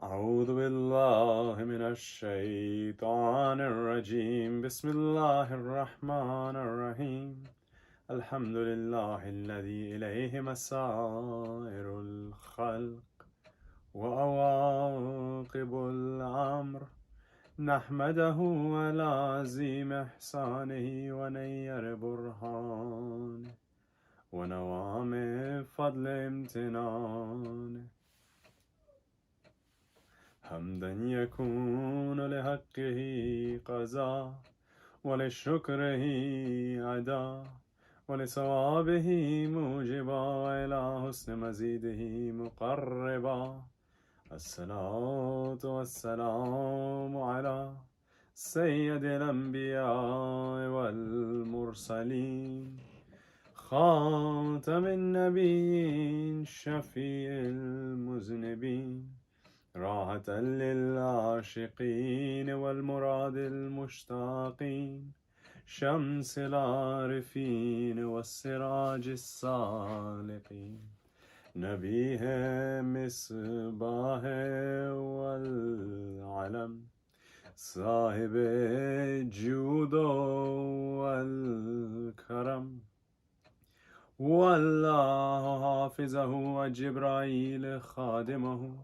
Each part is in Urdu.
أعوذ بالله من الشيطان الرجيم بسم الله الرحمن الرحيم الحمد لله الذي إليه مسائر الخلق وأواقب الأمر نحمده على عظيم إحسانه ونير برهانه ونوام فضل امتنانه حمدا يكون لحقه قضاء ولشكره أداء ولثوابه موجبا وإلى حسن مزيده مقربا الصلاة والسلام على سيد الأنبياء والمرسلين خاتم النبيين شفيع المذنبين راحة للعاشقين والمراد المشتاقين شمس العارفين والسراج السالقين نبيه مصباح والعلم صاحب الجود والكرم والله حافظه وجبرائيل خادمه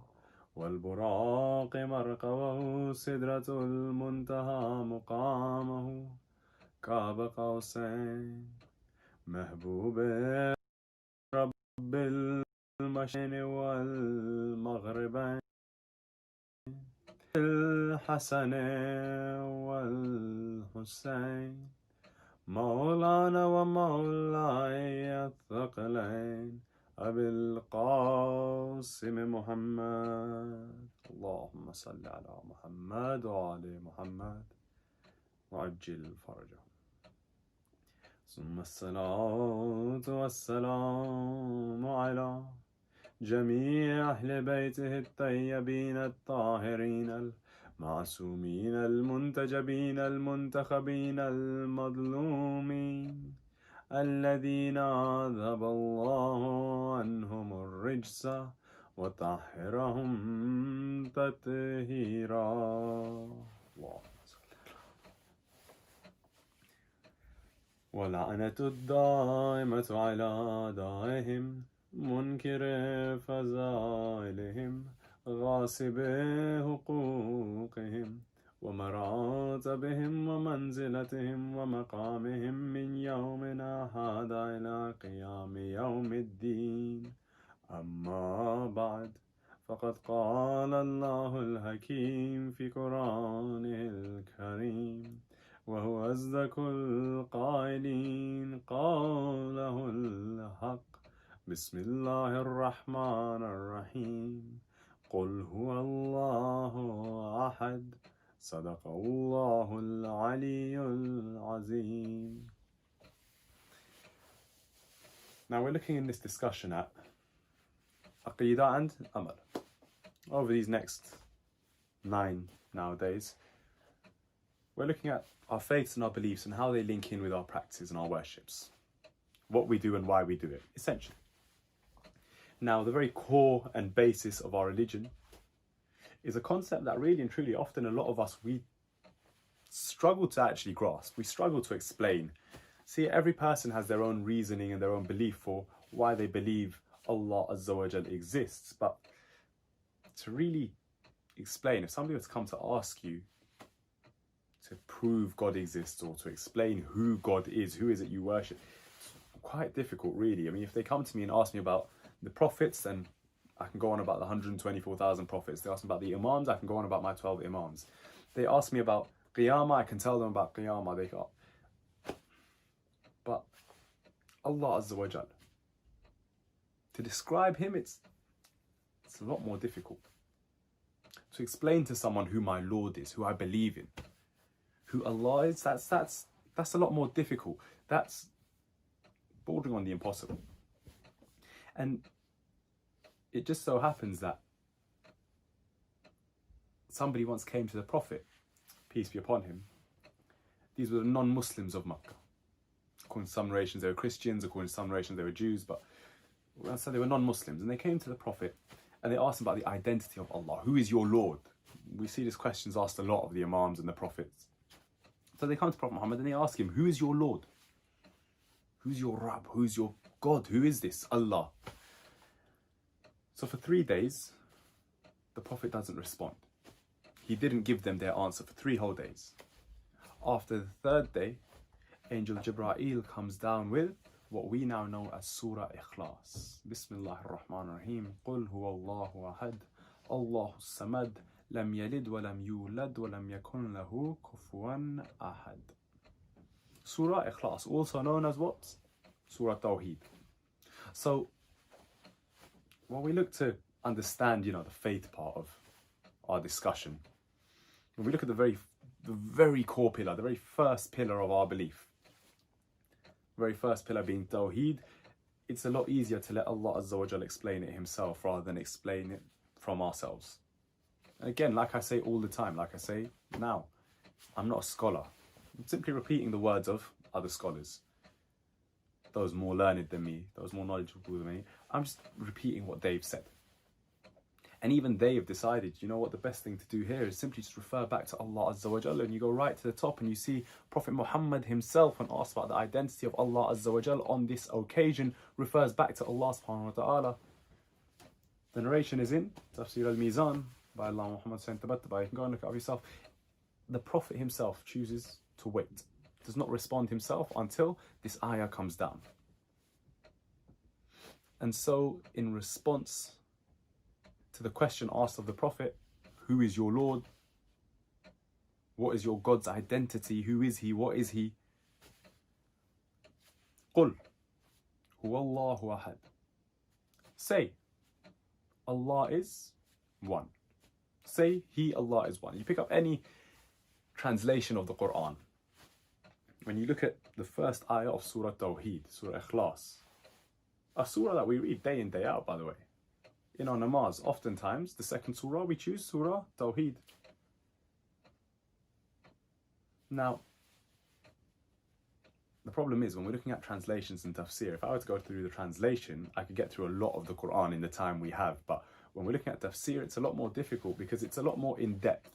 والبراق مرقبه سدرة المنتهى مقامه كعب قوسين محبوب رب المشرقين والمغربين الحسن والحسين مولانا ومولاي الثقلين أبي القاسم محمد اللهم صل على محمد وعلى محمد وعجل فرجه ثم الصلاة والسلام على جميع أهل بيته الطيبين الطاهرين المعصومين المنتجبين المنتخبين المظلومين الذين أذهب الله عنهم الرجس وطهرهم تطهيرا ولعنة الدائمة على أعدائهم منكر فضائلهم غاصب حقوقهم ومراتبهم ومنزلتهم ومقامهم من يومنا هذا إلى قيام يوم الدين أما بعد فقد قال الله الحكيم في قرآنه الكريم وهو أصدق القائلين قوله الحق بسم الله الرحمن الرحيم قل هو الله أحد صدق الله العلي العظيم. Now we're looking in this discussion at Aqidah and Amal. Over these next 9 nowadays, we're looking at our faiths and our beliefs and how they link in with our practices and our worships. What we do and why we do it, essentially. Now, the very core and basis of our religion is a concept that really and truly often a lot of us, we struggle to actually grasp. We struggle to explain. See, every person has their own reasoning and their own belief for why they believe Allah Azza wa Jal exists. But to really explain, if somebody was to come to ask you to prove God exists or to explain who God is, who is it you worship, it's quite difficult really. I mean, if they come to me and ask me about the prophets, then I can go on about the 124,000 prophets. They ask me about the Imams, I can go on about my 12 Imams. They ask me about Qiyamah, I can tell them about Qiyamah. They go, but Allah Azza wa Jal, to describe him, it's a lot more difficult. To explain to someone who my Lord is, who I believe in, who Allah is, that's a lot more difficult. That's bordering on the impossible. And it just so happens that somebody once came to the Prophet, peace be upon him. These were the non-Muslims of Makkah. According to some narrations they were Christians, according to some narrations they were Jews, but so they were non-Muslims. And they came to the Prophet And they asked him about the identity of Allah. Who is your Lord? We see this question's asked a lot of the Imams and the Prophets. So they come to Prophet Muhammad and they ask him, who is your Lord? Who's your Rabb? Who's your God? Who is this? Allah. So for 3 days, the Prophet doesn't respond. He didn't give them their answer for 3 whole days. After the 3rd day, Angel Jibreel comes down with what we now know as Surah Ikhlas. Bismillahir Rahmanir Rahim. Qul huwa Allahu ahad, Allahu samad, lam yalid wa lam yulad wa lam yakun lahu kufuwan ahad. Surah Ikhlas, also known as what? Surah Tawheed. So, when we look to understand, the faith part of our discussion, when we look at the very core pillar, the very first pillar of our belief, very first pillar being Tawheed, it's a lot easier to let Allah Azza wa Jal explain it himself rather than explain it from ourselves. And again, like I say all the time, like I say now, I'm not a scholar. I'm simply repeating the words of other scholars. Those more learned than me, those more knowledgeable than me. I'm just repeating what they've said. And even they have decided, what the best thing to do here is simply just refer back to Allah Azza wa Jalla, and you go right to the top and you see Prophet Muhammad himself, when asked about the identity of Allah Azza wa Jalla on this occasion, refers back to Allah subhanahu wa ta'ala. The narration is in Tafsir al-Mizan by Allah Muhammad Sayyid. You can go and look it up yourself. The Prophet himself chooses to wait, does not respond himself until this ayah comes down. And so in response to the question asked of the Prophet, who is your Lord? What is your God's identity? Who is he? What is he? Qul huwa Allahu ahad. Say, Allah is one. Say, He, Allah, is one. You pick up any translation of the Quran. When you look at the first ayah of Surah Tawheed, Surah Ikhlas, a surah that we read day in, day out, by the way. In our namaz, oftentimes, the second surah we choose, Surah Tawheed. Now, the problem is when we're looking at translations and tafsir, if I were to go through the translation, I could get through a lot of the Quran in the time we have. But when we're looking at tafsir, it's a lot more difficult because it's a lot more in depth.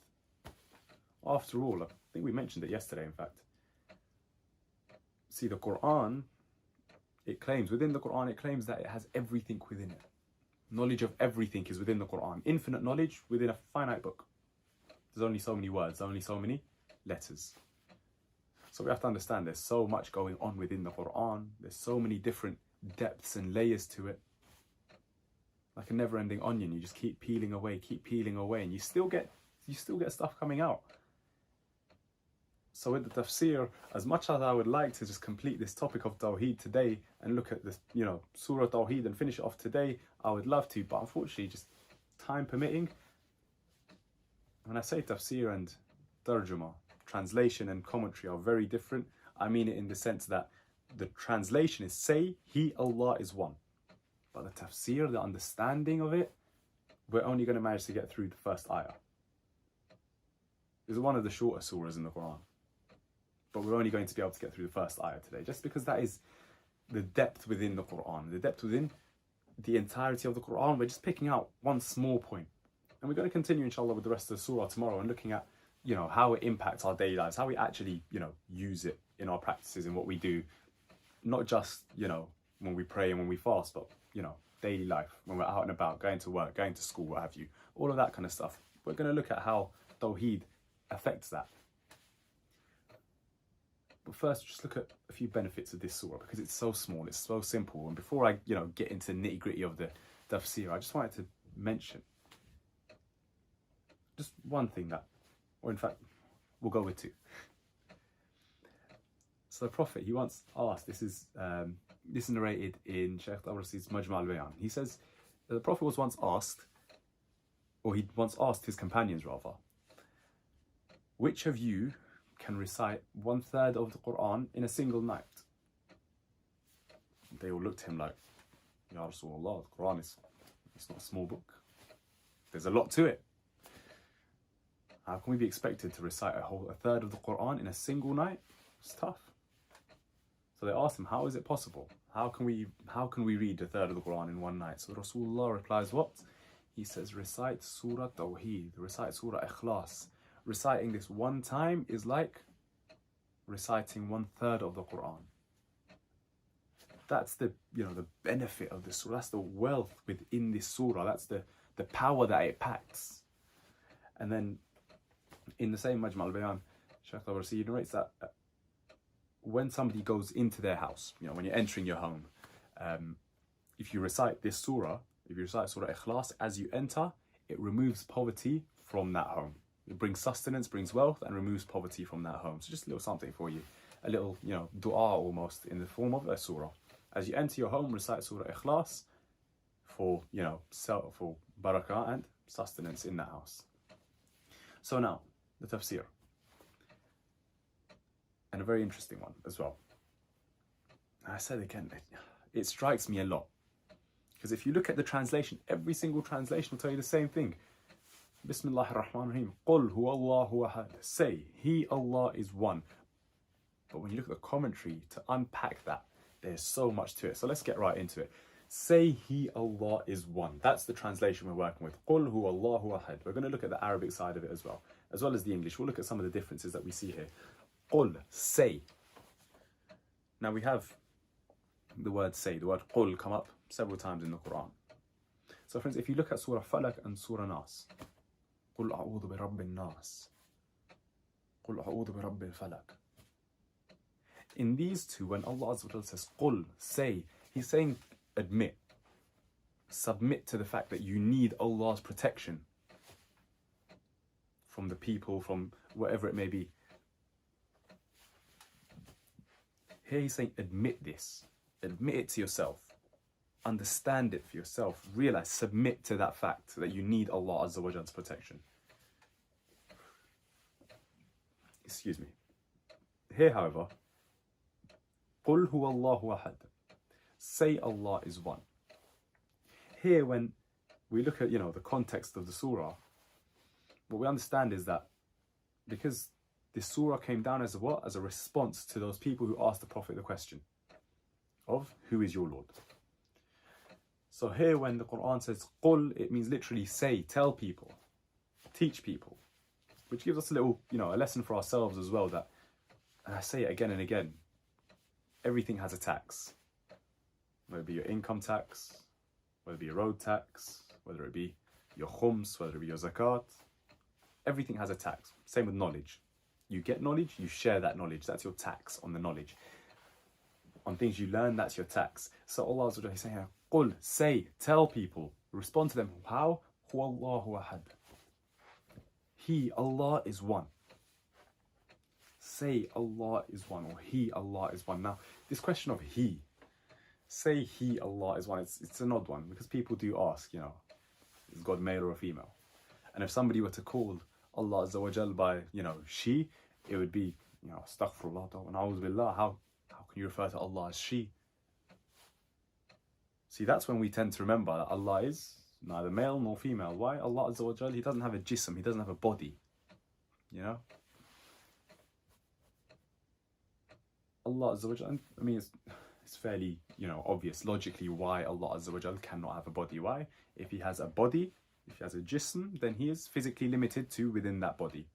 After all, I think we mentioned it yesterday, in fact. See, the Quran, within the Quran, it claims that it has everything within it. Knowledge of everything is within the Quran. Infinite knowledge within a finite book. There's only so many words, only so many letters. So we have to understand there's so much going on within the Quran. There's so many different depths and layers to it. Like a never-ending onion, you just keep peeling away, and you still get stuff coming out. So with the tafsir, as much as I would like to just complete this topic of Tawheed today and look at this, Surah Tawheed and finish it off today, I would love to, but unfortunately, just time permitting. When I say tafsir and tarjuma, translation and commentary are very different. I mean it in the sense that the translation is say, He, Allah, is one. But the tafsir, the understanding of it, we're only going to manage to get through the first ayah. It's one of the shorter surahs in the Quran. But we're only going to be able to get through the first ayah today, just because that is the depth within the Quran, the depth within the entirety of the Quran. We're just picking out one small point. And we're going to continue, inshallah, with the rest of the surah tomorrow and looking at, how it impacts our daily lives, how we actually, use it in our practices and what we do, not just, when we pray and when we fast, but, daily life, when we're out and about, going to work, going to school, what have you, all of that kind of stuff. We're going to look at how Tawheed affects that. But first, just look at a few benefits of this surah, because it's so small, it's so simple. And before I, get into the nitty-gritty of the tafsir, I just wanted to mention just one thing or in fact, we'll go with two. So the Prophet, he once asked, this is narrated in Shaykh Tabrasi's Majma' al-Bayan. He says, the Prophet was once asked, or he once asked his companions rather, which of you can recite 1/3 of the Quran in a single night? They all looked at him like, Ya Rasulullah, the Quran it's not a small book. There's a lot to it. How can we be expected to recite a third of the Quran in a single night? It's tough. So they asked him, how is it possible? How can we read a third of the Quran in one night? So Rasulullah replies, what? he says, recite Surah Tawheed, recite Surah Ikhlas. Reciting this one time is like reciting 1/3 of the Quran. That's the the benefit of this surah. That's the wealth within this surah. That's the power that it packs. And then in the same Majma' al-Bayan, Shaykh al-Warsi narrates that when somebody goes into their house, when you're entering your home, if you recite this surah, if you recite Surah Ikhlas as you enter, it removes poverty from that home. It brings sustenance, brings wealth, and removes poverty from that home. So just a little something for you, a little dua almost in the form of a surah. As you enter your home, recite Surah Ikhlas for for barakah and sustenance in that house. So now the tafsir, and a very interesting one as well. I said again, it strikes me a lot, because if you look at the translation, every single translation will tell you the same thing. Bismillahir Rahmanir Rahim. Qul huwa Allahu ahad. Say, He, Allah, is one. But when you look at the commentary to unpack that, there's so much to it. So let's get right into it. Say, He, Allah, is one. That's the translation we're working with. Qul huwa Allahu ahad. We're going to look at the Arabic side of it as well as the English. We'll look at some of the differences that we see here. Qul, say. Now we have the word say, the word qul come up several times in the Quran. So friends, if you look at Surah Falak and Surah Nas, قُلْ أَعُوذُ بِرَبِّ النَّاسِ قُلْ أَعُوذُ بِرَبِّ الْفَلَكِ. In these two, when Allah Azza wa Jalla says qul, say, He's saying admit, submit to the fact that you need Allah's protection from the people, from whatever it may be. Here He's saying admit this, admit it to yourself, understand it for yourself, realize, submit to that fact that you need Allah Azza wa Jalla's protection. Excuse me. Here, however, قُلْ هُوَ اللَّهُ أَحَدٌ. Say Allah is one. Here, when we look at the context of the surah, what we understand is that because this surah came down as a what? As a response to those people who asked the Prophet the question of who is your Lord. So here when the Quran says qul, it means literally say, tell people, teach people, which gives us a little, a lesson for ourselves as well, that, and I say it again and again, everything has a tax. Whether it be your income tax, whether it be your road tax, whether it be your khums, whether it be your zakat, everything has a tax. Same with knowledge. You get knowledge, you share that knowledge. That's your tax on the knowledge. On things you learn, that's your tax. So Allah is saying here, qul, say, tell people, respond to them. How? Huwa Allahu ahad. He, Allah, is one. Say Allah is one, or He, Allah, is one. Now, this question of He, say He, Allah, is one, it's an odd one, because people do ask, is God male or a female? And if somebody were to call Allah Azza wa Jal by, she, it would be, astaghfirullah, wa na'udhu billah, how can you refer to Allah as she? See, that's when we tend to remember that Allah is neither male nor female. Why? Allah Azza wa Jal, He doesn't have a jism, He doesn't have a body, Allah Azza wa Jal, I mean, it's fairly, obvious logically why Allah Azza wa Jal cannot have a body. Why? If He has a body, if He has a jism, then He is physically limited to within that body.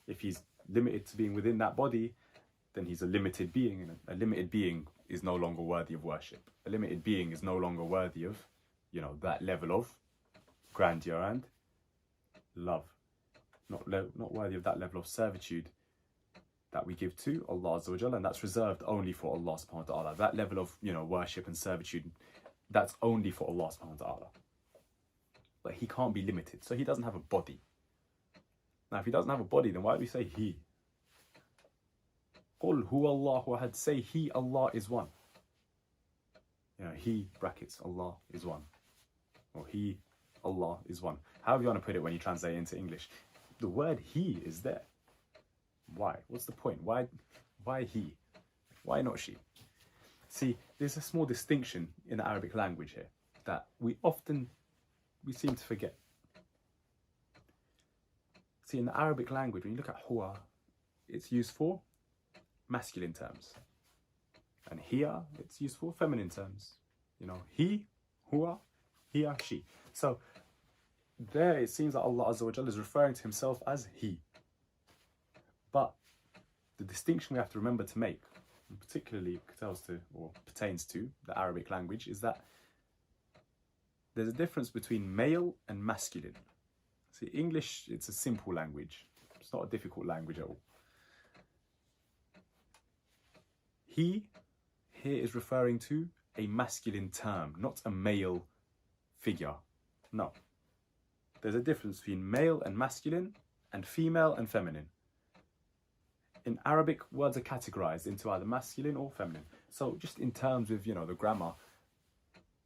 If He's limited to being within that body, then He's a limited being, and a limited being is no longer worthy of worship. A limited being is no longer worthy of, that level of grandeur and love. Not worthy of that level of servitude that we give to Allah Azza wa Jalla, and that's reserved only for Allah subhanahu wa ta'ala. That level of, worship and servitude, that's only for Allah subhanahu wa ta'ala. But He can't be limited, so He doesn't have a body. Now, if He doesn't have a body, then why do we say He? Qul huwa Allahu ahad. Say He, Allah, is one. He, brackets, Allah is one. Or He, Allah is one. However you want to put it when you translate it into English. The word He is there. Why? What's the point? Why He? Why not she? See, there's a small distinction in the Arabic language here that we seem to forget. See, in the Arabic language, when you look at huwa, it's used for masculine terms. And here, it's used for feminine terms. He, huwa, hiya, she. So, there it seems that Allah Azza wa Jalla is referring to himself as He. But the distinction we have to remember to make, and particularly pertains to the Arabic language, is that there's a difference between male and masculine. See, English, it's a simple language. It's not a difficult language at all. He here is referring to a masculine term, not a male figure. No. There's a difference between male and masculine and female and feminine. In Arabic, words are categorized into either masculine or feminine. So just in terms of, the grammar,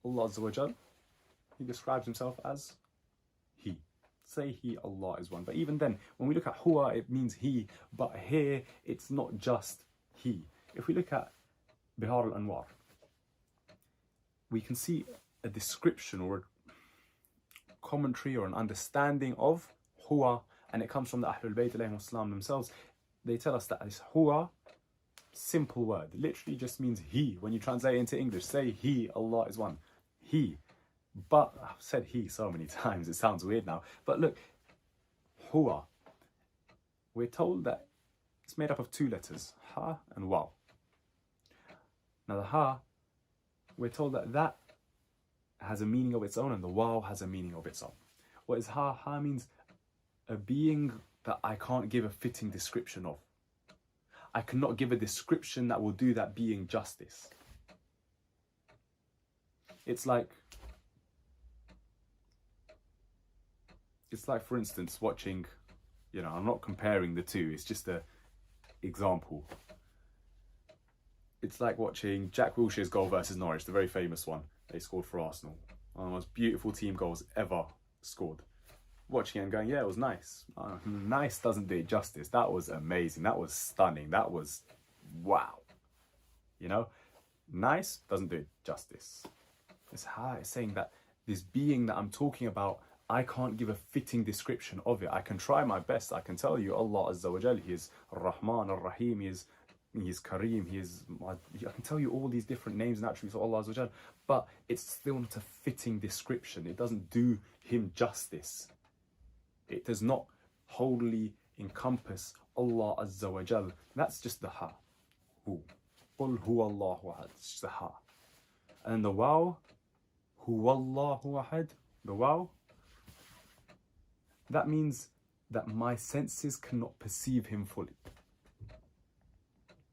Allah Azza wa Jal, He describes himself as He. Say He, Allah is one. But even then, when we look at huwa, it means He. But here, it's not just He. If we look at Bihar al-Anwar, we can see a description or a commentary or an understanding of huwa, and it comes from the Ahlul Bayt alayhim wassalam themselves. They tell us that this huwa, simple word, literally just means He. When you translate it into English, say He, Allah is one. He. But I've said He so many times, it sounds weird now. But look, huwa, we're told that it's made up of two letters, ha and waw. Now the ha, we're told that that has a meaning of its own and the waw has a meaning of its own. What is ha? Ha means a being that I can't give a fitting description of. I cannot give a description that will do that being justice. It's like, for instance, watching, I'm not comparing the two, it's just an example. It's like watching Jack Wilshere's goal versus Norwich, the very famous one they scored for Arsenal. One of the most beautiful team goals ever scored. Watching it and going, yeah, it was nice. Nice doesn't do it justice. That was amazing. That was stunning. That was wow. Nice doesn't do it justice. It's saying that this being that I'm talking about, I can't give a fitting description of it. I can try my best. I can tell you Allah Azza wa Jal, He is Ar-Rahman, Ar-Rahim, He is Kareem, I can tell you all these different names and attributes of Allah Azza wa Jal, but it's still not a fitting description. It doesn't do Him justice. It does not wholly encompass Allah Azza wa Jal. That's just the ha. Hu. Qul huwa Allahu ahad. It's just the ha. And the waw, huwa Allahu ahad. The waw, that means that my senses cannot perceive Him fully.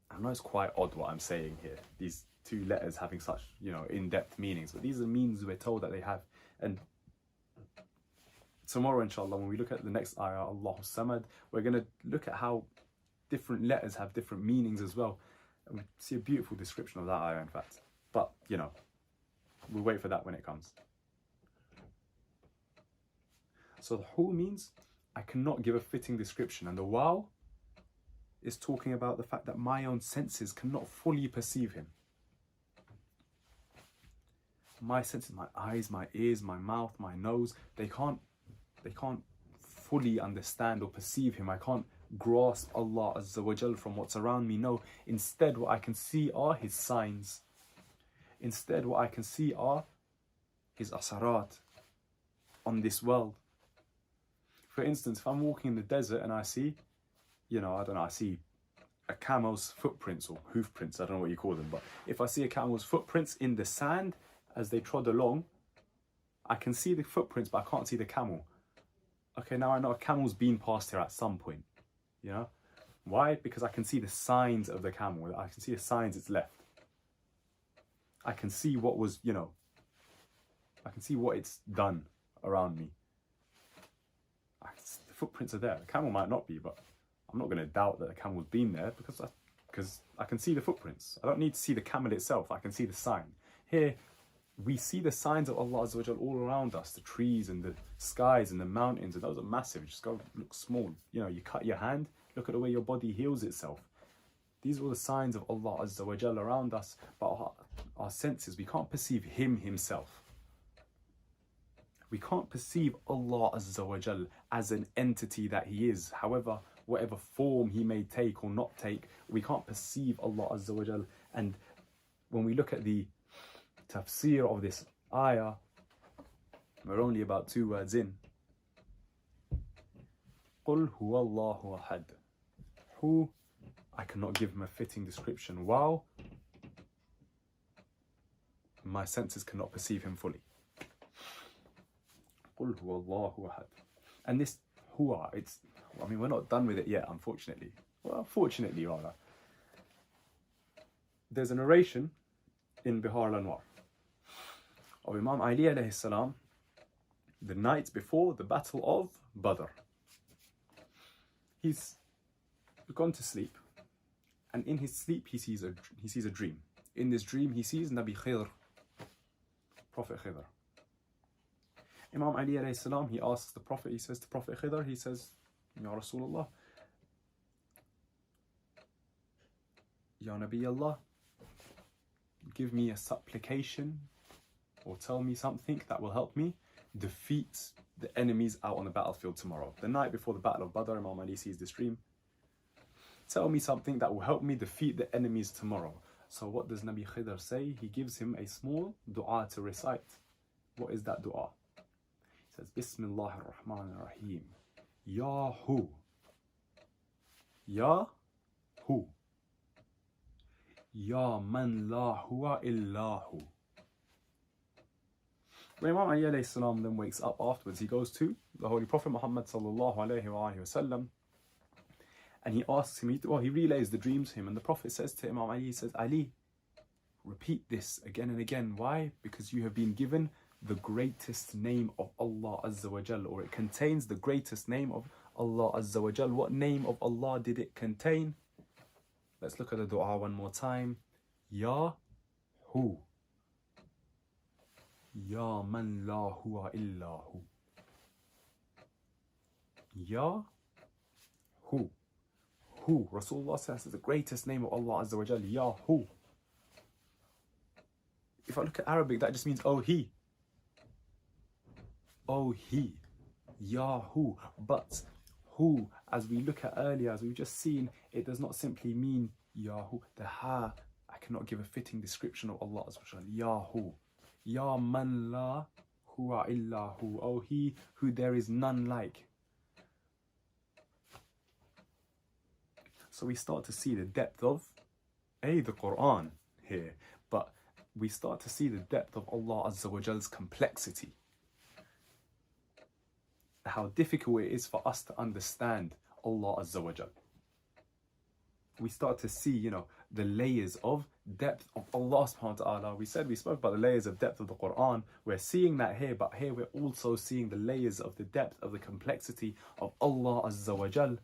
I know it's quite odd what I'm saying here, these two letters having such, in-depth meanings, but these are meanings we're told that they have. And tomorrow, inshallah, when we look at the next ayah, Allahu Samad, we're going to look at how different letters have different meanings as well. And we see a beautiful description of that ayah, in fact. But, we'll wait for that when it comes. So the hu means I cannot give a fitting description, and the waw is talking about the fact that my own senses cannot fully perceive Him. My senses, my eyes, my ears, my mouth, my nose, they can't fully understand or perceive Him. I can't grasp Allah Azza wa Jal from what's around me. No, instead what I can see are His signs. Instead what I can see are His asarat on this world. For instance, if I'm walking in the desert and I see, I see a camel's footprints or hoof prints, I don't know what you call them, but if I see a camel's footprints in the sand as they trod along, I can see the footprints, but I can't see the camel. Okay, now I know a camel's been past here at some point, Why? Because I can see the signs of the camel. I can see the signs it's left. I can see what was, I can see what it's done around me. The footprints are there. The camel might not be, but I'm not going to doubt that the camel's been there because I can see the footprints. I don't need to see the camel itself. I can see the sign. Here, we see the signs of Allah Azza wa Jal all around us. The trees and the skies and the mountains, and those are massive. Just go look small. You cut your hand, look at the way your body heals itself. These are all the signs of Allah Azza wa Jal around us, but our senses, we can't perceive Him Himself. We can't perceive Allah Azza wa Jal as an entity that He is. However, whatever form He may take or not take, we can't perceive Allah Azza wa Jal. And when we look at the tafsir of this ayah, we're only about 2 words in. قُلْ هُوَ اللَّهُ أَحَدٌ. Who? I cannot give him a fitting description. Wow. My senses cannot perceive him fully. قُلْ هُوَ اللَّهُ أَحَدٌ. And this huwa, we're not done with it yet, unfortunately. Well, fortunately, rather. There's a narration in Bihar al-Anwar of Imam Ali alayhi salam, the night before the battle of Badr. He's gone to sleep, and in his sleep he sees a dream. In this dream he sees Nabi Khidr, Prophet Khidr. Imam Ali alayhi salam, he asks the Prophet, he says to Prophet Khidr, he says, Ya Rasulullah, Ya Nabi Allah, give me a supplication or tell me something that will help me defeat the enemies out on the battlefield tomorrow. The night before the battle of Badr, Imam Ali sees this dream. Tell me something that will help me defeat the enemies tomorrow. So what does Nabi Khidr say? He gives him a small dua to recite. What is that dua? He says, Bismillah ar-Rahman ar-Rahim. Ya Hu. Ya Hu. Ya man la huwa illahu. When Imam Ali alayhi salam then wakes up afterwards, he goes to the Holy Prophet Muhammad sallallahu alayhi wa sallam, and he asks him, he relays the dream to him, and the Prophet says to Imam Ali, he says, Ali, repeat this again and again. Why? Because you have been given the greatest name of Allah Azza wa Jal, or it contains the greatest name of Allah Azza wa Jal. What name of Allah did it contain? Let's look at the dua one more time. Ya Hu. Ya man la huwa illahu. Ya Hu. Hu. Rasulullah says is the greatest name of Allah Azza wa Jal. Ya Hu. If I look at Arabic, that just means oh he. Oh he. Ya Hu. But Hu, as we look at earlier, as we've just seen, it does not simply mean Yahu. The ha, I cannot give a fitting description of Allah Azza wa Jal. Yahu. Ya man la huwa illahu. Oh he who there is none like. So we start to see the depth of the Quran here, but we start to see the depth of Allah Azza wa Jal's complexity. How difficult it is for us to understand Allah Azza wa Jal. We start to see, the layers of depth of Allah subhanahu wa ta'ala. We spoke about the layers of depth of the Quran. We're seeing that here, but here we're also seeing the layers of the depth of the complexity of Allah Azza wa Jal.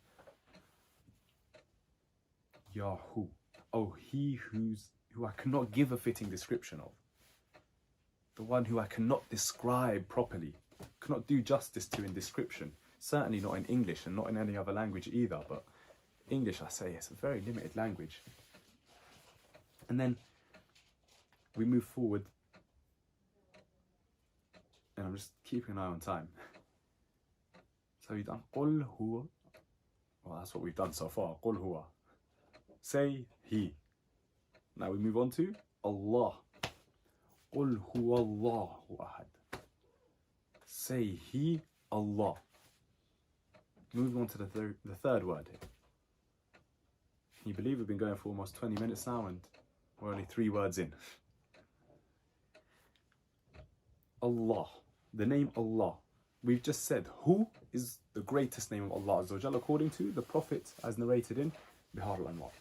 Yahu. Oh, he who I cannot give a fitting description of. The one who I cannot describe properly. Cannot do justice to in description. Certainly not in English and not in any other language either, but English, I say, it's a very limited language. And then we move forward, and I'm just keeping an eye on time. So we've done Qul huwa. Well, that's what we've done so far. Qul huwa. Say he. Now we move on to Allah. Qul huwa Allahu ahad. Say he, Allah. Moving on to the third word here. Can you believe we've been going for almost 20 minutes now and we're only 3 words in? Allah. The name Allah. We've just said who is the greatest name of Allah Azza wa Jalla according to the Prophet as narrated in Bihar al-Anwar.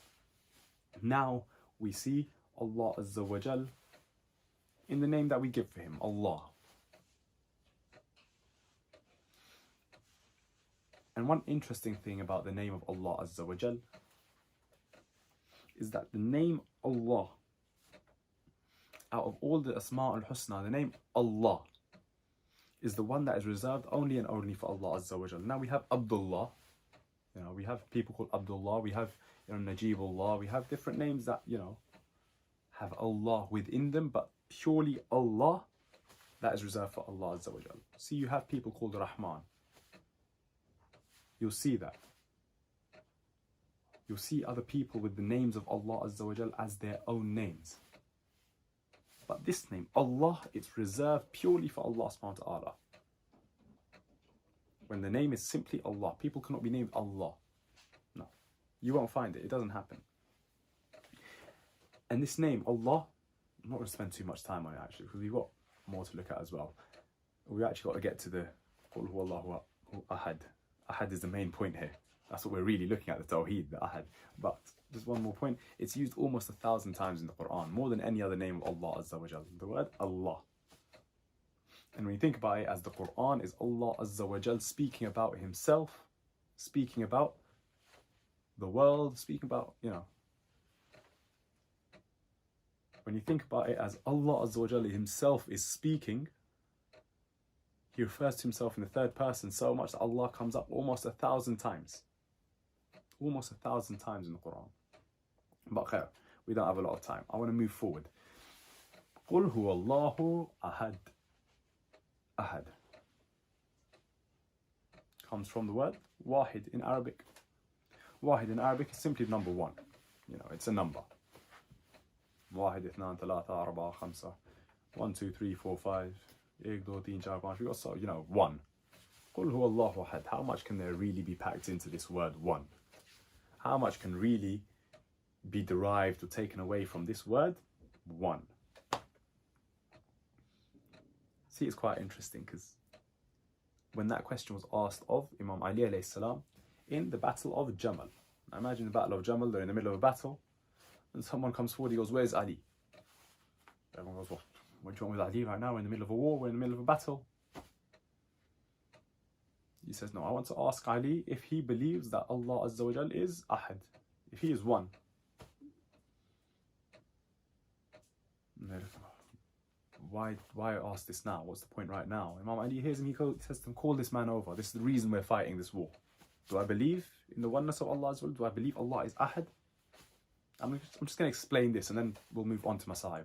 Now we see Allah Azza wa Jal in the name that we give for him, Allah. And one interesting thing about the name of Allah Azza wa Jal is that the name Allah, out of all the Asma al-Husna, the name Allah is the one that is reserved only and only for Allah Azza wa Jal. Now we have Abdullah, we have people called Abdullah, we have Najibullah, we have different names that, have Allah within them, but purely Allah, that is reserved for Allah Azza wa Jal. See, you have people called Rahman. You'll see that. You'll see other people with the names of Allah Azza wa Jal as their own names. But this name, Allah, it's reserved purely for Allah subhanahu wa ta'ala. when the name is simply Allah. People cannot be named Allah. No, you won't find it. It doesn't happen. And this name, Allah, I'm not going to spend too much time on it actually, because we've got more to look at as well. We've actually got to get to the Qul huwallahu ahad. Ahad is the main point here. That's what we're really looking at, the Tawheed, the Ahad. But just one more point, it's used almost 1,000 times in the Quran, more than any other name of Allah Azza wa Jal. The word Allah. And when you think about it, as the Quran is Allah Azza wa Jal speaking about himself, speaking about the world, speaking about, you know. When you think about it as Allah Azza wa Jal himself is speaking, he refers to himself in the third person so much that Allah comes up almost 1,000 times. Almost 1,000 times in the Quran. But khair, we don't have a lot of time. I want to move forward. Qul huwallahu ahad. Ahad comes from the word wahid in Arabic. Wahid in Arabic is simply number one. You know, it's a number. Wahid, ithnan, thalatha, arba'a, khamsa. 1, 2, 3, 4, 5. 1, 2, 3, 4, 5. We got, so, you know, one. Qul huwallahu ahad. How much can there really be packed into this word one? How much can really be derived or taken away from this word one? See, it's quite interesting because when that question was asked of Imam Ali alayhi salam in the Battle of Jamal. Now imagine the Battle of Jamal, they're in the middle of a battle, and someone comes forward, he goes, "Where's Ali?" Everyone goes, "What do you want with Ali right now? We're in the middle of a war, we're in the middle of a battle." He says, "No, I want to ask Ali if he believes that Allah Azza wa Jal is Ahad, if he is one." Why ask this now? What's the point right now? Imam Ali hears him, he says to him, "Call this man over. This is the reason we're fighting this war. Do I believe in the oneness of Allah Azza wa Jal? Do I believe Allah is Ahad?" I'm just going to explain this and then we'll move on to Masa'ib.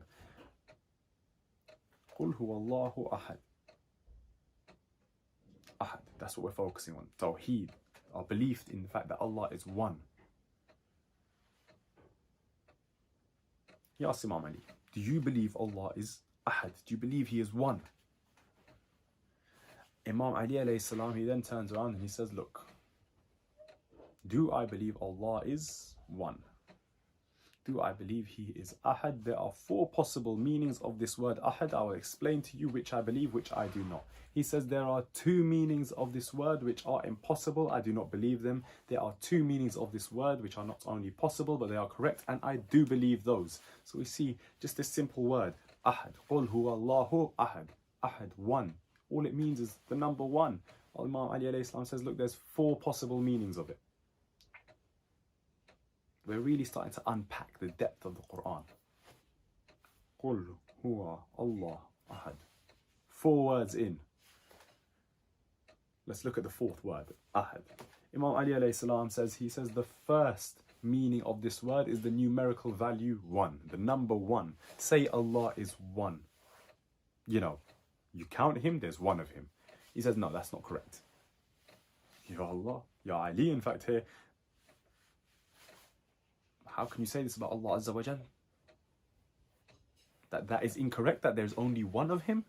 Qul huwallahu ahad. Ahad, that's what we're focusing on. Tawheed, our belief in the fact that Allah is one. He asks Imam Ali, do you believe Allah is Ahad? Do you believe he is one? Imam Ali alayhi salam, he then turns around and he says, look, do I believe Allah is one? Do I believe he is Ahad? There are 4 possible meanings of this word Ahad. I will explain to you which I believe, which I do not. He says there are 2 meanings of this word which are impossible. I do not believe them. There are 2 meanings of this word which are not only possible, but they are correct, and I do believe those. So we see just this simple word, Ahad. Qul huwallahu ahad. Ahad, one. All it means is the number one. Imam Ali alayhi salam says, look, there's 4 possible meanings of it. We're really starting to unpack the depth of the Quran. Qul huwa Allah ahad. 4 words in. Let's look at the 4th word, ahad. Imam Ali alayhi salam says, he says the first meaning of this word is the numerical value 1, the number 1. Say Allah is one. You know, you count him, there's one of him. He says, no, that's not correct. Ya Allah, Ya Ali, in fact here, how can you say this about Allah Azza wa Jal? That is incorrect, that there's only one of him?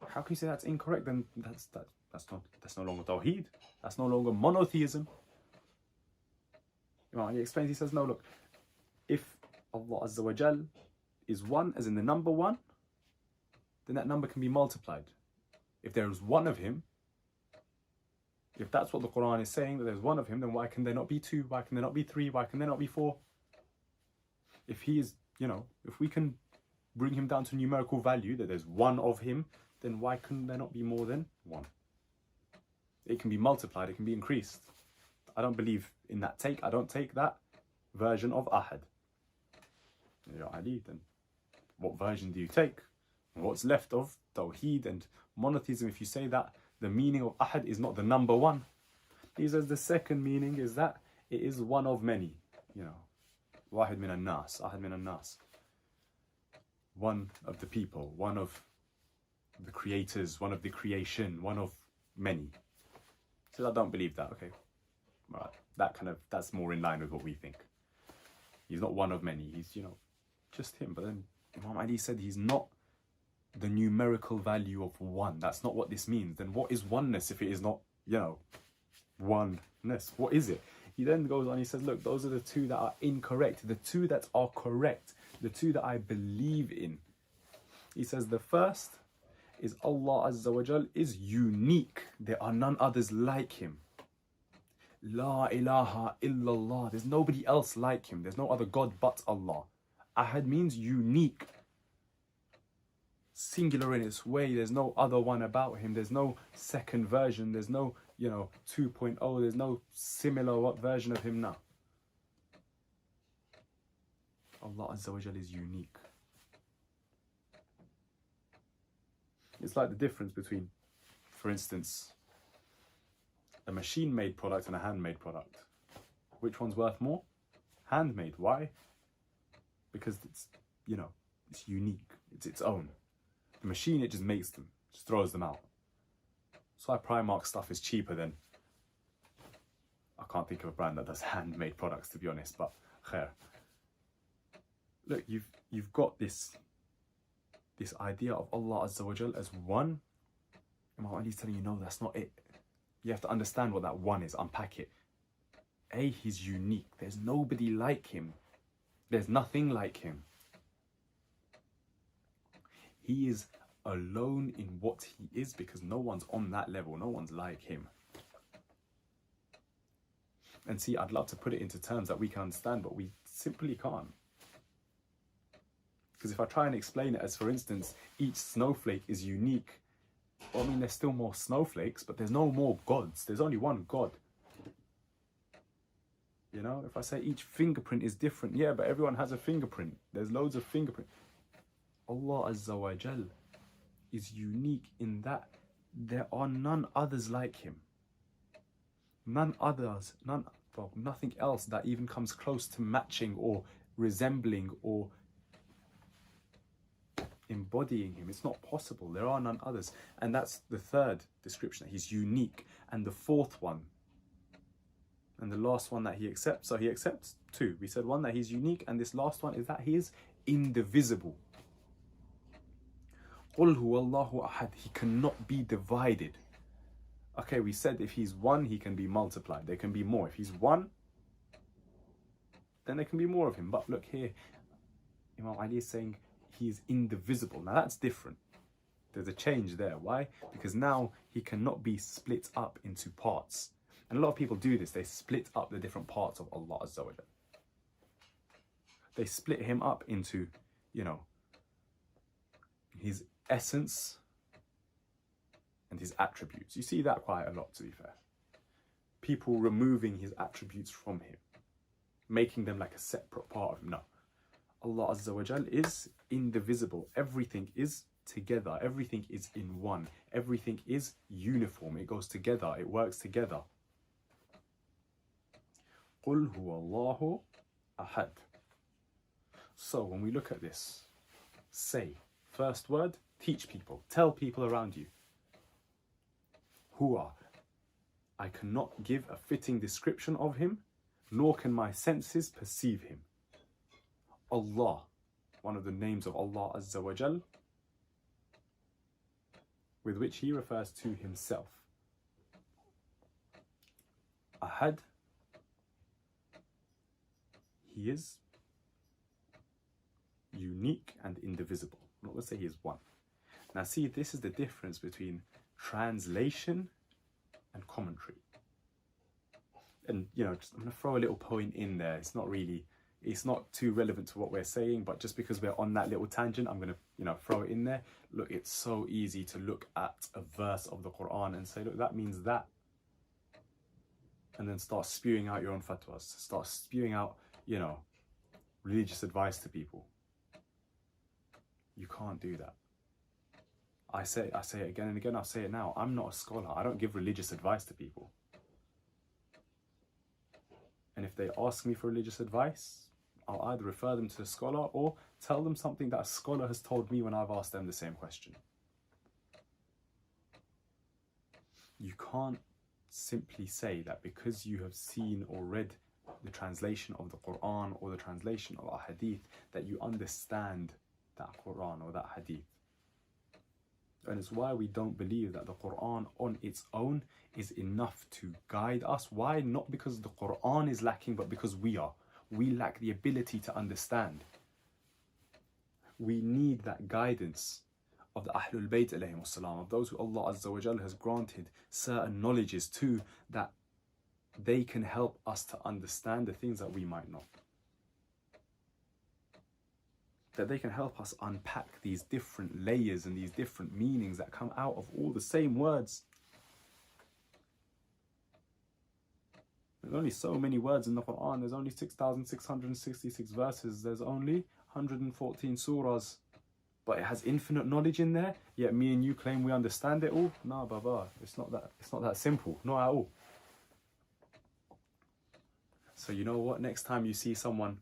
How can you say that's incorrect? Then that's no longer Tawheed. That's no longer monotheism. He explains, he says, no, look, if Allah Azza wa Jal is one, as in the number 1, then that number can be multiplied. If there is one of him, if that's what the Quran is saying, that there's one of him, then why can there not be 2? Why can there not be 3? Why can there not be 4? If he is, you know, if we can bring him down to numerical value, that there's one of him, then why couldn't there not be more than 1? It can be multiplied, it can be increased. I don't believe in that take. I don't take that version of Ahad. Ya Ali, then what version do you take? What's left of Tawheed and monotheism if you say that the meaning of Ahad is not the number 1? He says the second meaning is that it is one of many. You know, Wahid min al-nas, Ahad min al-nas. One of the people, one of the creators, one of the creation, one of many. So I don't believe that. Okay, right. That's more in line with what we think. He's not one of many. He's, you know, just him. But then Imam Ali said he's not the numerical value of one. That's not what this means. Then what is oneness if it is not, oneness? What is it? He then goes on, he says, look, those are the two that are incorrect. The two that are correct, the two that I believe in. He says the first is Allah Azza wa Jal is unique. There are none others like him. La ilaha illallah. There's nobody else like him. There's no other God but Allah. Ahad means unique. Singular in its way. There's no other one about him. There's no second version. There's no, 2.0. There's no similar version of him now. Allah Azza wa Jal is unique. It's like the difference between, for instance, a machine-made product and a handmade product. Which one's worth more? Handmade. Why? Because it's, it's unique. It's its own. The machine, it just makes them, just throws them out. That's why Primark stuff is cheaper than, I can't think of a brand that does handmade products, to be honest, but khair. Look, you've got this idea of Allah Azza wa Jal as one. Imam Ali's telling you, no, that's not it. You have to understand what that one is, unpack it. He's unique. There's nobody like him. There's nothing like him. He is alone in what he is because no one's on that level. No one's like him. And see, I'd love to put it into terms that we can understand, but we simply can't. Because if I try and explain it as, for instance, each snowflake is unique, well, I mean, there's still more snowflakes, but there's no more gods. There's only one God. If I say each fingerprint is different, yeah, but everyone has a fingerprint. There's loads of fingerprints. Allah Azza wa Jal is unique in that there are none others like him. Nothing else that even comes close to matching or resembling or embodying him. It's not possible. There are none others. And that's the third description, that he's unique. And the fourth one, and the last one that he accepts, so he accepts two. We said one, that he's unique, and this last one is that he is indivisible. Qul huwallahu ahad. He cannot be divided. Okay, we said if he's one, he can be multiplied. There can be more. If he's one, then there can be more of him. But look here, Imam Ali is saying he is indivisible. Now that's different. There's a change there. Why? Because now he cannot be split up into parts. And a lot of people do this. They split up the different parts of Allah Azza wa Jal. They split him up into, his essence and his attributes. You see that quite a lot, to be fair. People removing his attributes from him, making them like a separate part of him. No. Allah Azza wa Jal is indivisible. Everything is together. Everything is in one. Everything is uniform. It goes together. It works together. Qul huwallahu ahad. So when we look at this, say, first word, teach people, tell people around you. Huwa, I cannot give a fitting description of him, nor can my senses perceive him. Allah, one of the names of Allah Azza wa Jal, with which he refers to himself. Ahad, he is unique and indivisible. I'm not going to say he is one. Now see, this is the difference between translation and commentary. And I'm going to throw a little point in there. It's not too relevant to what we're saying, but just because we're on that little tangent, I'm going to, throw it in there. Look, it's so easy to look at a verse of the Quran and say, look, that means that. And then start spewing out your own fatwas, start spewing out, religious advice to people. You can't do that. I say it again and again, I'll say it now. I'm not a scholar. I don't give religious advice to people. And if they ask me for religious advice, I'll either refer them to a scholar or tell them something that a scholar has told me when I've asked them the same question. You can't simply say that because you have seen or read the translation of the Quran or the translation of a hadith that you understand that Quran or that hadith. And it's why we don't believe that the Quran on its own is enough to guide us. Why? Not because the Quran is lacking, but because we are. We lack the ability to understand. We need that guidance of the Ahlul Bayt alayhim wassalam, of those who Allah Azza wa Jalla has granted certain knowledges to, that they can help us to understand the things that we might not. That they can help us unpack these different layers and these different meanings that come out of all the same words. There's only so many words in the Quran. There's only 6,666 verses. There's only 114 surahs. But it has infinite knowledge in there. Yet me and you claim we understand it all. No, Baba, it's not that simple. Not at all. So you know what? Next time you see someone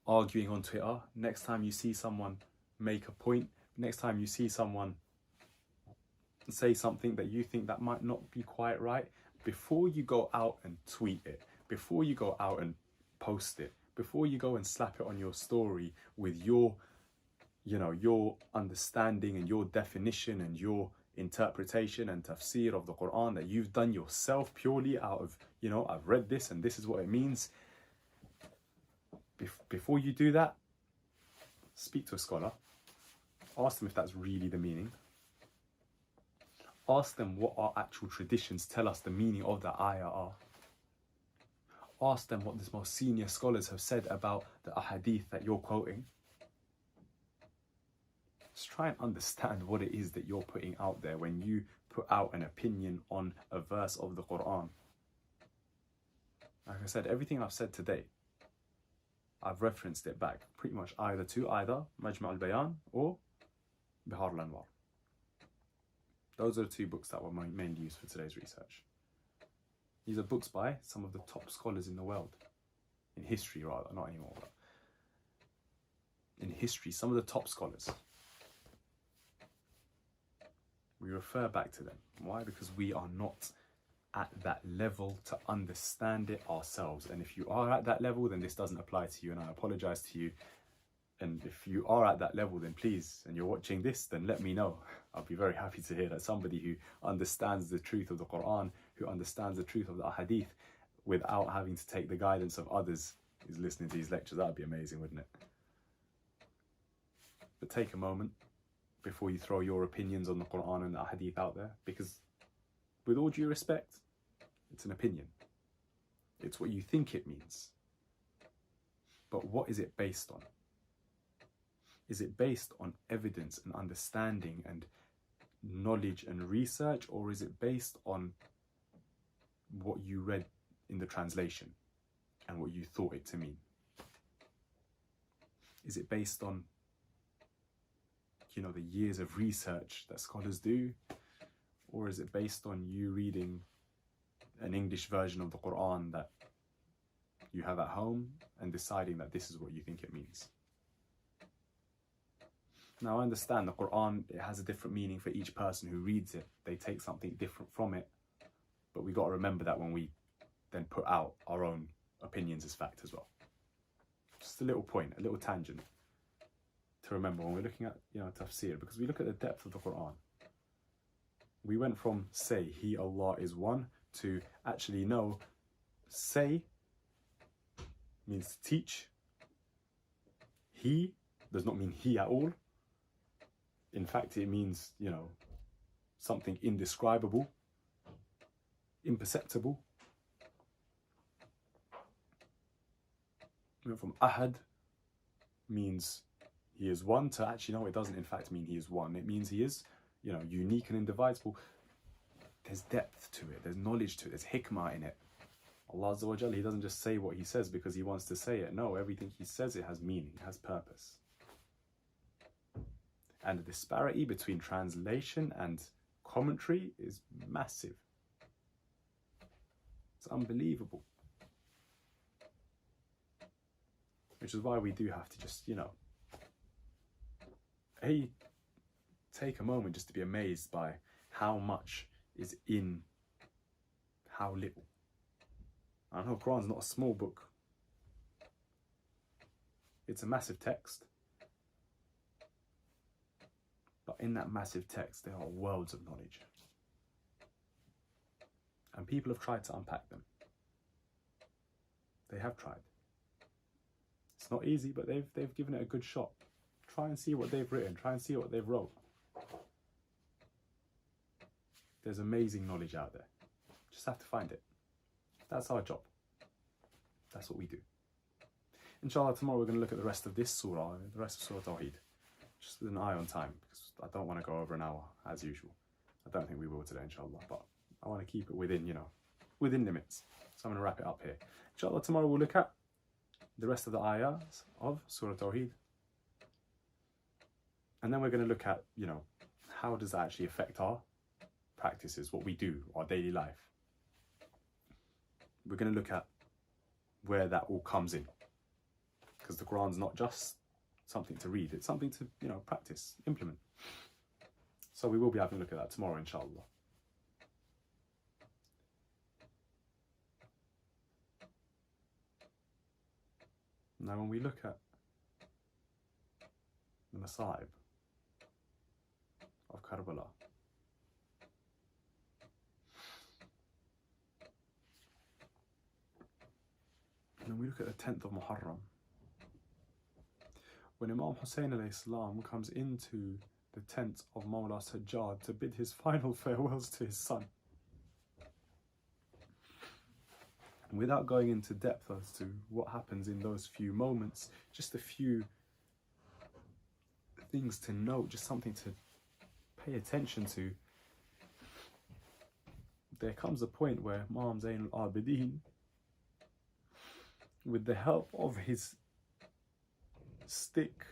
arguing on Twitter, next time you see someone make a point, next time you see someone say something that you think that might not be quite right, before you go out and tweet it, before you go out and post it, before you go and slap it on your story with your, you know, your understanding and your definition and your interpretation and tafsir of the Quran that you've done yourself purely out of, you know, I've read this and this is what it means. Before you do that, speak to a scholar. Ask them if that's really the meaning. Ask them what our actual traditions tell us the meaning of that ayah are. Ask them what the most senior scholars have said about the ahadith that you're quoting. Just try and understand what it is that you're putting out there when you put out an opinion on a verse of the Quran. Like I said, everything I've said today, I've referenced it back pretty much either Majma' al-Bayan or Bihar al-Anwar. Those are the two books that were mainly used for today's research. These are books by some of the top scholars in the world. In history rather, not anymore. But in history, some of the top scholars. We refer back to them. Why? Because we are not at that level to understand it ourselves. And if you are at that level, then this doesn't apply to you, and I apologize to you. And if you are at that level, then please, and you're watching this, then let me know. I'll be very happy to hear that somebody who understands the truth of the Quran, who understands the truth of the Ahadith, without having to take the guidance of others, is listening to these lectures. That would be amazing, wouldn't it? But take a moment before you throw your opinions on the Quran and the Ahadith out there, because with all due respect, it's an opinion. It's what you think it means. But what is it based on? Is it based on evidence and understanding and knowledge and research, or is it based on what you read in the translation and what you thought it to mean? Is it based on, you know, the years of research that scholars do? Or is it based on you reading an English version of the Quran that you have at home and deciding that this is what you think it means? Now, I understand the Quran, it has a different meaning for each person who reads it. They take something different from it. But we got to remember that when we then put out our own opinions as fact as well. Just a little point, a little tangent to remember when we're looking at, you know, tafsir, because we look at the depth of the Quran. We went from say, He, Allah is one, to actually know, say means to teach. He does not mean he at all. In fact, it means, you know, something indescribable, imperceptible. We went from ahad means he is one to actually, no, it doesn't in fact mean he is one. It means he is, you know, unique and indivisible. There's depth to it, there's knowledge to it, there's hikmah in it. Allah Azza wa Jalla, He doesn't just say what He says because He wants to say it. No, everything He says, it has meaning, it has purpose. And the disparity between translation and commentary is massive. It's unbelievable. Which is why we do have to just, you know, take a moment just to be amazed by how much is in how little. I know Quran's not a small book. It's a massive text. But in that massive text, there are worlds of knowledge. And people have tried to unpack them. They have tried. It's not easy, but they've given it a good shot. Try and see what they've written. Try and see what they've wrote. There's amazing knowledge out there. Just have to find it. That's our job. That's what we do. Inshallah, tomorrow we're going to look at the rest of this surah, the rest of Surah Tawheed. Just with an eye on time, because I don't want to go over an hour, as usual. I don't think we will today, inshallah, but I want to keep it within, within limits. So I'm going to wrap it up here. Inshallah, tomorrow we'll look at the rest of the ayahs of Surah Tawheed. And then we're going to look at, how does that actually affect our practices, what we do, our daily life. We're going to look at where that all comes in. Because the Quran's not just something to read, it's something to, practice, implement. So we will be having a look at that tomorrow, inshallah. Now when we look at the Masa'ib of Karbala, and then we look at the 10th of Muharram, when Imam Hussain alayhi salam comes into the tent of Mawla Sajjad to bid his final farewells to his son. And without going into depth as to what happens in those few moments, just a few things to note, just something to pay attention to. There comes a point where Imam Zayn al-Abidin, with the help of his stick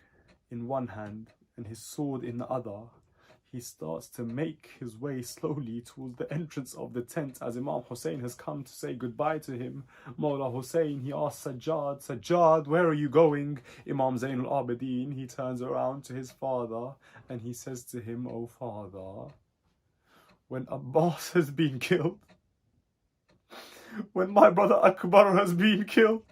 in one hand and his sword in the other, he starts to make his way slowly towards the entrance of the tent as Imam Hussain has come to say goodbye to him. Mawla Hussain, he asks Sajjad, Sajjad, where are you going? Imam Zayn al-Abidin, he turns around to his father and he says to him, oh father, when Abbas has been killed, when my brother Akbar has been killed,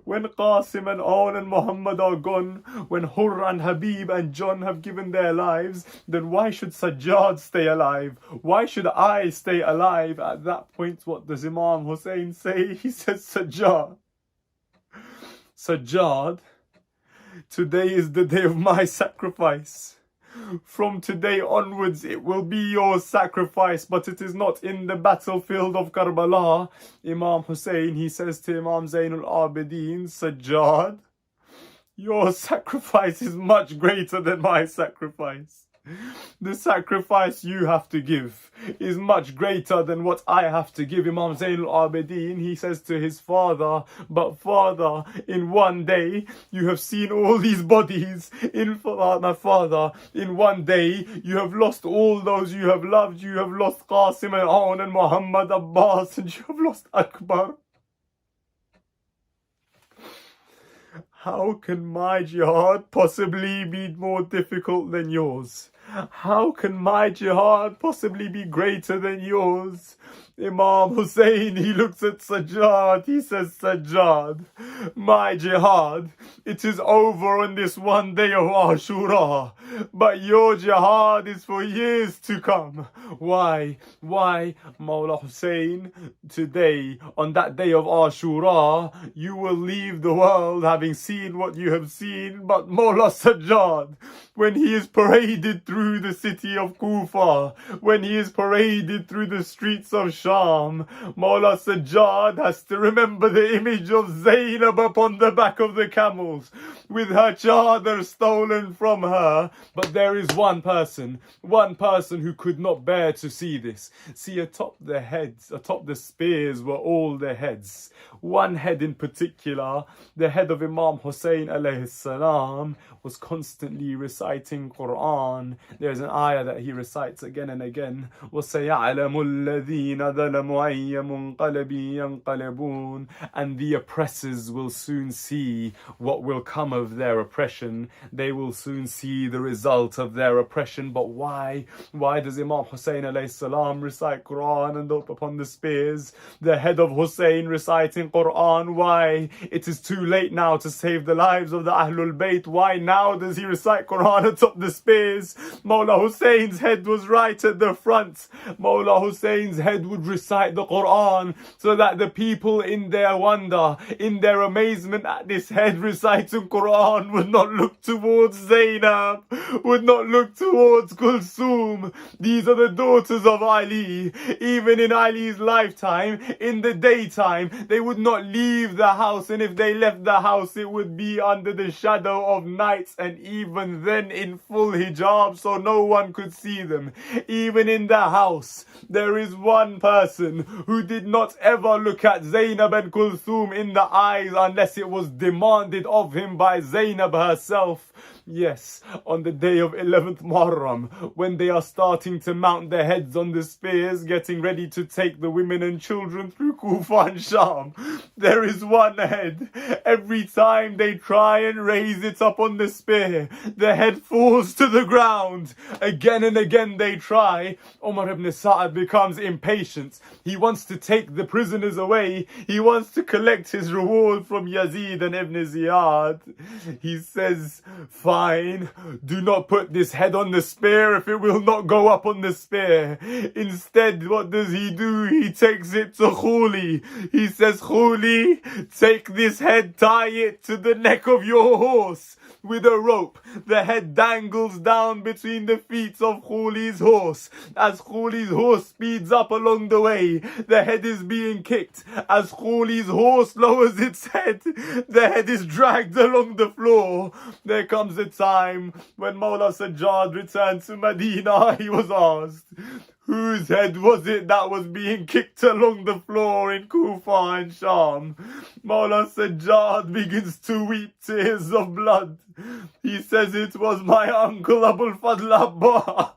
when Qasim and Aun and Muhammad are gone, when Hurr and Habib and John have given their lives, then why should Sajjad stay alive? Why should I stay alive? At that point, what does Imam Hussain say? He says, Sajjad, Sajjad, today is the day of my sacrifice. From today onwards it will be your sacrifice, but it is not in the battlefield of Karbala. Imam Hussain, he says to Imam Zayn al-Abidin, Sajjad, your sacrifice is much greater than my sacrifice. The sacrifice you have to give is much greater than what I have to give. Imam Zayn al-Abidin, he says to his father, but father, in one day you have seen all these bodies. My father, in one day you have lost all those you have loved. You have lost Qasim and Aun and Muhammad Abbas, and you have lost Akbar. How can my jihad possibly be more difficult than yours? How can my jihad possibly be greater than yours? Imam Hussain, he looks at Sajjad, he says, Sajjad, my jihad, it is over on this one day of Ashura, but your jihad is for years to come. Why? Mawla Hussain, today, on that day of Ashura, you will leave the world having seen what you have seen, but Mawla Sajjad, when he is paraded through the city of Kufa, when he is paraded through the streets of Sham, Mawla Sajjad has to remember the image of Zainab upon the back of the camels, with her chadar stolen from her. But there is one person who could not bear to see this. See, atop the heads, atop the spears were all the heads. One head in particular, the head of Imam Hussain alayhi salam, was constantly reciting Quran. There's an ayah that he recites again and again. وَسَيَعْلَمُ الَّذِينَ ظلموا أي منقلب ينقلبون. And the oppressors will soon see what will come of their oppression. They will soon see the result of their oppression. But why? Why does Imam Hussain alayhi salam recite Quran and up upon the spears? The head of Hussain reciting Quran. Why? It is too late now to save the lives of the Ahlul Bayt. Why now does he recite Quran atop the spears? Mawla Hussein's head was right at the front. Mawla Hussein's head would recite the Quran so that the people in their wonder, in their amazement at this head reciting Quran would not look towards Zainab, would not look towards Kulsum. These are the daughters of Ali. Even in Ali's lifetime, in the daytime, they would not leave the house, and if they left the house, it would be under the shadow of nights, and even then in full hijab, so no one could see them. Even in the house, there is one person who did not ever look at Zainab and Kulthum in the eyes unless it was demanded of him by Zainab herself. Yes, on the day of 11th Muharram, when they are starting to mount their heads on the spears, getting ready to take the women and children through Kufa and Sham, there is one head. Every time they try and raise it up on the spear, the head falls to the ground. Again and again they try. Umar ibn Sa'ad becomes impatient. He wants to take the prisoners away. He wants to collect his reward from Yazid and Ibn Ziyad. He says, fine, do not put this head on the spear if it will not go up on the spear. Instead, what does he do? He takes it to Khuli. He says, Khuli, take this head, tie it to the neck of your horse with a rope. The head dangles down between the feet of Khuli's horse. As Khuli's horse speeds up along the way, the head is being kicked. As Khuli's horse lowers its head, the head is dragged along the floor. There comes a time when Mawla Sajjad returned to Medina. He was asked, whose head was it that was being kicked along the floor in Kufa and Sham? Mawla Sajjad begins to weep tears of blood. He says, it was my uncle Abul Fadl Abbas.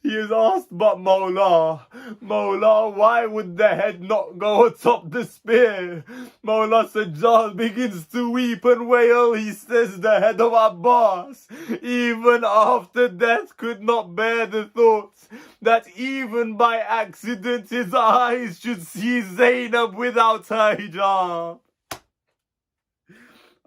He is asked, but Mawla, why would the head not go atop the spear? Mawla Sajjad begins to weep and wail. He says, the head of Abbas, even after death, could not bear the thought that even by accident his eyes should see Zainab without her hijab.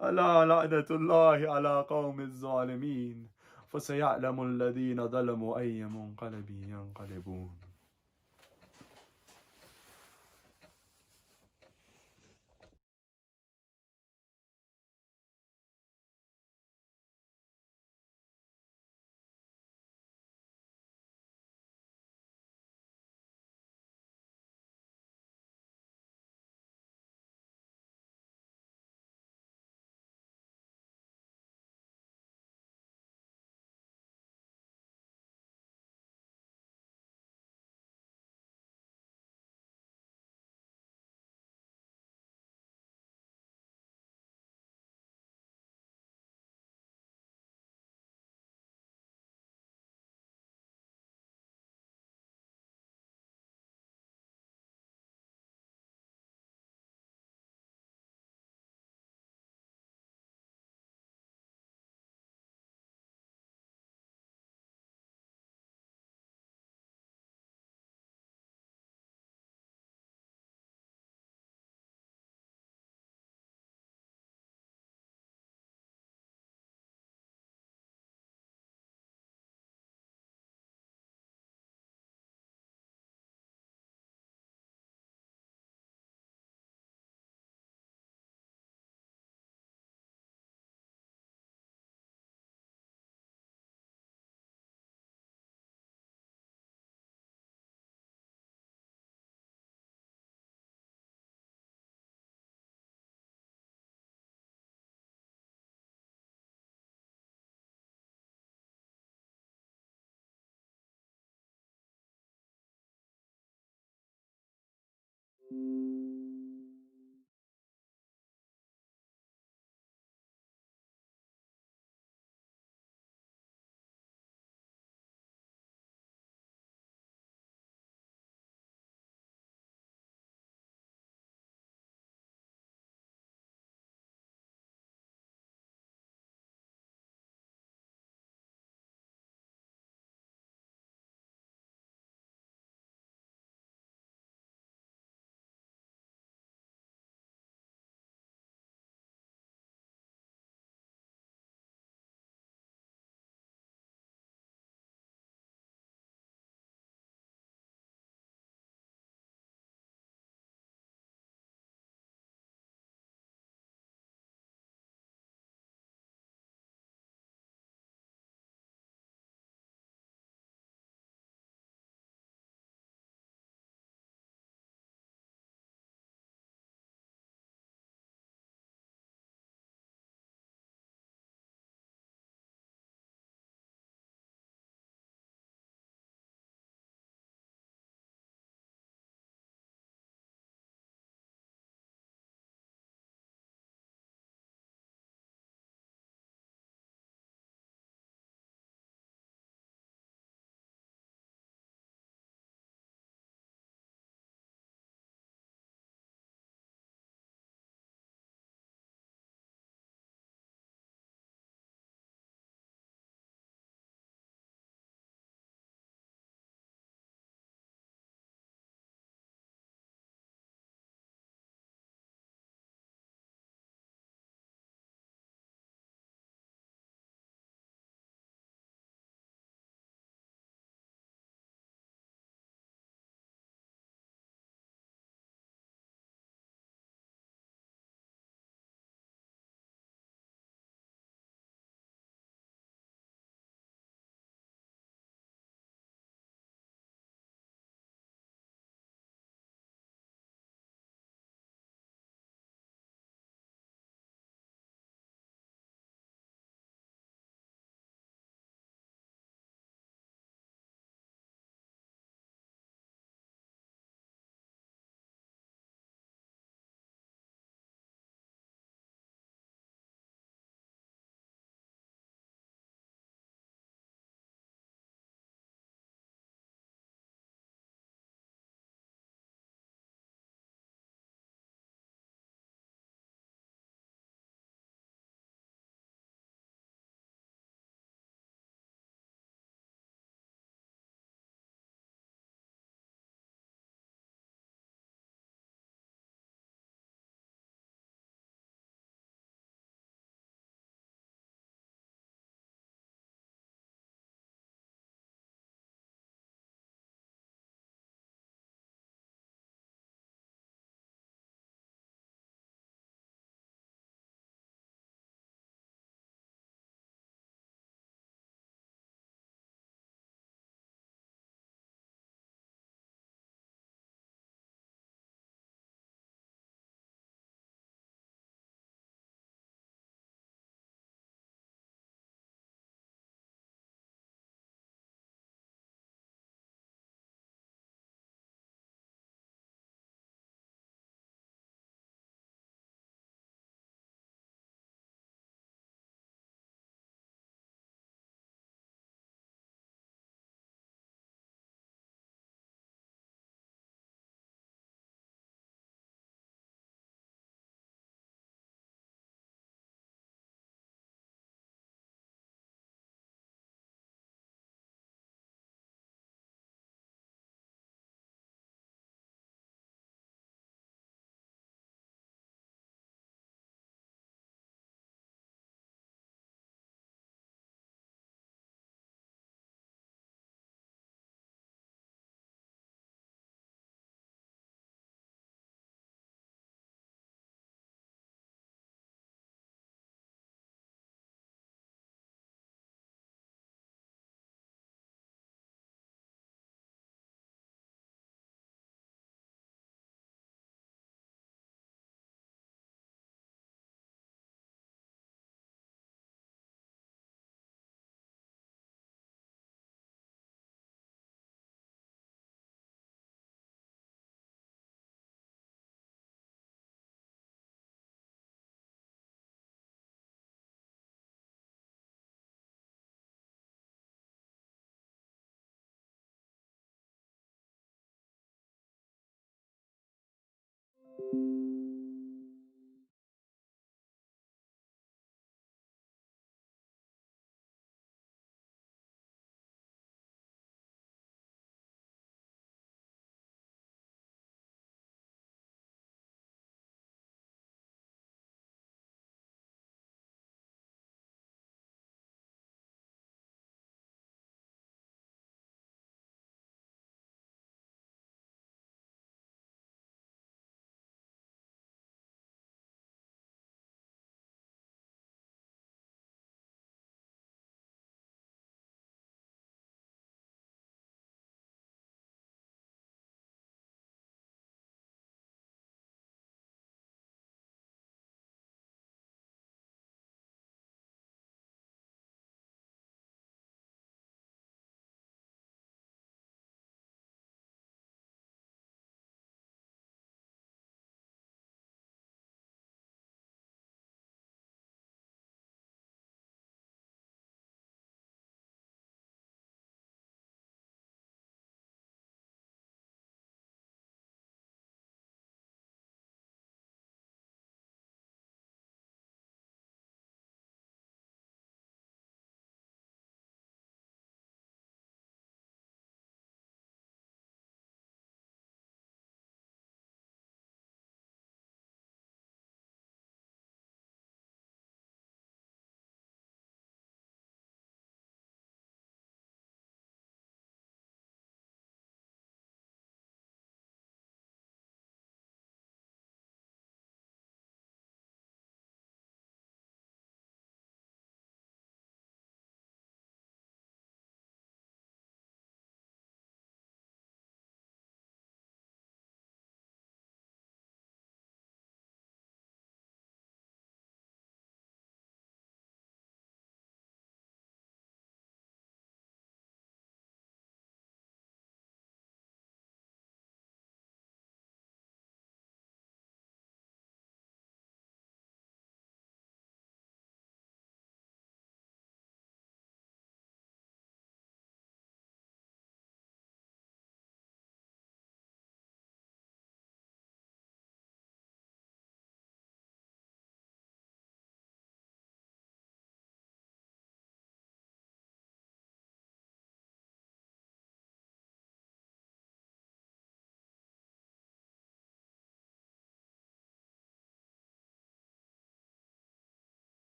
ألا لعنة الله على قوم الظالمين فسيعلم الذين ظلموا أي منقلب ينقلبون.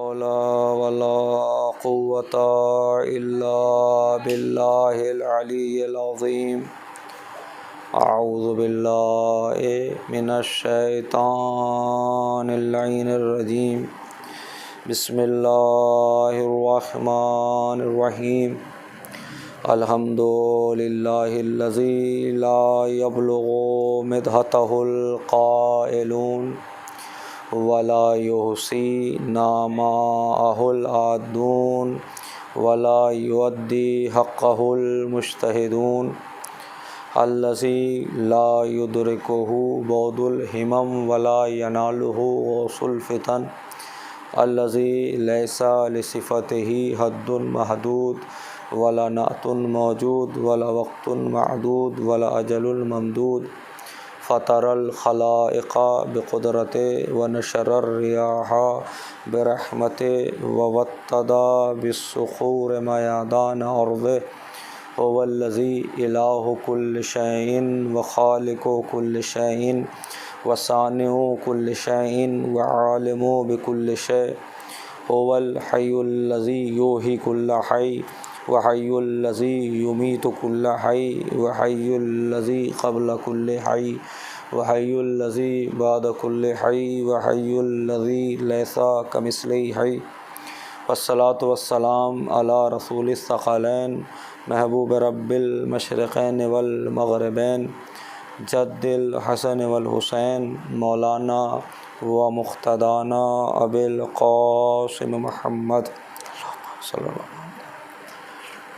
حول ولا قوة إلا بالله العلي العظيم. أعوذ بالله من الشيطان اللعين الرجيم. بسم الله الرحمن الرحيم. الحمد لله الذي لا يبلغ مدحته القائلون ولا يحصي نعماءه العادون ولا يؤدي حقه المجتهدون. الذي لا يدركه بعد الهمم ولا يناله غوص الفتن. الذي ليس لصفته حد محدود ولا نعت موجود ولا وقت معدود ولا أجل ممدود. فطر الخلائق بقدرته ونشر الرياح برحمته ووطد بالصخور ميادان أرضه. هو الذي إله كل شيء وخالق كل شيء وصانع كل شيء وعالم بكل شيء. هو الحي الذي يحيي كل حي وحي الذي يميت كل حي وحي الذي قبل كل حي وحي الذي بعد كل حي وحي الذي ليس كمثله حي. والصلاة والسلام على رسول الثقلين محبوب رب المشرقين والمغربين جد الحسن والحسين مولانا ومقتدانا ابی القاسم محمد صلی اللہ علیہ وسلم.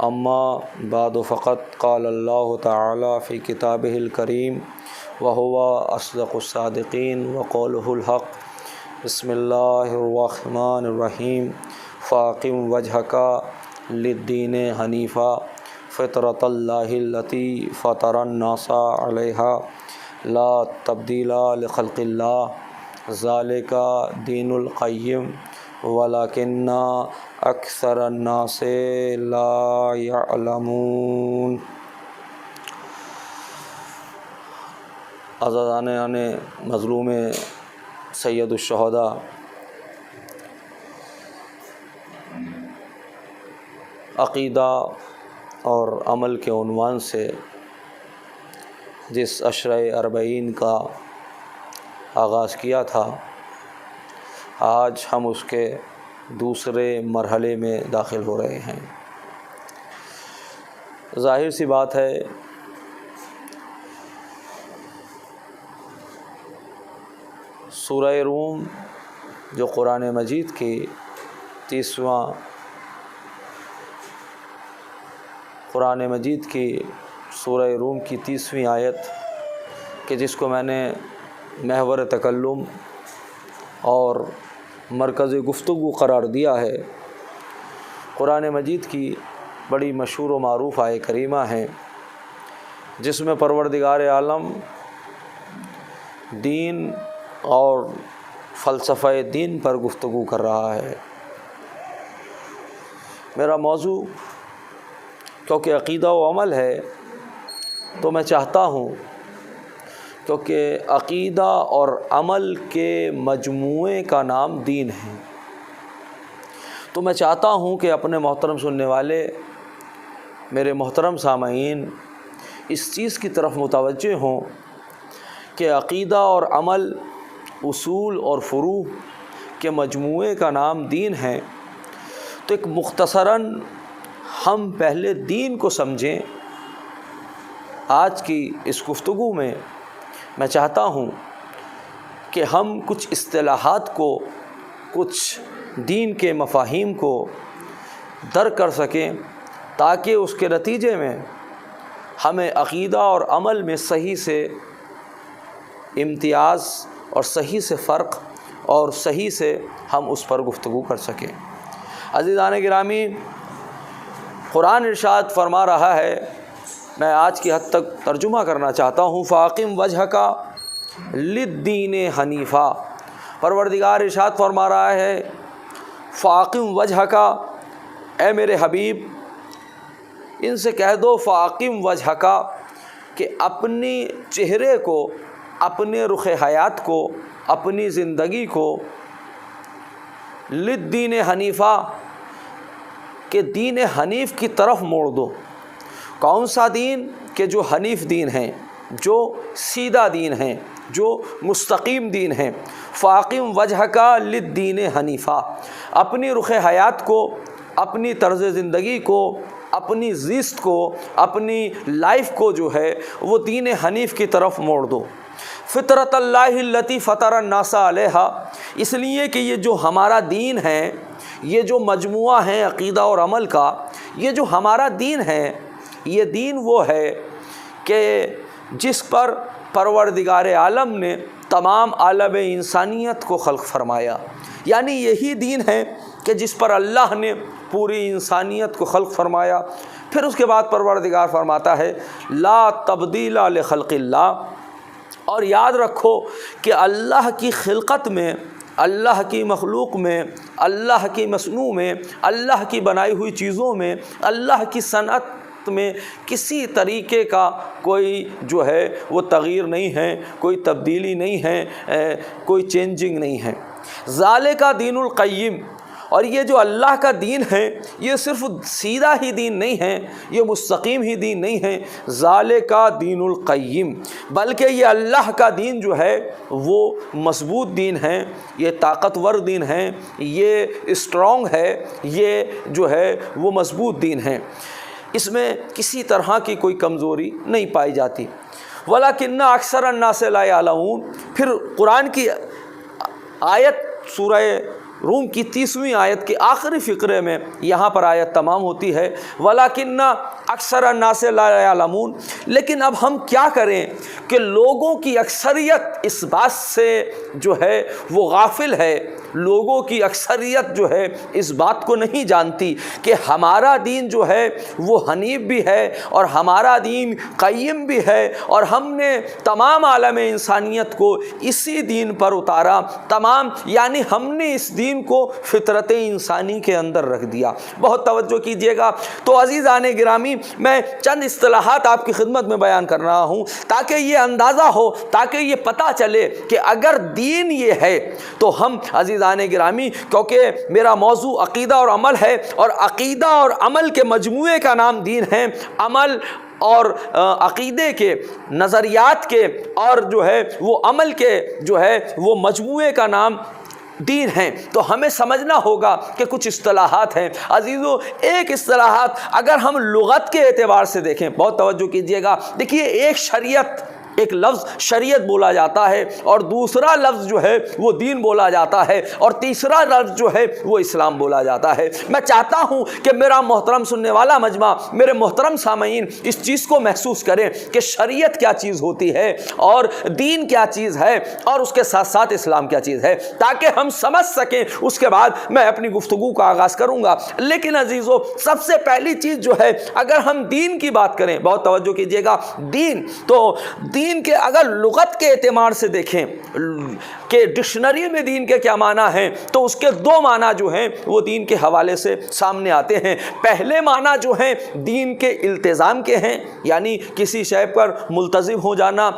اما بعد فقط قال اللہ تعالی فی کتابہ الکریم وهو اصدق الصادقین وقولہ الحق. بسم اللہ الرحمن الرحیم. فاقم وجہک للدین حنیفا فطرۃ اللہ التی فطر الناس علیہا لا تبدیل لخلق اللہ ذالک دین القیم ولکن اکثر الناس لا یعلمون. عزیزان مظلوم سید الشہداء، عقیدہ اور عمل کے عنوان سے جس عشرہ اربعین کا آغاز کیا تھا، آج ہم اس کے دوسرے مرحلے میں داخل ہو رہے ہیں. ظاہر سی بات ہے سورہ روم جو قرآن مجید کی 30واں قرآن مجید کی سورہ روم کی 30ویں آیت کہ جس کو میں نے محور تکلم اور مرکز گفتگو قرار دیا ہے، قرآن مجید کی بڑی مشہور و معروف آیت کریمہ ہے جس میں پروردگار عالم دین اور فلسفہ دین پر گفتگو کر رہا ہے. میرا موضوع کیونکہ عقیدہ و عمل ہے تو میں چاہتا ہوں، کیونکہ عقیدہ اور عمل کے مجموعے کا نام دین ہے، تو میں چاہتا ہوں کہ اپنے محترم سننے والے میرے محترم سامعین اس چیز کی طرف متوجہ ہوں کہ عقیدہ اور عمل اصول اور فروع کے مجموعے کا نام دین ہے. تو ایک مختصراً ہم پہلے دین کو سمجھیں. آج کی اس گفتگو میں میں چاہتا ہوں کہ ہم کچھ اصطلاحات کو، کچھ دین کے مفاہیم کو درک کر سکیں تاکہ اس کے نتیجے میں ہمیں عقیدہ اور عمل میں صحیح سے امتیاز اور صحیح سے فرق اور صحیح سے ہم اس پر گفتگو کر سکیں. عزیزان گرامی، قرآن ارشاد فرما رہا ہے، میں آج کی حد تک ترجمہ کرنا چاہتا ہوں، فاقم وجہک للدین حنیفا. پروردگار ارشاد فرما رہا ہے، فاقم وجہک، اے میرے حبیب ان سے کہہ دو فاقم وجہک کہ اپنی چہرے کو، اپنے رخ حیات کو، اپنی زندگی کو للدین حنیفہ کہ دین حنیف کی طرف موڑ دو. کون سا دین؟ کہ جو حنیف دین ہیں، جو سیدھا دین ہیں، جو مستقیم دین ہیں. فاقم وجہک للدین حنیفہ، اپنی رخ حیات کو، اپنی طرز زندگی کو، اپنی زیست کو، اپنی لائف کو جو ہے وہ دین حنیف کی طرف موڑ دو. فطرت اللہ التی فطر الناس علیہا، اس لیے کہ یہ جو ہمارا دین ہے، یہ جو مجموعہ ہے عقیدہ اور عمل کا، یہ جو ہمارا دین ہے، یہ دین وہ ہے کہ جس پر پروردگار عالم نے تمام عالم انسانیت کو خلق فرمایا. یعنی یہی دین ہے کہ جس پر اللہ نے پوری انسانیت کو خلق فرمایا. پھر اس کے بعد پروردگار فرماتا ہے لا تبدیل لخلق اللہ، اور یاد رکھو کہ اللہ کی خلقت میں، اللہ کی مخلوق میں، اللہ کی مصنوع میں، اللہ کی بنائی ہوئی چیزوں میں، اللہ کی صنعت میں کسی طریقے کا کوئی جو ہے وہ تغییر نہیں ہے، کوئی تبدیلی نہیں ہے، کوئی چینجنگ نہیں ہے. ذالک دین القیم، اور یہ جو اللہ کا دین ہے یہ صرف سیدھا ہی دین نہیں ہے، یہ مستقیم ہی دین نہیں ہے. ذالک دین القیم، بلکہ یہ اللہ کا دین جو ہے وہ مضبوط دین ہے، یہ طاقتور دین ہے، یہ اسٹرانگ ہے، یہ جو ہے وہ مضبوط دین ہے. اس میں کسی طرح کی کوئی کمزوری نہیں پائی جاتی. وَلَكِنَّ أَكْثَرَ النَّاسِ لَا يَعْلَمُونَ، پھر قرآن کی آیت سورہ روم کی 30ویں آیت کے آخری فقرے میں یہاں پر آیت تمام ہوتی ہے وَلَكِنَّ أَكْثَرَ النَّاسِ لَا يَعْلَمُونَ. لیکن اب ہم کیا کریں کہ لوگوں کی اکثریت اس بات سے جو ہے وہ غافل ہے، لوگوں کی اکثریت جو ہے اس بات کو نہیں جانتی کہ ہمارا دین جو ہے وہ حنیف بھی ہے اور ہمارا دین قیم بھی ہے، اور ہم نے تمام عالم انسانیت کو اسی دین پر اتارا. تمام یعنی ہم نے اس دین کو فطرت انسانی کے اندر رکھ دیا. بہت توجہ کیجیے گا. تو عزیزان گرامی، میں چند اصطلاحات آپ کی خدمت میں بیان کر رہا ہوں تاکہ یہ اندازہ ہو، تاکہ یہ پتہ چلے کہ اگر دین یہ ہے تو ہم عزیزان گرامی، کیونکہ میرا موضوع عقیدہ اور عمل ہے، اور عقیدہ اور عمل کے مجموعے کا نام دین ہے. عمل اور عقیدے کے، نظریات کے اور جو ہے وہ عمل کے جو ہے وہ مجموعے کا نام دین ہیں. تو ہمیں سمجھنا ہوگا کہ کچھ اصطلاحات ہیں. عزیزو، ایک اصطلاحات اگر ہم لغت کے اعتبار سے دیکھیں، بہت توجہ کیجئے گا. دیکھیے، ایک شریعت، ایک لفظ شریعت بولا جاتا ہے، اور دوسرا لفظ جو ہے وہ دین بولا جاتا ہے، اور تیسرا لفظ جو ہے وہ اسلام بولا جاتا ہے. میں چاہتا ہوں کہ میرا محترم سننے والا مجمع، میرے محترم سامعین اس چیز کو محسوس کریں کہ شریعت کیا چیز ہوتی ہے اور دین کیا چیز ہے، اور اس کے ساتھ ساتھ اسلام کیا چیز ہے، تاکہ ہم سمجھ سکیں. اس کے بعد میں اپنی گفتگو کا آغاز کروں گا. لیکن عزیزو، سب سے پہلی چیز جو ہے، اگر ہم دین کی بات کریں، بہت توجہ کیجیے گا، دین تو دین کے اگر لغت کے اعتبار سے دیکھیں کہ ڈکشنری میں دین کے کیا معنی ہیں، تو اس کے دو معنی جو ہیں وہ دین کے حوالے سے سامنے آتے ہیں. پہلے معنی جو ہیں دین کے التزام کے ہیں، یعنی کسی شے پر ملتزم ہو جانا،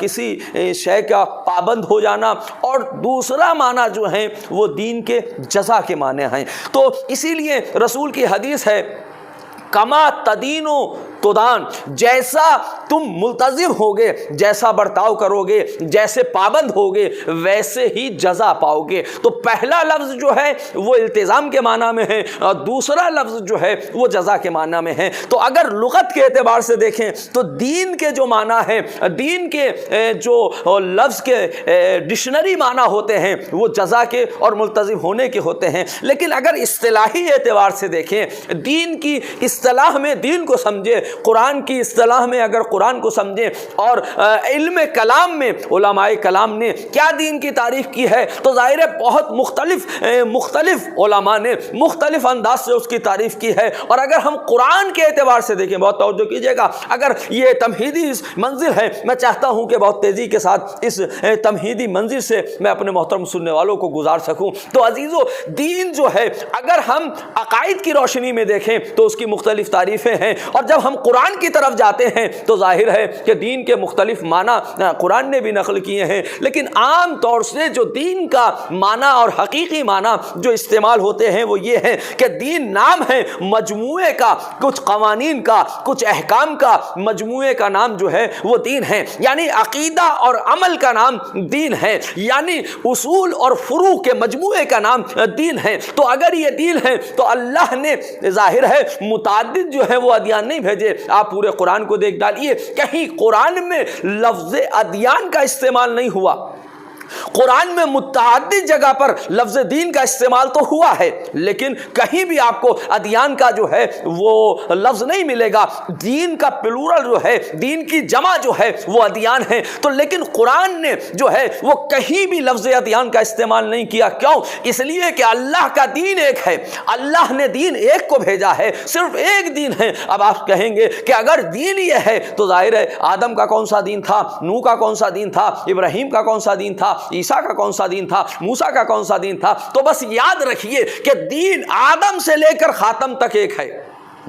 کسی شے کا پابند ہو جانا، اور دوسرا معنی جو ہیں وہ دین کے جزا کے معنی ہیں. تو اسی لیے رسول کی حدیث ہے کما تدینو تدان، جیسا تم ملتزم ہوگے، جیسا برتاؤ کرو گے، جیسے پابند ہوگے، ویسے ہی جزا پاؤ گے. تو پہلا لفظ جو ہے وہ التزام کے معنی میں ہے، اور دوسرا لفظ جو ہے وہ جزا کے معنی میں ہے. تو اگر لغت کے اعتبار سے دیکھیں تو دین کے جو معنی ہیں، دین کے جو لفظ کے ڈکشنری معنی ہوتے ہیں وہ جزا کے اور ملتزم ہونے کے ہوتے ہیں. لیکن اگر اصطلاحی اعتبار سے دیکھیں، دین کی اصطلاح میں دین کو سمجھے، قرآن کی اصطلاح میں اگر قرآن کو سمجھیں، اور علم کلام میں علماء کلام نے کیا دین کی تعریف کی ہے، تو ظاہر ہے بہت مختلف علماء نے مختلف انداز سے اس کی تعریف کی ہے. اور اگر ہم قرآن کے اعتبار سے دیکھیں، بہت توجہ کیجیے گا، اگر یہ تمہیدی منزل ہے، میں چاہتا ہوں کہ بہت تیزی کے ساتھ اس تمہیدی منزل سے میں اپنے محترم سننے والوں کو گزار سکوں. تو عزیزو، دین جو ہے اگر ہم عقائد کی روشنی میں دیکھیں تو اس کی مختلف مختلف تعریفیں ہیں، اور جب ہم قرآن کی طرف جاتے ہیں تو ظاہر ہے کہ دین کے مختلف معنی قرآن نے بھی نقل کیے ہیں، لیکن عام طور سے جو دین کا معنی اور حقیقی معنی جو استعمال ہوتے ہیں وہ یہ ہے کہ دین نام ہے مجموعے کا، کچھ قوانین کا، کچھ احکام کا مجموعے کا نام جو ہے وہ دین ہے، یعنی عقیدہ اور عمل کا نام دین ہے، یعنی اصول اور فروع کے مجموعے کا نام دین ہے۔ تو اگر یہ دین ہے تو اللہ نے ظاہر ہے متعدد جو ہے وہ ادیان نہیں بھیجے۔ آپ پورے قرآن کو دیکھ ڈالیے، کہیں قرآن میں لفظ ادیان کا استعمال نہیں ہوا۔ قرآن میں متعدد جگہ پر لفظ دین کا استعمال تو ہوا ہے، لیکن کہیں بھی آپ کو ادیان کا جو ہے وہ لفظ نہیں ملے گا۔ دین کا پلورل جو ہے، دین کی جمع جو ہے وہ ادیان ہے، تو لیکن قرآن نے جو ہے وہ کہیں بھی لفظ ادیان کا استعمال نہیں کیا۔ کیوں؟ اس لیے کہ اللہ کا دین ایک ہے، اللہ نے دین ایک کو بھیجا ہے، صرف ایک دین ہے۔ اب آپ کہیں گے کہ اگر دین یہ ہے تو ظاہر ہے آدم کا کون سا دین تھا، نوح کا کون سا دین تھا، ابراہیم کا کون سا دین تھا، عیسیٰ کا کون سا دین تھا، موسیٰ کا کون سا دین تھا؟ تو بس یاد رکھیے کہ دین آدم سے لے کر خاتم تک ایک ہے۔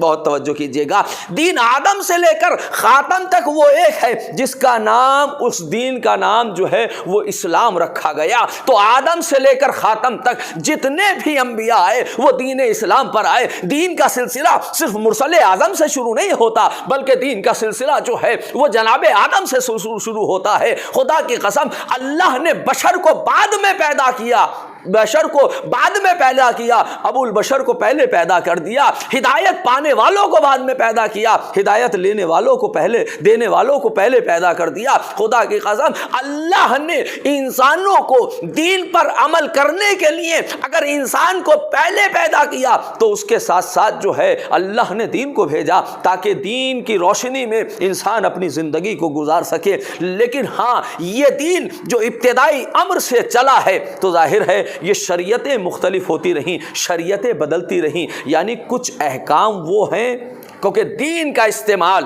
بہت توجہ کیجئے گا، دین آدم سے لے کر خاتم تک وہ ایک ہے، جس کا نام، اس دین کا نام جو ہے وہ اسلام رکھا گیا۔ تو آدم سے لے کر خاتم تک جتنے بھی انبیاء آئے وہ دین اسلام پر آئے۔ دین کا سلسلہ صرف مرسل اعظم سے شروع نہیں ہوتا، بلکہ دین کا سلسلہ جو ہے وہ جناب آدم سے شروع ہوتا ہے۔ خدا کی قسم، اللہ نے بشر کو بعد میں پیدا کیا، بشر کو بعد میں پیدا کیا، ابو البشر کو پہلے پیدا کر دیا، ہدایت پانے والوں کو بعد میں پیدا کیا، ہدایت لینے والوں کو پہلے، دینے والوں کو پہلے پیدا کر دیا۔ خدا کی قسم، اللہ نے انسانوں کو دین پر عمل کرنے کے لیے اگر انسان کو پہلے پیدا کیا تو اس کے ساتھ ساتھ جو ہے اللہ نے دین کو بھیجا تاکہ دین کی روشنی میں انسان اپنی زندگی کو گزار سکے۔ لیکن ہاں، یہ دین جو ابتدائی امر سے چلا ہے تو ظاہر ہے یہ شریعتیں مختلف ہوتی رہیں، شریعتیں بدلتی رہیں، یعنی کچھ احکام وہ ہیں، کیونکہ دین کا استعمال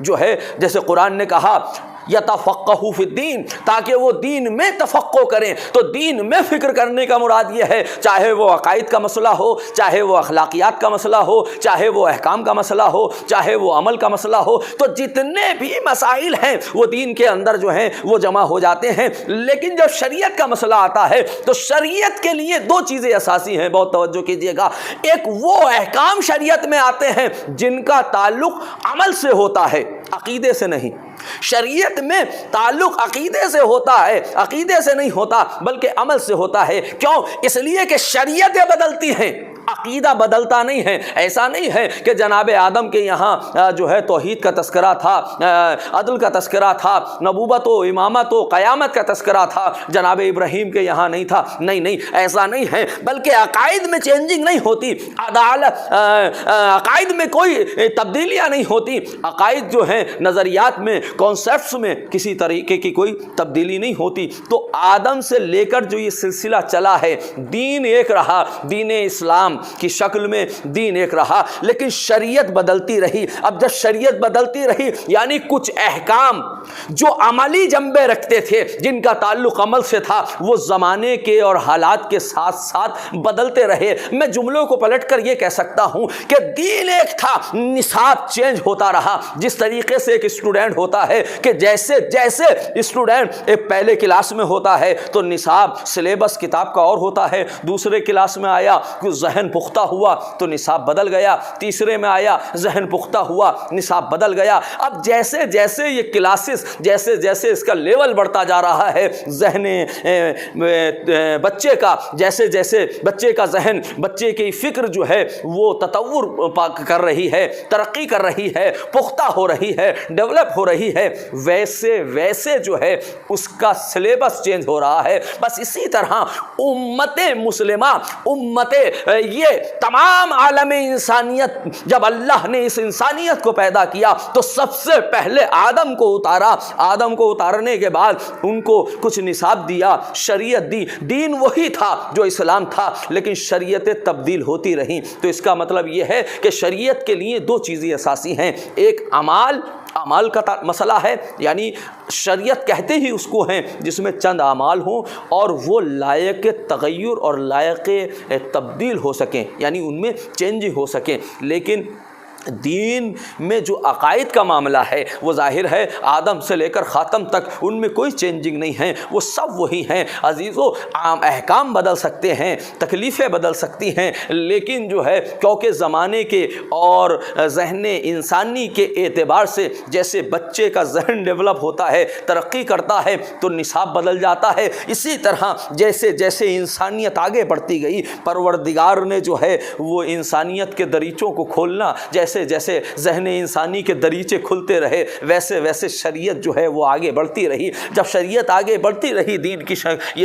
جو ہے جیسے قرآن نے کہا یتفقہوا فی الدین، تاکہ وہ دین میں تفقہ کریں، تو دین میں فکر کرنے کا مراد یہ ہے، چاہے وہ عقائد کا مسئلہ ہو، چاہے وہ اخلاقیات کا مسئلہ ہو، چاہے وہ احکام کا مسئلہ ہو، چاہے وہ عمل کا مسئلہ ہو، تو جتنے بھی مسائل ہیں وہ دین کے اندر جو ہیں وہ جمع ہو جاتے ہیں۔ لیکن جب شریعت کا مسئلہ آتا ہے تو شریعت کے لیے دو چیزیں اساسی ہیں، بہت توجہ کیجئے گا۔ ایک وہ احکام شریعت میں آتے ہیں جن کا تعلق عمل سے ہوتا ہے، عقیدے سے نہیں۔ شریعت میں تعلق عقیدے سے ہوتا ہے، عقیدے سے نہیں ہوتا بلکہ عمل سے ہوتا ہے۔ کیوں؟ اس لیے کہ شریعتیں بدلتی ہیں، عقیدہ بدلتا نہیں ہے۔ ایسا نہیں ہے کہ جناب آدم کے یہاں جو ہے توحید کا تذکرہ تھا، عدل کا تذکرہ تھا، نبوت و امامت و قیامت کا تذکرہ تھا، جناب ابراہیم کے یہاں نہیں تھا۔ نہیں، ایسا نہیں ہے، بلکہ عقائد میں چینجنگ نہیں ہوتی، عقائد میں کوئی تبدیلیاں نہیں ہوتی، عقائد جو ہیں نظریات میں، کانسیپٹس میں کسی طریقے کی کوئی تبدیلی نہیں ہوتی۔ تو آدم سے لے کر جو یہ سلسلہ چلا ہے، دین ایک رہا، دین اسلام کی شکل میں دین ایک رہا، لیکن شریعت بدلتی رہی۔ اب جب شریعت بدلتی رہی یعنی کچھ احکام جو عملی جنبے رکھتے تھے، جن کا تعلق عمل سے تھا، وہ زمانے کے اور حالات کے ساتھ ساتھ بدلتے رہے۔ میں جملوں کو پلٹ کر یہ کہہ سکتا ہوں کہ دین ایک تھا، نصاب چینج ہوتا رہا۔ جس طریقے سے ایک اسٹوڈنٹ ہوتا ہے کہ جیسے جیسے اسٹوڈنٹ ایک پہلے کلاس میں ہوتا ہے تو نصاب سلیبس کتاب کا اور ہوتا ہے، دوسرے کلاس میں آیا کہ ذہن پختہ ہوا تو نصاب بدل گیا، تیسرے میں آیا ذہن پختہ ہوا، نصاب بدل گیا۔ اب جیسے جیسے یہ کلاسز، جیسے جیسے اس کا لیول بڑھتا جا رہا ہے، ذہن بچے کا، جیسے جیسے بچے کا ذہن، بچے کی فکر جو ہے وہ تطور کر رہی ہے، ترقی کر رہی ہے، پختہ ہو رہی ہے، ڈیولپ ہو رہی ہے، ویسے ویسے جو ہے اس کا سلیبس چینج ہو رہا ہے۔ بس اسی طرح امت مسلمہ، امت یہ تمام عالم انسانیت، جب اللہ نے اس انسانیت کو پیدا کیا تو سب سے پہلے آدم کو اتارا، آدم کو اتارنے کے بعد ان کو کچھ نصاب دیا، شریعت دی۔ دین وہی تھا جو اسلام تھا، لیکن شریعتیں تبدیل ہوتی رہیں۔ تو اس کا مطلب یہ ہے کہ شریعت کے لیے دو چیزیں اساسی ہیں، ایک اعمال کا مسئلہ ہے، یعنی شریعت کہتے ہی اس کو ہیں جس میں چند اعمال ہوں اور وہ لائق تغیر اور لائق تبدیل ہو سکیں، یعنی ان میں چینج ہو سکیں۔ لیکن دین میں جو عقائد کا معاملہ ہے وہ ظاہر ہے آدم سے لے کر خاتم تک ان میں کوئی چینجنگ نہیں ہے، وہ سب وہی ہیں عزیزو۔ عام احکام بدل سکتے ہیں، تکلیفیں بدل سکتی ہیں، لیکن جو ہے کیونکہ زمانے کے اور ذہن انسانی کے اعتبار سے جیسے بچے کا ذہن ڈیولپ ہوتا ہے، ترقی کرتا ہے تو نصاب بدل جاتا ہے، اسی طرح جیسے جیسے انسانیت آگے بڑھتی گئی پروردگار نے جو ہے وہ انسانیت کے دریچوں کو کھولنا، جیسے جیسے ذہن انسانی کے دریچے کھلتے رہے ویسے ویسے شریعت جو ہے وہ آگے بڑھتی رہی۔ جب شریعت آگے بڑھتی رہی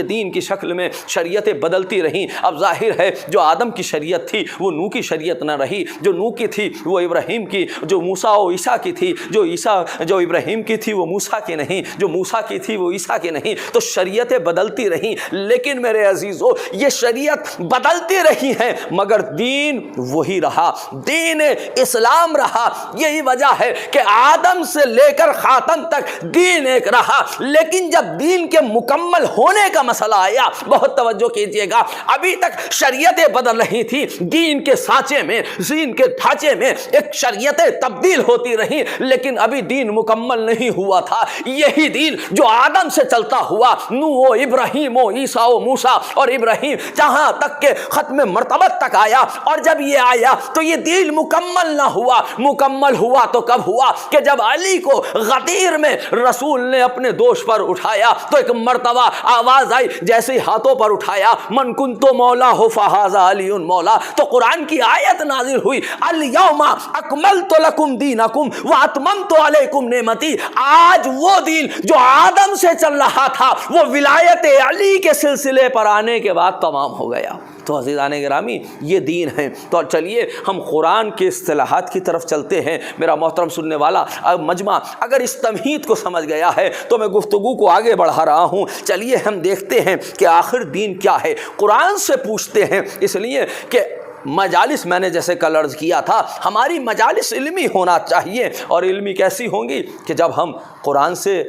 دین کی شکل میں شریعتیں بدلتی رہیں۔ اب ظاہر ہے جو آدم کی شریعت تھی وہ نوح کی شریعت نہ رہی، جو نوح کی تھی وہ ابراہیم کی، جو موسیٰ و عیسیٰ کی تھی جو ابراہیم کی تھی وہ موسیٰ کی نہیں، جو موسیٰ کی تھی وہ عیسیٰ کی نہیں، تو شریعتیں بدلتی رہیں۔ لیکن میرے عزیزو یہ شریعت بدلتی رہی ہیں مگر دین وہی رہا، دین اسلام رہا۔ یہی وجہ ہے کہ آدم سے لے کر خاتم تک دین ایک رہا، لیکن جب دین کے مکمل ہونے کا مسئلہ آیا، بہت توجہ کیجئے گا، ابھی تک شریعتیں بدل رہی تھی، دین کے سانچے میں، دین کے ڈھانچے میں ایک شریعتیں تبدیل ہوتی رہی، لیکن ابھی دین مکمل نہیں ہوا تھا۔ یہی دین جو آدم سے چلتا ہوا نوح و ابراہیم و عیسیٰ و موسیٰ اور ابراہیم جہاں تک کہ ختم مرتبت تک آیا، اور جب یہ آیا تو یہ دین مکمل نہ ہوا۔ مکمل ہوا تو کب ہوا کہ جب علی کو غدیر میں رسول نے اپنے دوش پر اٹھایا تو ایک مرتبہ آواز آئی، جیسے ہاتھوں پر اٹھایا، من کنت مولا ہو فہذا علی مولا، تو قرآن کی آیت نازل ہوئی، الیوم اکملت لکم دینکم واتممت علیکم نعمتی۔ آج وہ دین جو آدم سے چل رہا تھا وہ ولایت علی کے سلسلے پر آنے کے بعد تمام ہو گیا۔ تو عزیزان گرامی یہ دین ہے۔ تو چلیے ہم قرآن کے اصطلاحات کی طرف چلتے ہیں۔ میرا محترم سننے والا مجمع اگر اس تمہید کو سمجھ گیا ہے تو میں گفتگو کو آگے بڑھا رہا ہوں۔ چلیے ہم دیکھتے ہیں کہ آخر دین کیا ہے، قرآن سے پوچھتے ہیں، اس لیے کہ مجالس میں نے جیسے کل عرض کیا تھا ہماری مجالس علمی ہونا چاہیے، اور علمی کیسی ہوں گی کہ جب ہم قرآن سے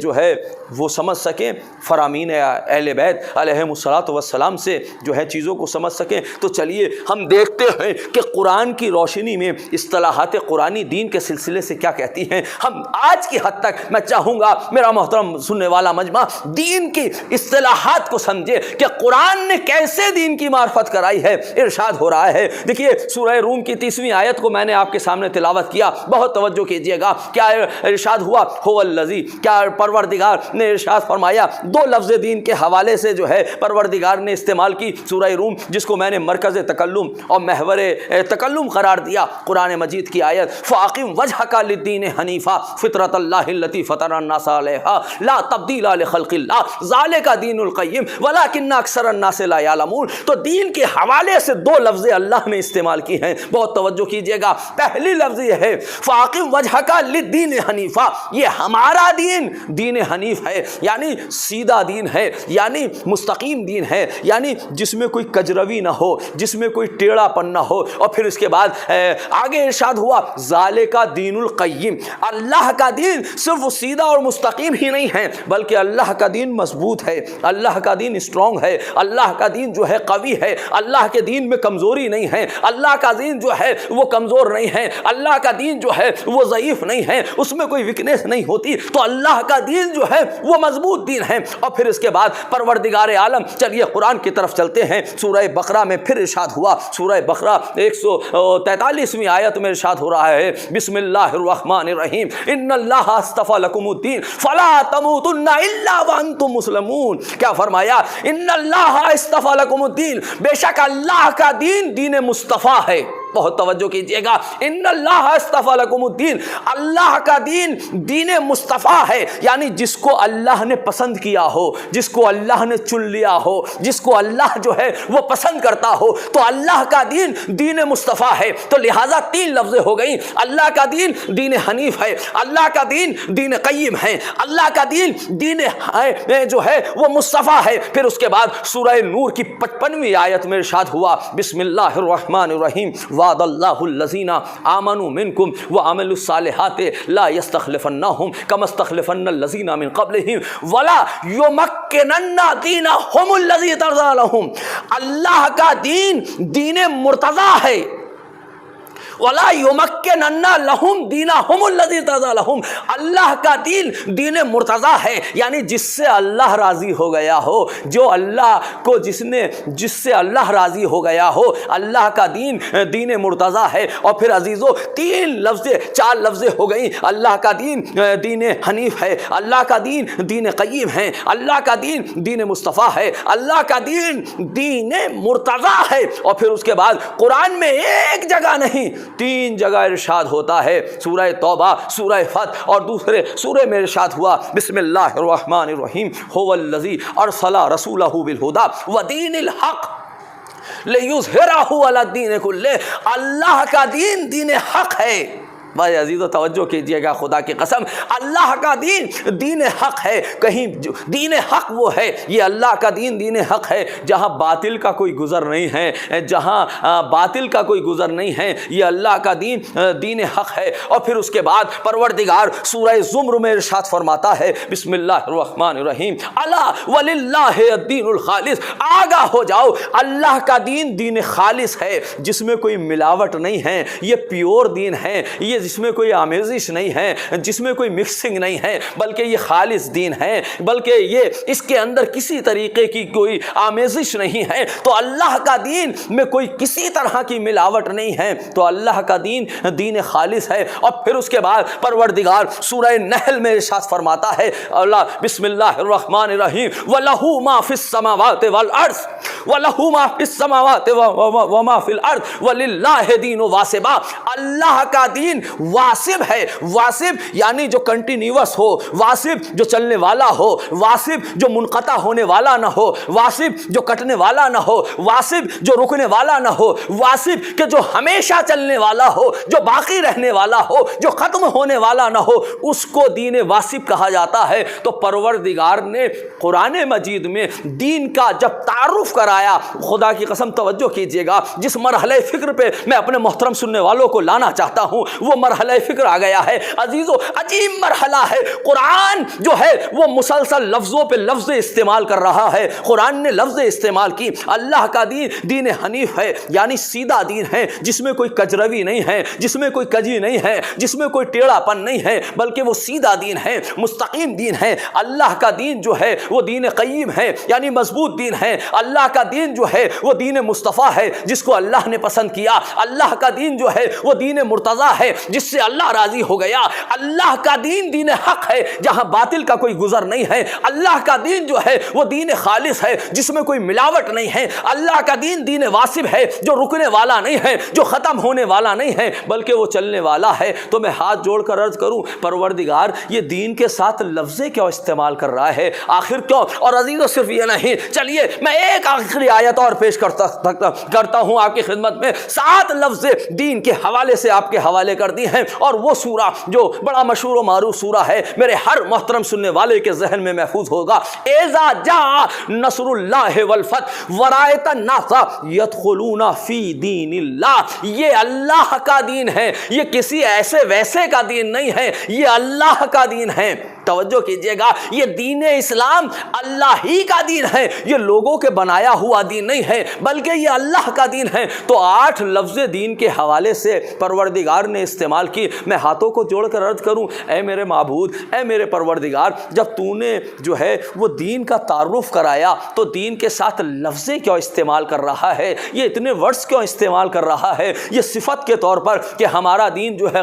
جو ہے وہ سمجھ سکیں، فرامین اہل بیت علیہم الصلاۃ والسلام سے جو ہے چیزوں کو سمجھ سکیں۔ تو چلیے ہم دیکھتے ہیں کہ قرآن کی روشنی میں اصطلاحات قرآنی دین کے سلسلے سے کیا کہتی ہیں۔ ہم آج کی حد تک میں چاہوں گا میرا محترم سننے والا مجمع دین کی اصطلاحات کو سمجھے کہ قرآن نے کیسے دین کی معرفت کرائی ہے۔ ارشاد ہو رہا ہے، دیکھیے سورہ روم کی 30ویں آیت کو میں نے آپ کے سامنے تلاوت کیا، بہت توجہ کیجئے گا۔ کیا ارشاد ہوا؟ هو الذی، کیا پروردگار نے ارشاد فرمایا؟ دو لفظ دین کے حوالے سے جو ہے پروردگار نے استعمال کی۔ سورہ روم جس کو میں نے مرکز تکلم اور محور تکلم قرار دیا، قرآن مجید کی آیت فاقم وجہک للدین حنیفا فطرۃ اللہ التی فطر الناس علیہا لا تبدیل لخلق اللہ ذالک دین القیم ولکن اکثر الناس لا یعلمون۔ تو دین کے حوالے سے دو لفظ اللہ نے استعمال کی ہیں، بہت توجہ کیجئے گا۔ پہلی لفظ یہ ہے فاقم وجہک للدین حنیفا، یہ ہمارا دین دین حنیف ہے، یعنی سیدھا دین ہے، یعنی مستقیم دین ہے، یعنی جس میں کوئی کجروی نہ ہو، جس میں کوئی ٹیڑھا پن نہ ہو۔ اور پھر اس کے بعد آگے ارشاد ہوا ذالک دین القیم، اللہ کا دین صرف سیدھا اور مستقیم ہی نہیں ہے بلکہ اللہ کا دین مضبوط ہے، اللہ کا دین اسٹرانگ ہے، اللہ کا دین جو ہے قوی ہے، اللہ کے دین میں کمزوری نہیں ہے، اللہ کا دین جو ہے وہ کمزور نہیں ہے، اللہ کا دین جو ہے وہ ضعیف نہیں ہے، اس میں کوئی ویکنیس نہیں ہوتی۔ تو اللہ کا دین جو ہے وہ مضبوط دین ہے۔ اور پھر اس کے بعد پروردگار عالم، چلیے قرآن کی طرف چلتے ہیں۔ سورہ بقرہ میں پھر ارشاد ہوا، سورہ بقرہ 143ویں آیت میں ارشاد ہو رہا ہے بسم اللہ الرحمن الرحیم ان اللہ اصطفى لکم الدین فلا تموتن الا وانتم مسلمون۔ کیا فرمایا؟ ان اللہ اصطفى لکم الدین، بے شک اللہ کا دین دین مصطفیٰ ہے۔ بہت توجہ کیجئے گا، ان اللہ اصطفى لکم الدین، اللہ کا دین دین مصطفیٰ ہے، یعنی جس کو اللہ نے پسند کیا ہو، جس کو اللہ نے چن لیا ہو، جس کو اللہ جو ہے وہ پسند کرتا ہو، تو اللہ کا دین دین مصطفیٰ ہے۔ تو لہٰذا تین لفظیں ہو گئیں، اللہ کا دین دین حنیف ہے، اللہ کا دین دین قیم ہے، اللہ کا دین دین جو ہے وہ مصطفیٰ ہے۔ پھر اس کے بعد سورہ نور کی 55ویں آیت میں ارشاد ہوا بسم اللہ الرحمن الرحیم وعد اللہ الذین آمنوا منکم وعملوا الصالحات لا یستخلفنہم کما استخلفن الذین من قبلہم ولا یمکنن دینہم الذی ارتضی لہم۔ اللہ کا دین دین مرتضی ہے، وَلَا يُمَكِّنَنَّ لَهُمْ دِينَهُمُ الَّذِي ارْتَضَىٰ لَهُمْ، اللہ کا دین دین مرتضیٰ ہے، یعنی جس سے اللہ راضی ہو گیا ہو، جو اللہ کو جس سے اللہ راضی ہو گیا ہو، اللہ کا دین دین مرتضیٰ ہے۔ اور پھر عزیزو چار لفظیں ہو گئیں، اللہ کا دین دین حنیف ہے، اللہ کا دین دین قیم ہے، اللہ کا دین دین مصطفیٰ ہے، اللہ کا دین دین مرتضیٰ ہے۔ اور پھر اس کے بعد قرآن میں ایک جگہ نہیں 3 جگہ ارشاد ہوتا ہے، سورہ توبہ، سورہ فتح اور دوسرے سورہ میں ارشاد ہوا بسم اللہ الرحمن الرحیم هو الذی ارسل رسولہ بالہدی ودین الحق لیظہرہ علی الدین کلہ، اللہ کا دین دین حق ہے۔ بھائی عزیز و توجہ کیجیے گا، خدا کی قسم اللہ کا دین دین حق ہے۔ کہیں دین حق وہ ہے، یہ اللہ کا دین دین حق ہے جہاں باطل کا کوئی گزر نہیں ہے، جہاں باطل کا کوئی گزر نہیں ہے، یہ اللہ کا دین دین حق ہے۔ اور پھر اس کے بعد پروردگار سورہ زمر میں ارشاد فرماتا ہے بسم اللہ الرحمن الرحیم الا وللہ الدین الخالص، آگاہ ہو جاؤ اللہ کا دین دین خالص ہے، جس میں کوئی ملاوٹ نہیں ہے، یہ پیور دین ہے، یہ جس میں کوئی آمیزش نہیں ہے، جس میں کوئی مکسنگ نہیں ہے، بلکہ یہ خالص دین ہے، بلکہ یہ اس کے اندر کسی طریقے کی کوئی آمیزش نہیں ہے۔ تو اللہ کا دین میں کوئی کسی طرح کی ملاوٹ نہیں ہے، تو اللہ کا دین دین خالص ہے۔ اور پھر اس کے بعد پروردگار سورہ نحل میں ارشاد فرماتا ہے اللہ بسم اللہ الرحمن الرحیم وَلَهُ مَا فِي السَّمَاوَاتِ وَالْأَرْضِ وَلَهُ مَا فِي السَّمَاوَاتِ وَمَا فِي الْأَرْضِ وَلِلَّهِ دِينُ وَاسِبًا، اللہ کا دین واسب ہے۔ واسب یعنی جو کنٹینیوس ہو، واسب جو چلنے والا ہو، واسب جو منقطع ہونے والا نہ ہو، واسب جو کٹنے والا نہ ہو، واسب جو رکنے والا نہ ہو، واسب کہ جو ہمیشہ چلنے والا ہو، جو باقی رہنے والا ہو، جو ختم ہونے والا نہ ہو، اس کو دین واسب کہا جاتا ہے۔ تو پروردگار نے قرآن مجید میں دین کا جب تعارف کرایا، خدا کی قسم توجہ کیجیے گا، جس مرحلہ فکر پہ میں اپنے محترم سننے والوں کو لانا چاہتا ہوں وہ مرحلہ فکر آ گیا ہے عزیزو، عجیب مرحلہ ہے۔ قرآن جو ہے وہ مسلسل لفظوں پہ لفظ استعمال کر رہا ہے۔ قرآن نے لفظ استعمال کی، اللہ کا دین دین حنیف ہے، یعنی سیدھا دین ہے، جس میں کوئی کجروی نہیں ہے، جس میں کوئی کجی نہیں ہے، جس میں کوئی ٹیڑھا پن نہیں ہے، بلکہ وہ سیدھا دین ہے، مستقیم دین ہے۔ اللہ کا دین جو ہے وہ دین قیم ہے، یعنی مضبوط دین ہے۔ اللہ کا دین جو ہے وہ دین مصطفیٰ ہے، جس کو اللہ نے پسند کیا۔ اللہ کا دین جو ہے وہ دین مرتضیٰ ہے، جس سے اللہ راضی ہو گیا۔ اللہ کا دین دین حق ہے، جہاں باطل کا کوئی گزر نہیں ہے۔ اللہ کا دین جو ہے وہ دین خالص ہے، جس میں کوئی ملاوٹ نہیں ہے۔ اللہ کا دین دین واسب ہے، جو رکنے والا نہیں ہے، جو ختم ہونے والا نہیں ہے، بلکہ وہ چلنے والا ہے۔ تو میں ہاتھ جوڑ کر عرض کروں پروردگار یہ دین کے ساتھ لفظیں کیوں استعمال کر رہا ہے، آخر کیوں؟ اور عزیزو صرف یہ نہیں، چلیے میں ایک آخری آیت اور پیش کرتا ہوں آپ کی خدمت میں۔ 7 لفظ دین کے حوالے سے آپ کے حوالے کر دی ہیں، اور وہ سورہ جو بڑا مشہور و معروف سورہ ہے، میرے ہر محترم سننے والے کے ذہن میں محفوظ ہوگا۔ اذا جاء نصر اللہ والفتح ورأیت الناس یدخلون فی دین اللہ، یہ اللہ کا دین ہے، یہ کسی ایسے ویسے کا دین نہیں ہے، یہ اللہ کا دین ہے۔ توجہ کیجئے گا، یہ دین اسلام اللہ ہی کا دین ہے، یہ لوگوں کے بنایا ہوا دین نہیں ہے، بلکہ یہ اللہ کا دین ہے۔ تو 8 لفظ دین کے حوالے سے پروردگار نے استعمال کی۔ میں ہاتھوں کو جوڑ کر عرض کروں، اے میرے معبود، اے میرے پروردگار، جب تو نے جو ہے وہ دین کا تعارف کرایا تو دین کے ساتھ لفظیں کیوں استعمال کر رہا ہے، یہ اتنے ورڈز کیوں استعمال کر رہا ہے؟ یہ صفت کے طور پر کہ ہمارا دین جو ہے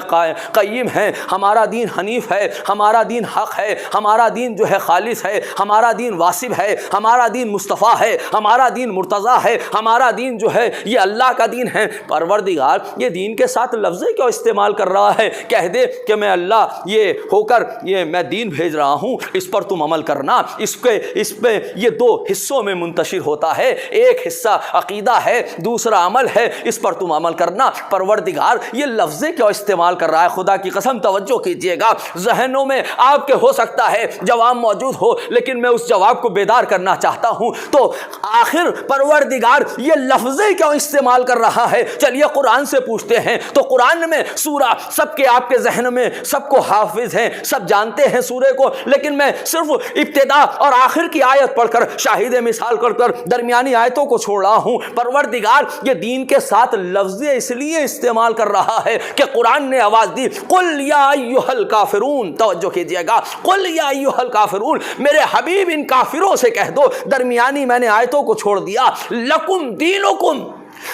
قیم ہے، ہمارا دین حنیف ہے، ہمارا دین حق ہے، ہمارا دین جو ہے خالص ہے، ہمارا دین واسب ہے، ہمارا دین مصطفیٰ ہے، ہمارا دین مرتضیٰ ہے، ہمارا دین جو ہے یہ اللہ کا دین ہے۔ پروردگار یہ دین کے ساتھ لفظیں کیوں استعمال کر رہا ہے؟ کہہ دے کہ میں اللہ یہ ہو کر یہ میں دین بھیج رہا ہوں، اس پر تم عمل کرنا۔ اس پہ یہ 2 حصوں میں منتشر ہوتا ہے، ایک حصہ عقیدہ ہے، دوسرا عمل ہے، اس پر تم عمل کرنا۔ پروردگار یہ لفظیں کیوں استعمال کر رہا ہے؟ خدا کی قسم توجہ کیجئے گا، ذہنوں میں آپ کے ہو سکتا ہے جواب موجود ہو، لیکن میں اس جواب کو بیدار کرنا چاہتا ہوں۔ تو آخر پروردگار یہ لفظیں کیوں استعمال کر رہا ہے؟ چلیے قرآن سے پوچھتے ہیں۔ تو قرآن میں سورہ سب کے آپ کے ذہن میں سب کو حافظ ہیں، سب جانتے ہیں سورے کو، لیکن میں صرف ابتدا اور آخر کی آیت پڑھ کر شاہد مثال کر کر درمیانی آیتوں کو چھوڑ رہا ہوں۔ پروردگار یہ دین کے ساتھ لفظ اس لیے استعمال کر رہا ہے کہ قرآن نے آواز دی، قل یا ایھا الکافرون، توجہ کیجئے گا، قل یا ایھا الکافرون، میرے حبیب ان کافروں سے کہہ دو، درمیانی میں نے آیتوں کو چھوڑ دیا، لکم دینکم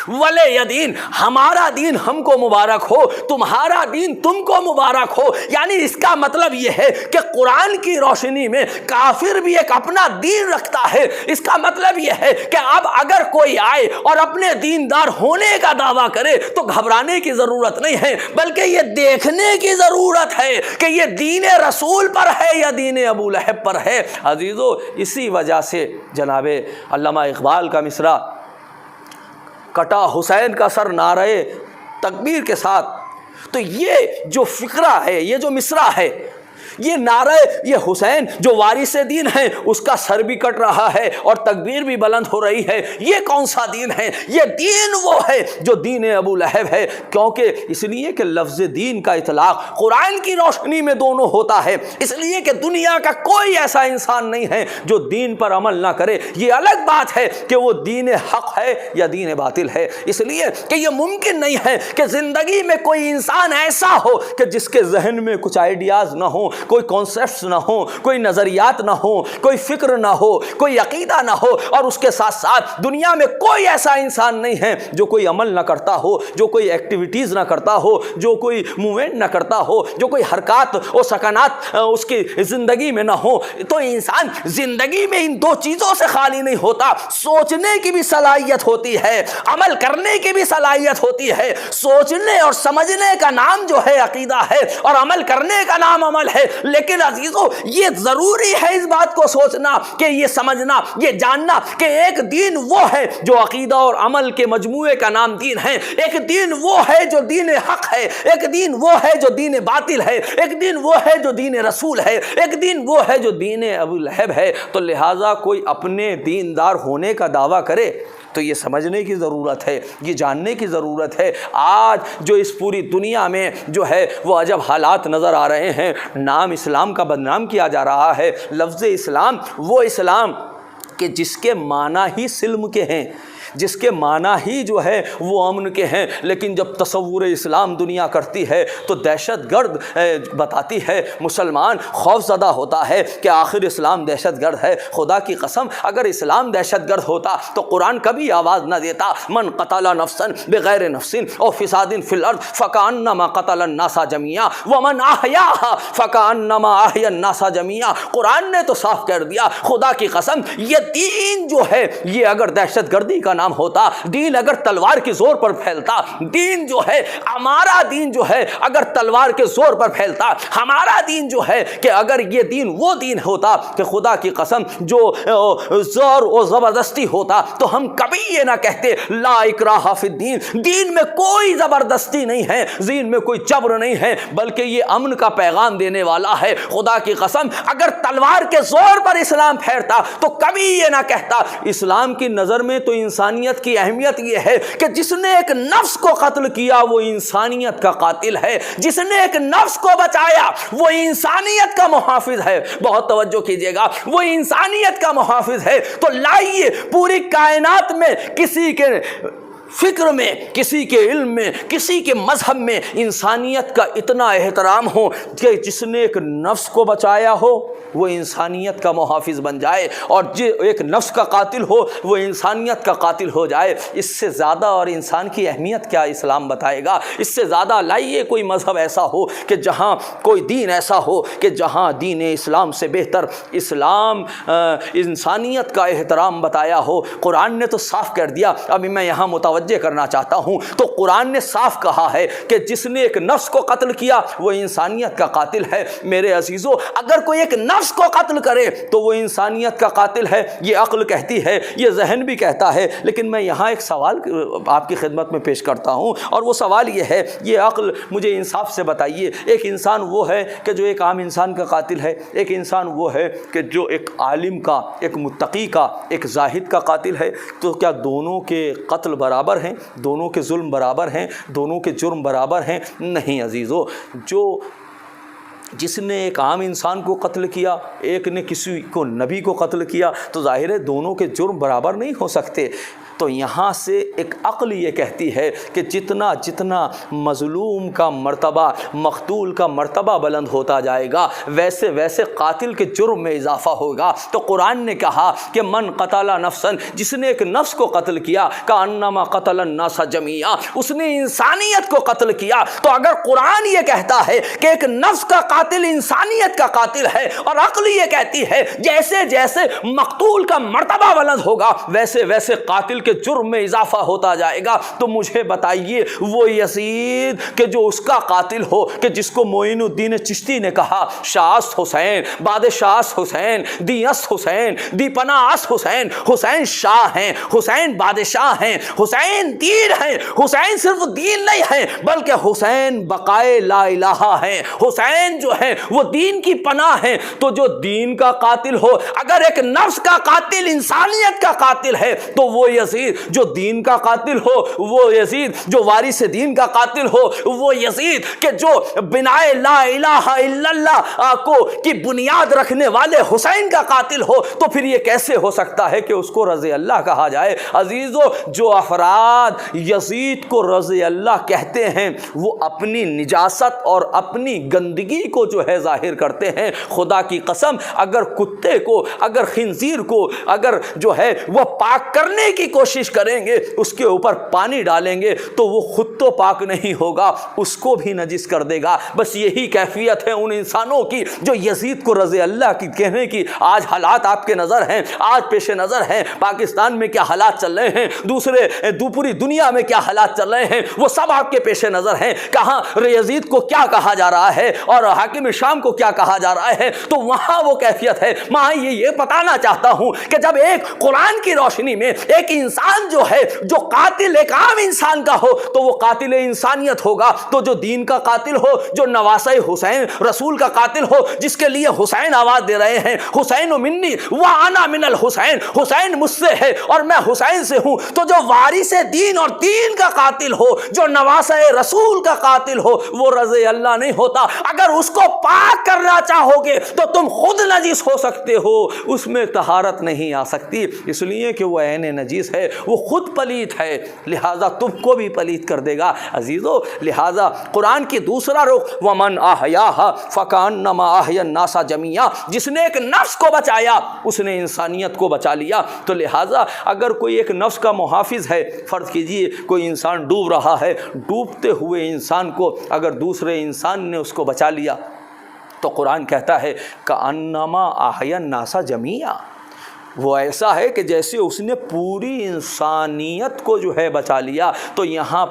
ولی دین، ہمارا دین ہم کو مبارک ہو، تمہارا دین تم کو مبارک ہو۔ یعنی اس کا مطلب یہ ہے کہ قرآن کی روشنی میں کافر بھی ایک اپنا دین رکھتا ہے۔ اس کا مطلب یہ ہے کہ اب اگر کوئی آئے اور اپنے دیندار ہونے کا دعویٰ کرے تو گھبرانے کی ضرورت نہیں ہے، بلکہ یہ دیکھنے کی ضرورت ہے کہ یہ دین رسول پر ہے یا دین ابو لہب پر ہے۔ عزیزو، اسی وجہ سے جناب علامہ اقبال کا مصرع، کٹا حسین کا سر نعرہ تکبیر کے ساتھ، تو یہ جو فقرہ ہے، یہ جو مصرع ہے، یہ نعرہ یہ حسین جو وارث دین ہے اس کا سر بھی کٹ رہا ہے اور تکبیر بھی بلند ہو رہی ہے۔ یہ کون سا دین ہے؟ یہ دین وہ ہے جو دین ابو لہب ہے، کیونکہ اس لیے کہ لفظ دین کا اطلاق قرآن کی روشنی میں دونوں ہوتا ہے، اس لیے کہ دنیا کا کوئی ایسا انسان نہیں ہے جو دین پر عمل نہ کرے۔ یہ الگ بات ہے کہ وہ دین حق ہے یا دین باطل ہے، اس لیے کہ یہ ممکن نہیں ہے کہ زندگی میں کوئی انسان ایسا ہو کہ جس کے ذہن میں کچھ آئیڈیاز نہ ہوں، کوئی کانسیپٹس نہ ہو، کوئی نظریات نہ ہو، کوئی فکر نہ ہو، کوئی عقیدہ نہ ہو، اور اس کے ساتھ ساتھ دنیا میں کوئی ایسا انسان نہیں ہے جو کوئی عمل نہ کرتا ہو، جو کوئی ایکٹیویٹیز نہ کرتا ہو، جو کوئی موومنٹ نہ کرتا ہو، جو کوئی حرکات و سکنات اس کی زندگی میں نہ ہو۔ تو انسان زندگی میں ان دو چیزوں سے خالی نہیں ہوتا، سوچنے کی بھی صلاحیت ہوتی ہے، عمل کرنے کی بھی صلاحیت ہوتی ہے۔ سوچنے اور سمجھنے کا نام جو ہے عقیدہ ہے اور عمل کرنے کا نام عمل ہے، لیکن عزیزو یہ ضروری ہے اس بات کو سوچنا، کہ یہ سمجھنا، یہ جاننا کہ ایک دین وہ ہے جو عقیدہ اور عمل کے مجموعے کا نام دین ہے، ایک دین وہ ہے جو دین حق ہے، ایک دین وہ ہے جو دین باطل ہے، ایک دین وہ ہے جو دین رسول ہے، ایک دین وہ ہے جو دین ابو لہب ہے۔ تو لہٰذا کوئی اپنے دیندار ہونے کا دعویٰ کرے تو یہ سمجھنے کی ضرورت ہے، یہ جاننے کی ضرورت ہے۔ آج جو اس پوری دنیا میں جو ہے وہ عجب حالات نظر آ رہے ہیں، نام اسلام کا بدنام کیا جا رہا ہے۔ لفظ اسلام وہ اسلام کہ جس کے معنی ہی سلم کے ہیں، جس کے معنی ہی جو ہے وہ امن کے ہیں، لیکن جب تصور اسلام دنیا کرتی ہے تو دہشت گرد بتاتی ہے، مسلمان خوف زدہ ہوتا ہے کہ آخر اسلام دہشت گرد ہے۔ خدا کی قسم اگر اسلام دہشت گرد ہوتا تو قرآن کبھی آواز نہ دیتا، من قتل نفسا بغیر نفس او فساد فی الارض فکأنما قتل الناس جميعا ومن احیاها فکأنما احیا الناس جميعا۔ قرآن نے تو صاف کر دیا، خدا کی قسم یہ دین جو ہے یہ اگر دہشت گردی کا نام ہوتا، دین اگر تلوار کے زور پر پھیلتا، دین جو ہے ہمارا دین جو ہے اگر تلوار کے زور پر پھیلتا، ہمارا دین جو ہے کہ اگر یہ دین وہ دین ہوتا کہ خدا کی قسم جو زور و زبردستی ہوتا تو ہم کبھی یہ نہ کہتے لا اکراہ فی الدین، دین میں کوئی زبردستی نہیں ہے، دین میں کوئی جبر نہیں ہے، بلکہ یہ امن کا پیغام دینے والا ہے۔ خدا کی قسم اگر تلوار کے زور پر اسلام پھیرتا تو کبھی یہ نہ کہتا۔ اسلام کی نظر میں تو انسانیت کی اہمیت یہ ہے کہ جس نے ایک نفس کو قتل کیا وہ انسانیت کا قاتل ہے، جس نے ایک نفس کو بچایا وہ انسانیت کا محافظ ہے۔ بہت توجہ کیجئے گا، وہ انسانیت کا محافظ ہے۔ تو لائیے پوری کائنات میں کسی کے فکر میں، کسی کے علم میں، کسی کے مذہب میں انسانیت کا اتنا احترام ہو کہ جس نے ایک نفس کو بچایا ہو وہ انسانیت کا محافظ بن جائے، اور جو ایک نفس کا قاتل ہو وہ انسانیت کا قاتل ہو جائے۔ اس سے زیادہ اور انسان کی اہمیت کیا اسلام بتائے گا؟ اس سے زیادہ لائیے کوئی مذہب ایسا ہو کہ جہاں کوئی دین ایسا ہو کہ جہاں دین اسلام سے بہتر اسلام انسانیت کا احترام بتایا ہو۔ قرآن نے تو صاف کر دیا، ابھی میں یہاں متوجہ متوجہ کرنا چاہتا ہوں۔ تو قرآن نے صاف کہا ہے کہ جس نے ایک نفس کو قتل کیا وہ انسانیت کا قاتل ہے۔ میرے عزیزو، اگر کوئی ایک نفس کو قتل کرے تو وہ انسانیت کا قاتل ہے، یہ عقل کہتی ہے، یہ ذہن بھی کہتا ہے۔ لیکن میں یہاں ایک سوال آپ کی خدمت میں پیش کرتا ہوں، اور وہ سوال یہ ہے، یہ عقل مجھے انصاف سے بتائیے، ایک انسان وہ ہے کہ جو ایک عام انسان کا قاتل ہے، ایک انسان وہ ہے کہ جو ایک عالم کا، ایک متقی کا، ایک زاہد کا قاتل ہے، تو کیا دونوں کے قتل برابر ہیں؟ دونوں کے ظلم برابر ہیں؟ دونوں کے جرم برابر ہیں؟ نہیں عزیزو، جس نے ایک عام انسان کو قتل کیا، ایک نے کسی کو نبی کو قتل کیا، تو ظاہر ہے دونوں کے جرم برابر نہیں ہو سکتے۔ تو یہاں سے ایک عقل یہ کہتی ہے کہ جتنا جتنا مظلوم کا مرتبہ، مقتول کا مرتبہ بلند ہوتا جائے گا، ویسے ویسے قاتل کے جرم میں اضافہ ہوگا۔ تو قرآن نے کہا کہ من قتل نفسا، جس نے ایک نفس کو قتل کیا، کانما قتل الناس جمیعا، اس نے انسانیت کو قتل کیا۔ تو اگر قرآن یہ کہتا ہے کہ ایک نفس کا قاتل انسانیت کا قاتل ہے، اور عقل یہ کہتی ہے جیسے جیسے مقتول کا مرتبہ بلند ہوگا ویسے ویسے قاتل کے جرم میں اضافہ ہوتا جائے گا، تو مجھے بتائیے وہ یزید کہ جو اس کا قاتل ہو، کہ جس کو معین الدین چشتی نے کہا شاست حسین، بادشاہ حسین، دی اس حسین، دی پناہ اس حسین، حسین شاہ ہیں، حسین بادشاہ ہیں، حسین دین ہیں، حسین صرف دین نہیں ہے بلکہ حسین بقائے لا الہ ہیں، حسین جو ہے وہ دین کی پناہ ہیں۔ تو جو دین کا قاتل ہو، اگر ایک نفس کا قاتل انسانیت کا قاتل ہے تو وہ یزید، جو دین کا قاتل ہو وہ یزید، جو وارث دین کا قاتل ہو وہ یزید، کہ جو بنائے لا الہ الا اللہ کو کی بنیاد رکھنے والے حسین کا قاتل ہو، تو پھر یہ کیسے ہو سکتا ہے کہ اس کو رضی اللہ کہا جائے؟ عزیزو، جو افراد یزید کو رضی اللہ کہتے ہیں وہ اپنی نجاست اور اپنی گندگی کو جو ہے ظاہر کرتے ہیں۔ خدا کی قسم، اگر کتے کو، اگر خنزیر کو اگر جو ہے وہ پاک کرنے کی کوشش کریں گے، اس کے اوپر پانی ڈالیں گے، تو وہ خود تو پاک نہیں ہوگا، اس کو بھی نجس کر دے گا۔ بس یہی کیفیت ہے ان انسانوں کی جو یزید کو رضی اللہ کی کہنے کی۔ آج حالات آپ کے نظر ہیں، آج پیش نظر ہیں، پاکستان میں کیا حالات چل رہے ہیں، پوری دنیا میں کیا حالات چل رہے ہیں، وہ سب آپ کے پیش نظر ہیں۔ کہاں یزید کو کیا کہا جا رہا ہے اور حاکم شام کو کیا کہا جا رہا ہے، تو وہاں وہ کیفیت ہے۔ میں یہ بتانا چاہتا ہوں کہ جب ایک قرآن کی روشنی میں ایک انسان جو ہے، جو قاتل ایک عام انسان کا ہو تو وہ قاتل انسانیت ہوگا، تو جو دین کا قاتل ہو، جو نواسہ حسین رسول کا قاتل ہو، جس کے لیے حسین آواز دے رہے ہیں حسین منی وانا من الحسین، حسین مجھ سے ہے اور میں حسین سے ہوں، تو جو وارث دین اور دین کا قاتل ہو، جو نواسہ رسول کا قاتل ہو، وہ رضی اللہ نہیں ہوتا۔ اگر اس کو پاک کرنا چاہو گے تو تم خود نجس ہو سکتے ہو، اس میں طہارت نہیں آ سکتی، اس لیے کہ وہ عین نجیس ہے، وہ خود پلیت ہے، لہذا تم کو بھی پلیت کر دے گا۔ عزیزو، لہذا قرآن کی دوسرا رخ ومن احیاها فکانما احیا الناس جميعا، جس نے ایک نفس کو بچایا اس نے انسانیت کو بچا لیا۔ تو لہذا اگر کوئی ایک نفس کا محافظ ہے، فرض کیجئے کوئی انسان ڈوب رہا ہے، ڈوبتے ہوئے انسان کو اگر دوسرے انسان نے اس کو بچا لیا تو قرآن کہتا ہے کانما احیا الناس جميعا، وہ ایسا ہے کہ جیسے اس نے پوری انسانیت کو جو ہے بچا لیا۔ تو یہاں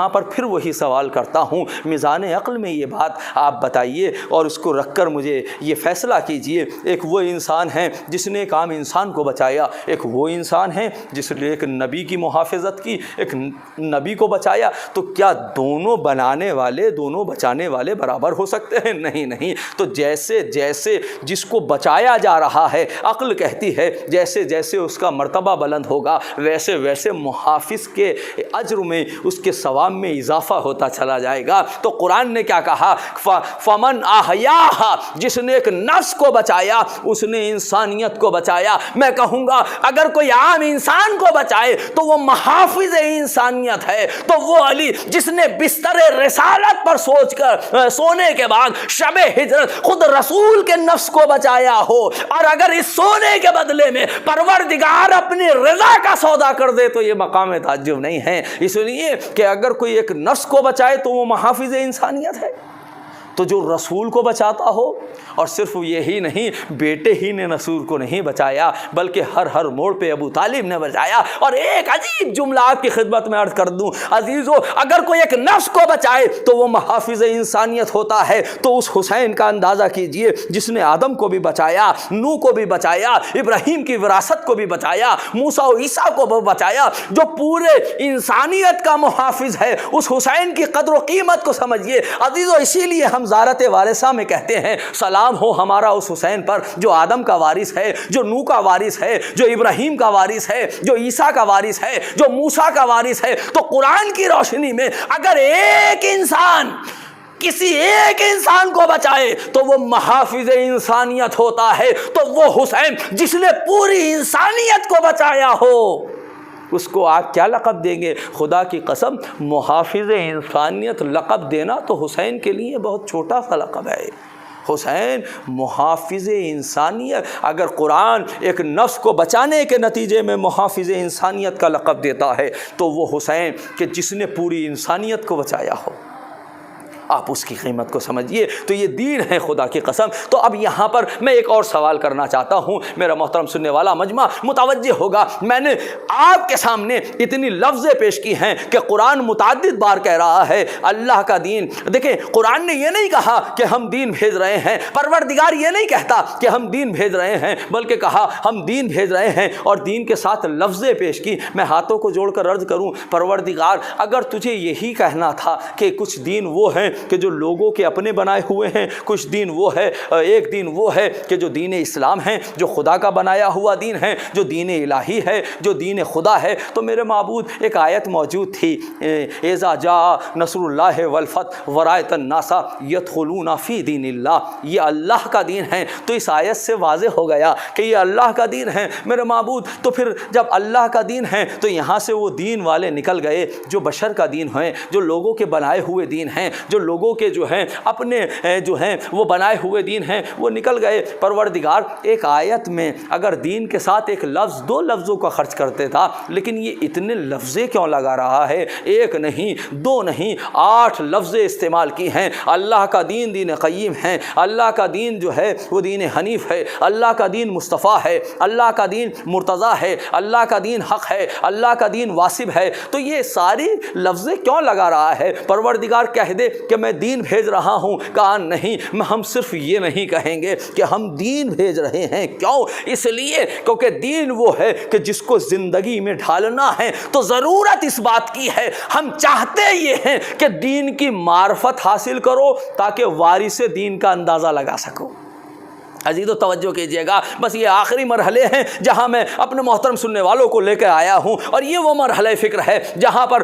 پر پھر وہی سوال کرتا ہوں، میزان عقل میں یہ بات آپ بتائیے اور اس کو رکھ کر مجھے یہ فیصلہ کیجئے۔ ایک وہ انسان ہے جس نے ایک عام انسان کو بچایا، ایک وہ انسان ہے جس نے ایک نبی کی محافظت کی، ایک نبی کو بچایا، تو کیا دونوں بنانے والے، دونوں بچانے والے برابر ہو سکتے ہیں؟ نہیں۔ تو جیسے جیسے جس کو بچایا جا رہا ہے، عقل کہتی ہے جیسے جیسے اس کا مرتبہ بلند ہوگا ویسے ویسے محافظ کے اجر میں، اس کے ثواب میں اضافہ ہوتا چلا جائے گا۔ تو قرآن نے کیا کہا؟ فمن احیاها، جس نے ایک نفس کو بچایا اس نے انسانیت کو بچایا۔ میں کہوں گا اگر کوئی عام انسان کو بچائے تو وہ محافظ انسانیت ہے، تو وہ علی جس نے بستر رسالت پر سوچ کر سونے کے بعد شب ہجرت خود رسول کے نفس کو بچایا ہو، اور اگر اس سونے کے بدلے میں پروردگار اپنی رضا کا سودا کر دے تو یہ مقام تعجب نہیں ہے، اس لیے کہ اگر کوئی ایک نفس کو بچائے تو وہ محافظ انسانیت ہے۔ تو جو رسول کو بچاتا ہو، اور صرف یہی نہیں، بیٹے ہی نے رسول کو نہیں بچایا بلکہ ہر موڑ پہ ابو طالب نے بچایا۔ اور ایک عجیب جملہ آپ کی خدمت میں عرض کر دوں عزیزو، اگر کوئی ایک نفس کو بچائے تو وہ محافظ انسانیت ہوتا ہے، تو اس حسین کا اندازہ کیجئے جس نے آدم کو بھی بچایا، نوح کو بھی بچایا، ابراہیم کی وراثت کو بھی بچایا، موسیٰ و عیسیٰ کو بھی بچایا، جو پورے انسانیت کا محافظ ہے، اس حسین کی قدر و قیمت کو سمجھیے عزیزو۔ اسی لیے ہم زارت وارثہ میں کہتے ہیں سلام ہو ہمارا اس حسین پر جو آدم کا وارث ہے، جو نوح کا وارث ہے، جو ابراہیم کا وارث ہے، جو عیسیٰ کا وارث ہے، جو موسیٰ کا وارث ہے۔ تو قرآن کی روشنی میں اگر ایک انسان کسی ایک انسان کو بچائے تو وہ محافظ انسانیت ہوتا ہے، تو وہ حسین جس نے پوری انسانیت کو بچایا ہو اس کو آپ کیا لقب دیں گے؟ خدا کی قسم محافظ انسانیت لقب دینا تو حسین کے لیے بہت چھوٹا سا لقب ہے۔ حسین محافظ انسانیت، اگر قرآن ایک نفس کو بچانے کے نتیجے میں محافظ انسانیت کا لقب دیتا ہے تو وہ حسین کہ جس نے پوری انسانیت کو بچایا ہو، آپ اس کی قیمت کو سمجھیے۔ تو یہ دین ہے خدا کی قسم۔ تو اب یہاں پر میں ایک اور سوال کرنا چاہتا ہوں، میرا محترم سننے والا مجمع متوجہ ہوگا، میں نے آپ کے سامنے اتنی لفظیں پیش کی ہیں کہ قرآن متعدد بار کہہ رہا ہے اللہ کا دین۔ دیکھیں قرآن نے یہ نہیں کہا کہ ہم دین بھیج رہے ہیں، پروردگار یہ نہیں کہتا کہ ہم دین بھیج رہے ہیں، بلکہ کہا ہم دین بھیج رہے ہیں، اور دین کے ساتھ لفظیں پیش کی۔ میں ہاتھوں کو جوڑ کر عرض کروں پروردگار اگر تجھے یہی کہنا تھا کہ کچھ دین وہ ہیں کہ جو لوگوں کے اپنے بنائے ہوئے ہیں، کچھ دین وہ ہے، ایک دین وہ ہے کہ جو دین اسلام ہے، جو خدا کا بنایا ہوا دین ہے، جو دین الہی ہے، جو دین خدا ہے، تو میرے معبود ایک آیت موجود تھی اذا جاء نصر اللہ والفتح ورأیت الناس یدخلون فی دین اللہ، یہ اللہ کا دین ہے۔ تو اس آیت سے واضح ہو گیا کہ یہ اللہ کا دین ہے میرے معبود۔ تو پھر جب اللہ کا دین ہے تو یہاں سے وہ دین والے نکل گئے جو بشر کا دین ہیں، جو لوگوں کے بنائے ہوئے دین ہیں، جو لوگوں کے جو ہیں اپنے جو ہیں وہ بنائے ہوئے دین ہیں، وہ نکل گئے۔ پروردگار ایک آیت میں اگر دین کے ساتھ ایک لفظ دو لفظوں کا خرچ کرتے تھا، لیکن یہ اتنے لفظیں کیوں لگا رہا ہے؟ ایک نہیں، دو نہیں، 8 لفظیں استعمال کی ہیں۔ اللہ کا دین دین قیم ہے، اللہ کا دین جو ہے وہ دین حنیف ہے، اللہ کا دین مصطفیٰ ہے، اللہ کا دین مرتضیٰ ہے، اللہ کا دین حق ہے، اللہ کا دین واسب ہے۔ تو یہ ساری لفظیں کیوں لگا رہا ہے؟ پروردگار کہہ دے کہ میں دین بھیج رہا ہوں، کہا نہیں، ہم صرف یہ نہیں کہیں گے کہ ہم دین بھیج رہے ہیں۔ کیوں؟ اس لیے کیونکہ دین وہ ہے کہ جس کو زندگی میں ڈھالنا ہے تو ضرورت اس بات کی ہے، ہم چاہتے یہ ہیں کہ دین کی معرفت حاصل کرو تاکہ وارث دین کا اندازہ لگا سکو۔ عزیزو توجہ کیجئے گا، بس یہ آخری مرحلے ہیں جہاں میں اپنے محترم سننے والوں کو لے کے آیا ہوں، اور یہ وہ مرحلہ فکر ہے جہاں پر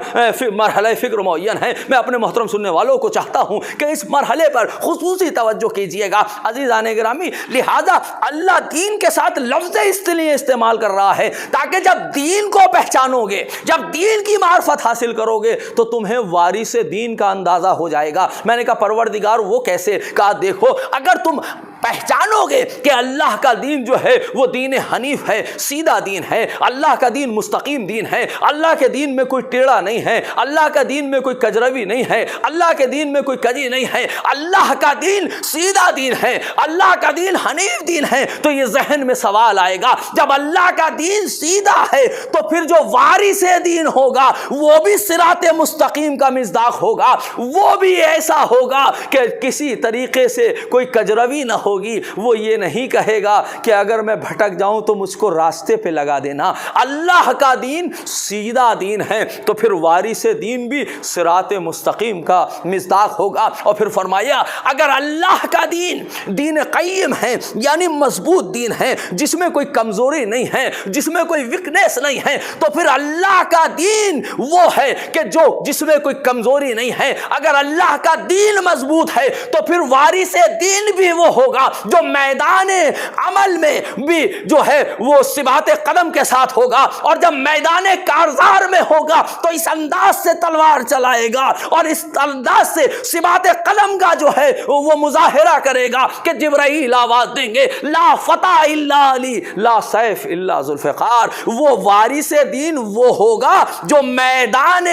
مرحلہ فکر معین ہے۔ میں اپنے محترم سننے والوں کو چاہتا ہوں کہ اس مرحلے پر خصوصی توجہ کیجئے گا عزیزان گرامی۔ لہذا اللہ دین کے ساتھ لفظ اس لیے استعمال کر رہا ہے تاکہ جب دین کو پہچانو گے، جب دین کی معرفت حاصل کرو گے تو تمہیں وارث دین کا اندازہ ہو جائے گا۔ میں نے کہا پروردگار وہ کیسے؟ کہا دیکھو اگر تم پہچانو گے کہ اللہ کا دین جو ہے وہ دین حنیف ہے، سیدھا دین ہے، اللہ کا دین مستقیم دین ہے، اللہ کے دین میں کوئی ٹیڑھا نہیں ہے، اللہ کا دین میں کوئی کجروی نہیں ہے، اللہ کے دین میں کوئی کجی نہیں ہے، اللہ کا دین سیدھا دین ہے، اللہ کا دین حنیف دین ہے، تو یہ ذہن میں سوال آئے گا جب اللہ کا دین سیدھا ہے تو پھر جو وارث دین ہوگا وہ بھی صراط مستقیم کا مصداق ہوگا، وہ بھی ایسا ہوگا کہ کسی طریقے سے کوئی کجروی نہ ہوگی، وہ یہ نہیں کہے گا کہ اگر میں بھٹک جاؤں تو مجھ کو راستے پہ لگا دینا۔ اللہ کا دین سیدھا دین ہے تو پھر وارث دین بھی صراط مستقیم کا مصداق ہوگا۔ اور پھر فرمایا اگر اللہ کا دین دین قیم ہے یعنی مضبوط دین ہے، جس میں کوئی کمزوری نہیں ہے، جس میں کوئی ویکنیس نہیں ہے، تو پھر اللہ کا دین وہ ہے کہ جو جس میں کوئی کمزوری نہیں ہے۔ اگر اللہ کا دین مضبوط ہے تو پھر وارث دین بھی وہ ہوگا ہوگا جو میدان عمل میں بھی جو ہے وہ ثبات قدم کے ساتھ ہوگا، اور جب میدان کارزار میں ہوگا تو اس انداز سے تلوار چلائے گا اور اس انداز سے ثبات قدم کا جو ہے وہ مظاہرہ کرے گا کہ جبرائیل آواز دیں گے لا فتح الا علی لا سیف الا ذوالفقار۔ وہ وارث دین وہ ہوگا جو میدان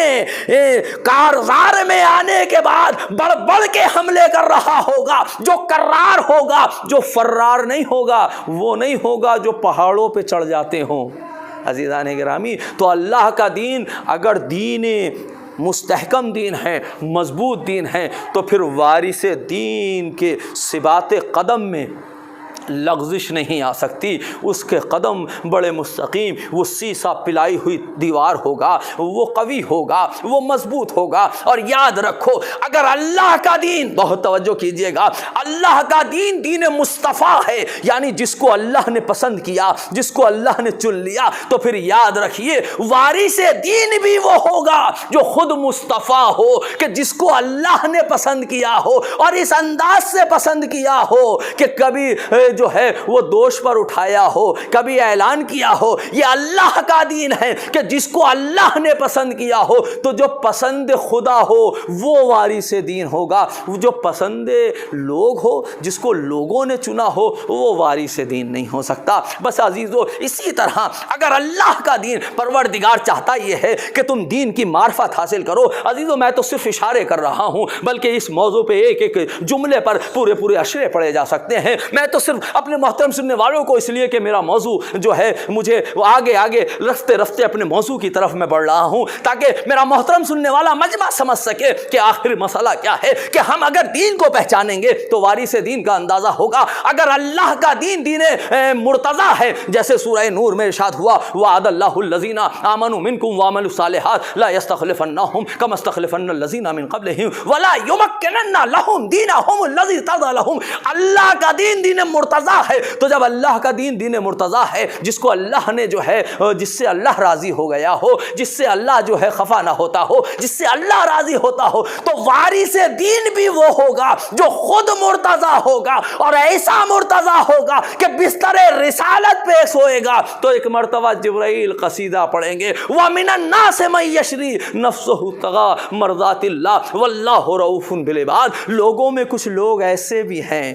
کارزار میں آنے کے بعد بڑھ بڑھ کے حملے کر رہا ہوگا، جو کرار ہوگا، جو فرار نہیں ہوگا، وہ نہیں ہوگا جو پہاڑوں پہ چڑھ جاتے ہوں۔ عزیزان گرامی، تو اللہ کا دین اگر دین مستحکم دین ہے، مضبوط دین ہے، تو پھر وارث دین کے ثبات قدم میں لغزش نہیں آ سکتی۔ اس کے قدم بڑے مستقیم، وہ سیسا پلائی ہوئی دیوار ہوگا، وہ قوی ہوگا، وہ مضبوط ہوگا۔ اور یاد رکھو، اگر اللہ کا دین، بہت توجہ کیجئے گا، اللہ کا دین دین مصطفیٰ ہے، یعنی جس کو اللہ نے پسند کیا، جس کو اللہ نے چن لیا، تو پھر یاد رکھیے وارث دین بھی وہ ہوگا جو خود مصطفیٰ ہو، کہ جس کو اللہ نے پسند کیا ہو اور اس انداز سے پسند کیا ہو کہ کبھی جو ہے وہ دوش پر اٹھایا ہو، کبھی اعلان کیا ہو۔ یہ اللہ کا دین ہے کہ جس کو اللہ نے پسند کیا ہو، تو جو پسند خدا ہو وہ وارث دین ہوگا، جو پسند لوگ ہو، جس کو لوگوں نے چنا ہو، وہ وارث دین نہیں ہو سکتا۔ بس عزیزو، اسی طرح اگر اللہ کا دین، پروردگار چاہتا یہ ہے کہ تم دین کی معرفت حاصل کرو۔ عزیزو، میں تو صرف اشارے کر رہا ہوں، بلکہ اس موضوع پہ ایک ایک جملے پر پورے اشرے پڑھے جا سکتے ہیں۔ میں تو صرف اپنے محترم سننے والوں کو، اس لیے کہ میرا موضوع جو ہے مجھے آگے رفتے اپنے موضوع کی طرف میں بڑھ رہا ہوں، تاکہ میرا محترم سننے والا مجمع سمجھ سکے کہ آخر مسئلہ کیا ہے، کہ ہم اگر دین کو پہچانیں گے تو وارث دین کا اندازہ ہوگا۔ اگر اللہ کا دین دین مرتضی ہے، جیسے سورہ نور میں ارشاد ہوا وعد اللہ الذین آمنوا منکم وعملوا الصالحات لا یستخلفنہم کما استخلفن الذین من قبلہم ولا یمکنن لہم دینہم الذی ارتضی لہم۔ اللہ کا دین دین مرتضی ہے، تو جب اللہ کا دین دین مرتضی ہے، جس کو اللہ نے جو ہے، جس سے اللہ راضی ہو گیا ہو، جس سے اللہ جو ہے خفا نہ ہوتا ہو، جس سے اللہ راضی ہوتا ہو، تو وارث دین بھی وہ ہوگا جو خود مرتضی ہوگا، اور ایسا مرتضی ہوگا کہ بستر رسالت پہ سوئے گا تو ایک مرتبہ جبرائیل قصیدہ پڑھیں گے وَمِنَ النَّاسِ مَن یشری نَفْسَهُ ابْتِغَاءَ مَرْضَاتِ اللَّهِ وَاللَّهُ رَءُوفٌ بِالْعِبَادِ۔ لوگوں میں کچھ لوگ ایسے بھی ہیں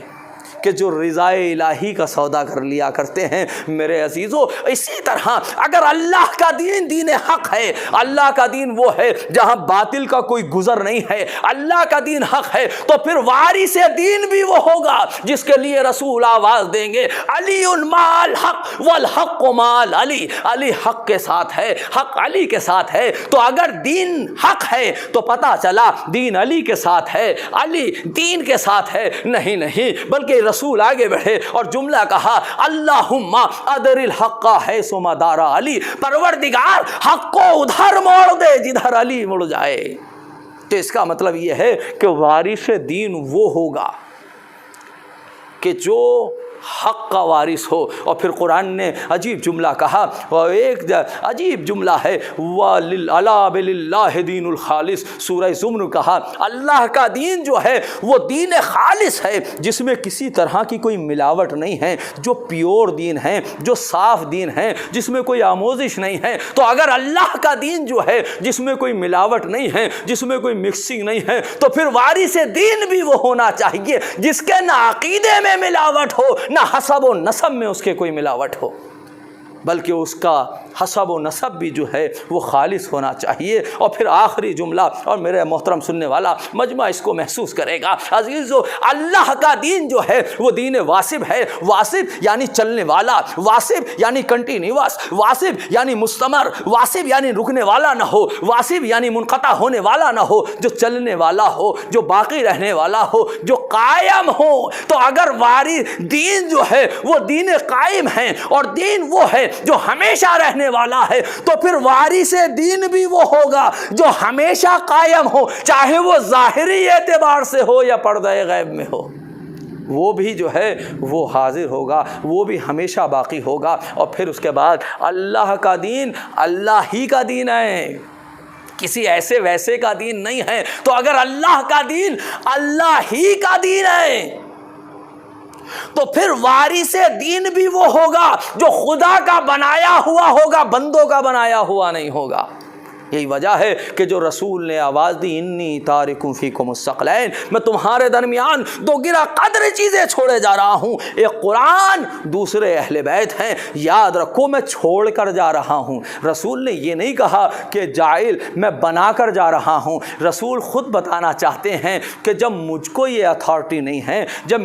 کہ جو رضائے الہی کا سودا کر لیا کرتے ہیں۔ میرے عزیزو، اسی طرح اگر اللہ کا دین دین حق ہے، اللہ کا دین وہ ہے جہاں باطل کا کوئی گزر نہیں ہے، اللہ کا دین حق ہے، تو پھر وارث دین بھی وہ ہوگا جس کے لیے رسول آواز دیں گے علی مال حق والحق مال علی۔ علی حق کے ساتھ ہے، حق علی کے ساتھ ہے۔ تو اگر دین حق ہے تو پتہ چلا دین علی کے ساتھ ہے، علی دین کے ساتھ ہے، نہیں، بلکہ رسول آگے بڑھے اور جملہ کہا اللہم ادر الحق حیث ما دار علی۔ پروردگار حق کو ادھر موڑ دے جدھر علی مڑ جائے۔ تو اس کا مطلب یہ ہے کہ وارث دین وہ ہوگا کہ جو حق کا وارث ہو۔ اور پھر قرآن نے عجیب جملہ کہا، وہ ایک عجیب جملہ ہے وَلِلْعَلَا بِلِلَّهِ دین الخالص۔ سورہ زمر کہا اللہ کا دین جو ہے وہ دین خالص ہے، جس میں کسی طرح کی کوئی ملاوٹ نہیں ہے، جو پیور دین ہے، جو صاف دین ہے، جس میں کوئی آموزش نہیں ہے۔ تو اگر اللہ کا دین جو ہے جس میں کوئی ملاوٹ نہیں ہے، جس میں کوئی مکسنگ نہیں ہے، تو پھر وارث دین بھی وہ ہونا چاہیے جس کے نہ عقیدے میں ملاوٹ ہو، نہ حسب و نسب میں اس کے کوئی ملاوٹ ہو، بلکہ اس کا حسب و نسب بھی جو ہے وہ خالص ہونا چاہیے۔ اور پھر آخری جملہ، اور میرے محترم سننے والا مجمع اس کو محسوس کرے گا، عزیزو، اللہ کا دین جو ہے وہ دین واصب ہے۔ واصب یعنی چلنے والا، واصب یعنی کنٹینیوس، واصب یعنی مستمر، واصب یعنی رکنے والا نہ ہو، واصب یعنی منقطع ہونے والا نہ ہو، جو چلنے والا ہو، جو باقی رہنے والا ہو، جو قائم ہو۔ تو اگر وارث دین جو ہے وہ دین قائم ہے اور دین وہ ہے جو ہمیشہ رہنے والا ہے، تو پھر وارث دین بھی وہ ہوگا جو ہمیشہ قائم ہو، چاہے وہ ظاہری اعتبار سے ہو یا پردہ غیب میں ہو، وہ بھی جو ہے وہ حاضر ہوگا، وہ بھی ہمیشہ باقی ہوگا۔ اور پھر اس کے بعد اللہ کا دین اللہ ہی کا دین ہے، کسی ایسے ویسے کا دین نہیں ہے۔ تو اگر اللہ کا دین اللہ ہی کا دین ہے تو پھر وارث دین بھی وہ ہوگا جو خدا کا بنایا ہوا ہوگا، بندوں کا بنایا ہوا نہیں ہوگا۔ یہی وجہ ہے کہ جو رسول نے آواز دی انی تارکم فیکم الثقلین، میں تمہارے درمیان دو گرا قدر چیزیں چھوڑے جا رہا ہوں، ایک قرآن، دوسرے اہل بیت ہیں، یاد رکھو میں چھوڑ کر جا رہا ہوں۔ رسول نے یہ نہیں کہا کہ جاعل میں بنا کر جا رہا ہوں، رسول خود بتانا چاہتے ہیں کہ جب مجھ کو یہ اتھارٹی نہیں ہے، جب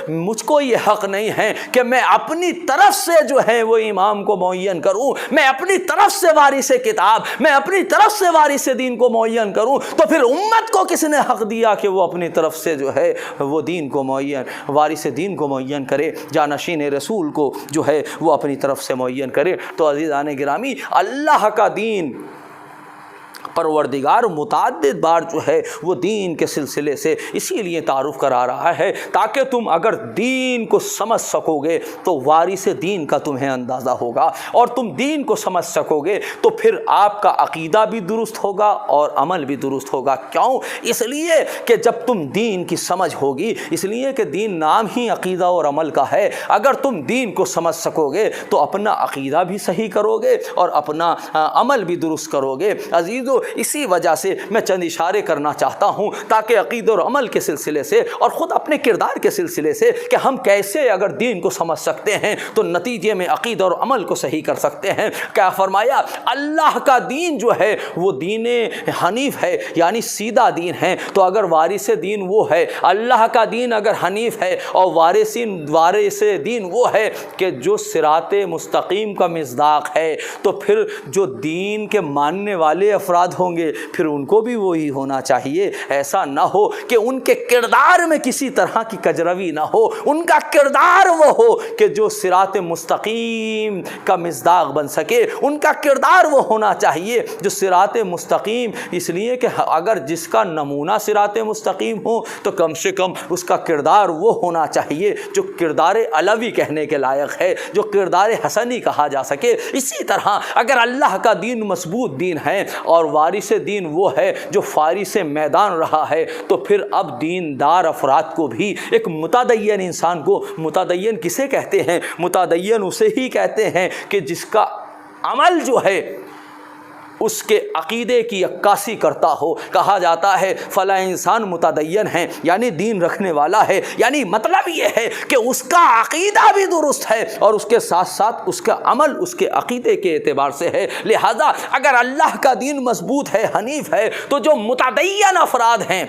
مجھ کو یہ حق نہیں ہے کہ میں اپنی طرف سے جو ہے وہ امام کو معین کروں، میں اپنی طرف سے وارث کتاب، میں اپنی طرف سے وارث دین کو معین کروں، تو پھر امت کو کس نے حق دیا کہ وہ اپنی طرف سے جو ہے وہ دین کو معین، وارث دین کو معین کرے، جانشین رسول کو جو ہے وہ اپنی طرف سے معین کرے؟ تو عزیزان گرامی، اللہ کا دین پروردگار متعدد بار جو ہے وہ دین کے سلسلے سے اسی لیے تعارف کرا رہا ہے تاکہ تم اگر دین کو سمجھ سکو گے تو وارث دین کا تمہیں اندازہ ہوگا، اور تم دین کو سمجھ سکو گے تو پھر آپ کا عقیدہ بھی درست ہوگا اور عمل بھی درست ہوگا۔ کیوں؟ اس لیے کہ جب تم دین کی سمجھ ہوگی، اس لیے کہ دین نام ہی عقیدہ اور عمل کا ہے، اگر تم دین کو سمجھ سکو گے تو اپنا عقیدہ بھی صحیح کرو گے اور اپنا عمل بھی درست کرو گے۔ عزیزو، اسی وجہ سے میں چند اشارے کرنا چاہتا ہوں تاکہ عقیدہ اور عمل کے سلسلے سے اور خود اپنے کردار کے سلسلے سے کہ ہم کیسے اگر دین کو سمجھ سکتے ہیں تو نتیجے میں عقیدہ اور عمل کو صحیح کر سکتے ہیں۔ کیا فرمایا؟ اللہ کا دین جو ہے وہ دین حنیف ہے، یعنی سیدھا دین ہے۔ تو اگر وارث دین وہ ہے، اللہ کا دین اگر حنیف ہے اور وارث دین وہ ہے کہ جو صراط مستقیم کا مصداق ہے، تو پھر جو دین کے ماننے والے افراد ہوں گے پھر ان کو بھی وہی ہونا چاہیے۔ ایسا نہ ہو کہ ان کے کردار میں کسی طرح کی کجروی نہ ہو، ان کا کردار وہ ہو کہ جو صراط مستقیم کا مصداق بن سکے، ان کا کردار وہ ہونا چاہیے جو صراط مستقیم، اس لیے کہ اگر جس کا نمونہ صراط مستقیم ہو تو کم سے کم اس کا کردار وہ ہونا چاہیے جو کردار علوی کہنے کے لائق ہے، جو کردار حسنی کہا جا سکے۔ اسی طرح اگر اللہ کا دین مضبوط دین ہے اور وارث دین وہ ہے جو فارس میدان رہا ہے، تو پھر اب دیندار افراد کو بھی، ایک متدین انسان کو، متدین کسے کہتے ہیں؟ متدین اسے ہی کہتے ہیں کہ جس کا عمل جو ہے اس کے عقیدے کی عکاسی کرتا ہو۔ کہا جاتا ہے فلاں انسان متدین ہے، یعنی دین رکھنے والا ہے، یعنی مطلب یہ ہے کہ اس کا عقیدہ بھی درست ہے اور اس کے ساتھ ساتھ اس کا عمل اس کے عقیدے کے اعتبار سے ہے۔ لہذا اگر اللہ کا دین مضبوط ہے، حنیف ہے، تو جو متدین افراد ہیں،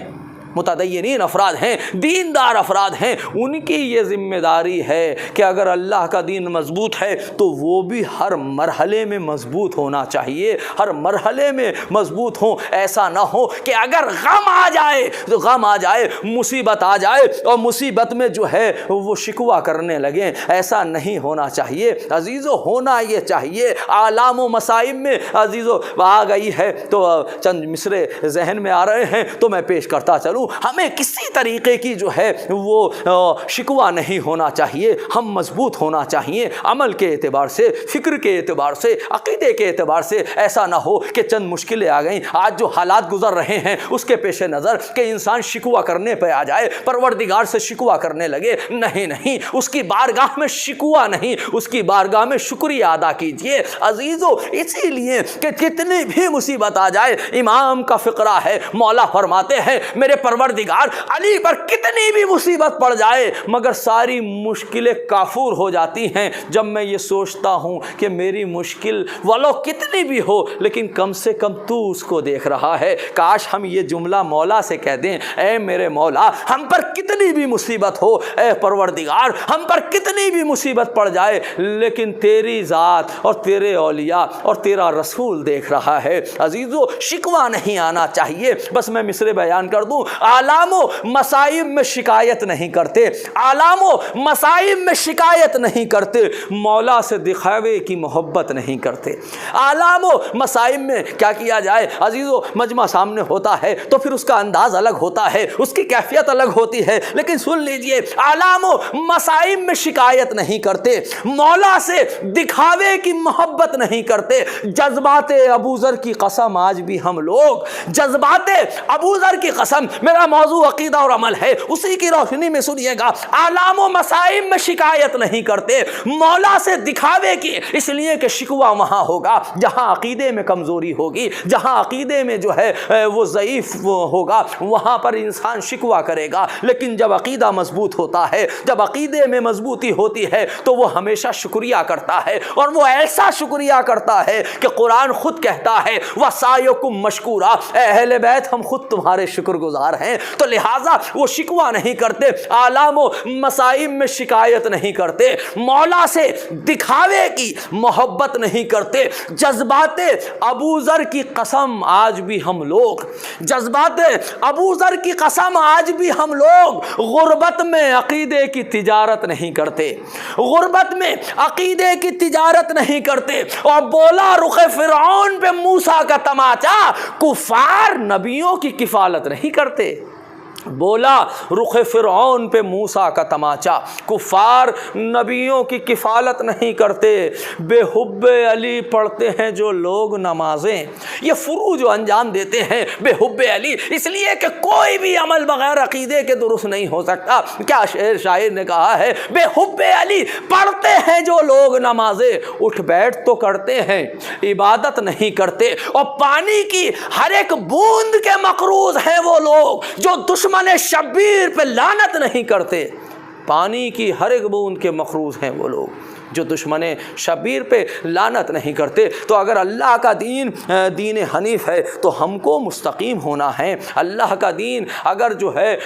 متدینین افراد ہیں، دیندار افراد ہیں، ان کی یہ ذمہ داری ہے کہ اگر اللہ کا دین مضبوط ہے تو وہ بھی ہر مرحلے میں مضبوط ہونا چاہیے، ہر مرحلے میں مضبوط ہوں۔ ایسا نہ ہو کہ اگر غم آ جائے تو غم آ جائے، مصیبت آ جائے اور مصیبت میں جو ہے وہ شکوہ کرنے لگیں، ایسا نہیں ہونا چاہیے۔ عزیزو، ہونا یہ چاہیے۔ آلام و مصائب میں عزیزو آ گئی ہے تو چند مصرے ذہن میں آ رہے ہیں تو میں پیش کرتا چلوں۔ ہمیں کسی طریقے کی جو ہے وہ شکوہ نہیں ہونا چاہیے، ہم مضبوط ہونا چاہیے عمل کے اعتبار سے، فکر کے اعتبار سے، عقیدے کے اعتبار سے۔ ایسا نہ ہو کہ چند مشکلیں آ گئیں، آج جو حالات گزر رہے ہیں اس کے پیش نظر کہ انسان شکوہ کرنے پہ آ جائے، پروردگار سے شکوہ کرنے لگے۔ نہیں نہیں، اس کی بارگاہ میں شکوہ نہیں، اس کی بارگاہ میں شکریہ ادا کیجئے۔ عزیزو، اسی لیے کہ کتنی بھی مصیبت آ جائے، امام کا فقرہ ہے، مولا فرماتے ہیں میرے پروردگار علی پر کتنی بھی مصیبت پڑ جائے مگر ساری مشکلیں کافور ہو جاتی ہیں جب میں یہ سوچتا ہوں کہ میری مشکل ولو کتنی بھی ہو لیکن کم سے کم تو اس کو دیکھ رہا ہے۔ کاش ہم یہ جملہ مولا سے کہہ دیں، اے میرے مولا، ہم پر کتنی بھی مصیبت ہو، اے پروردگار ہم پر کتنی بھی مصیبت پڑ جائے لیکن تیری ذات اور تیرے اولیاء اور تیرا رسول دیکھ رہا ہے۔ عزیزو، شکوہ نہیں آنا چاہیے۔ بس میں مصرے بیان کر دوں، آلام و مصائب میں شکایت نہیں کرتے، آلام و مصائب میں شکایت نہیں کرتے، مولا سے دکھاوے کی محبت نہیں کرتے۔ آلام و مصائب میں کیا کیا جائے عزیزو، مجمع سامنے ہوتا ہے تو پھر اس کا انداز الگ ہوتا ہے، اس کی کیفیت الگ ہوتی ہے، لیکن سن لیجئے، آلام و مصائب میں شکایت نہیں کرتے، مولا سے دکھاوے کی محبت نہیں کرتے۔ جذبات ابو ذر کی قسم، آج بھی ہم لوگ جذبات ابو ذر کی قسم، میں میرا موضوع عقیدہ اور عمل ہے، اسی کی روشنی میں سنیے گا۔ آلام و مصائب میں شکایت نہیں کرتے مولا سے دکھاوے کی، اس لیے کہ شکوہ وہاں ہوگا جہاں عقیدے میں کمزوری ہوگی، جہاں عقیدے میں جو ہے وہ ضعیف ہوگا، وہاں پر انسان شکوہ کرے گا۔ لیکن جب عقیدہ مضبوط ہوتا ہے، جب عقیدے میں مضبوطی ہوتی ہے تو وہ ہمیشہ شکریہ کرتا ہے، اور وہ ایسا شکریہ کرتا ہے کہ قرآن خود کہتا ہے وَسَعْيُكُمْ مَشْكُورًا، اے اہل بیت ہم خود تمہارے شکر گزار ہیں۔ تو لہٰذا وہ شکوہ نہیں کرتے، آلام و مصائب میں شکایت نہیں کرتے، مولا سے دکھاوے کی محبت نہیں کرتے۔ جذبات ابو ذر کی قسم آج بھی ہم لوگ، جذبات ابو ذر کی قسم آج بھی ہم لوگ غربت میں عقیدے کی تجارت نہیں کرتے، غربت میں عقیدے کی تجارت نہیں کرتے۔ اور بولا رخ فرعون پہ موسیٰ کا تماچا، کفار نبیوں کی کفالت نہیں کرتے۔ بولا رخ فرعون پہ موسیٰ کا تماچا، کفار نبیوں کی کفالت نہیں کرتے۔ بے حب علی پڑھتے ہیں جو لوگ نمازیں، یہ فروع جو انجام دیتے ہیں بے حب علی، اس لیے کہ کوئی بھی عمل بغیر عقیدے کے درست نہیں ہو سکتا۔ کیا شاعر نے کہا ہے، بے حب علی پڑھتے ہیں جو لوگ نمازیں، اٹھ بیٹھ تو کرتے ہیں عبادت نہیں کرتے۔ اور پانی کی ہر ایک بوند کے مقروض ہیں وہ لوگ جو دشمن شبیر پہ لعنت نہیں کرتے، پانی کی ہر ایک بوند کے مقروض ہیں وہ لوگ جو دشمن شبیر پہ لعنت نہیں کرتے۔ تو اگر اللہ کا دین دین حنیف ہے تو ہم کو مستقیم ہونا ہے، اللہ کا دین اگر جو ہے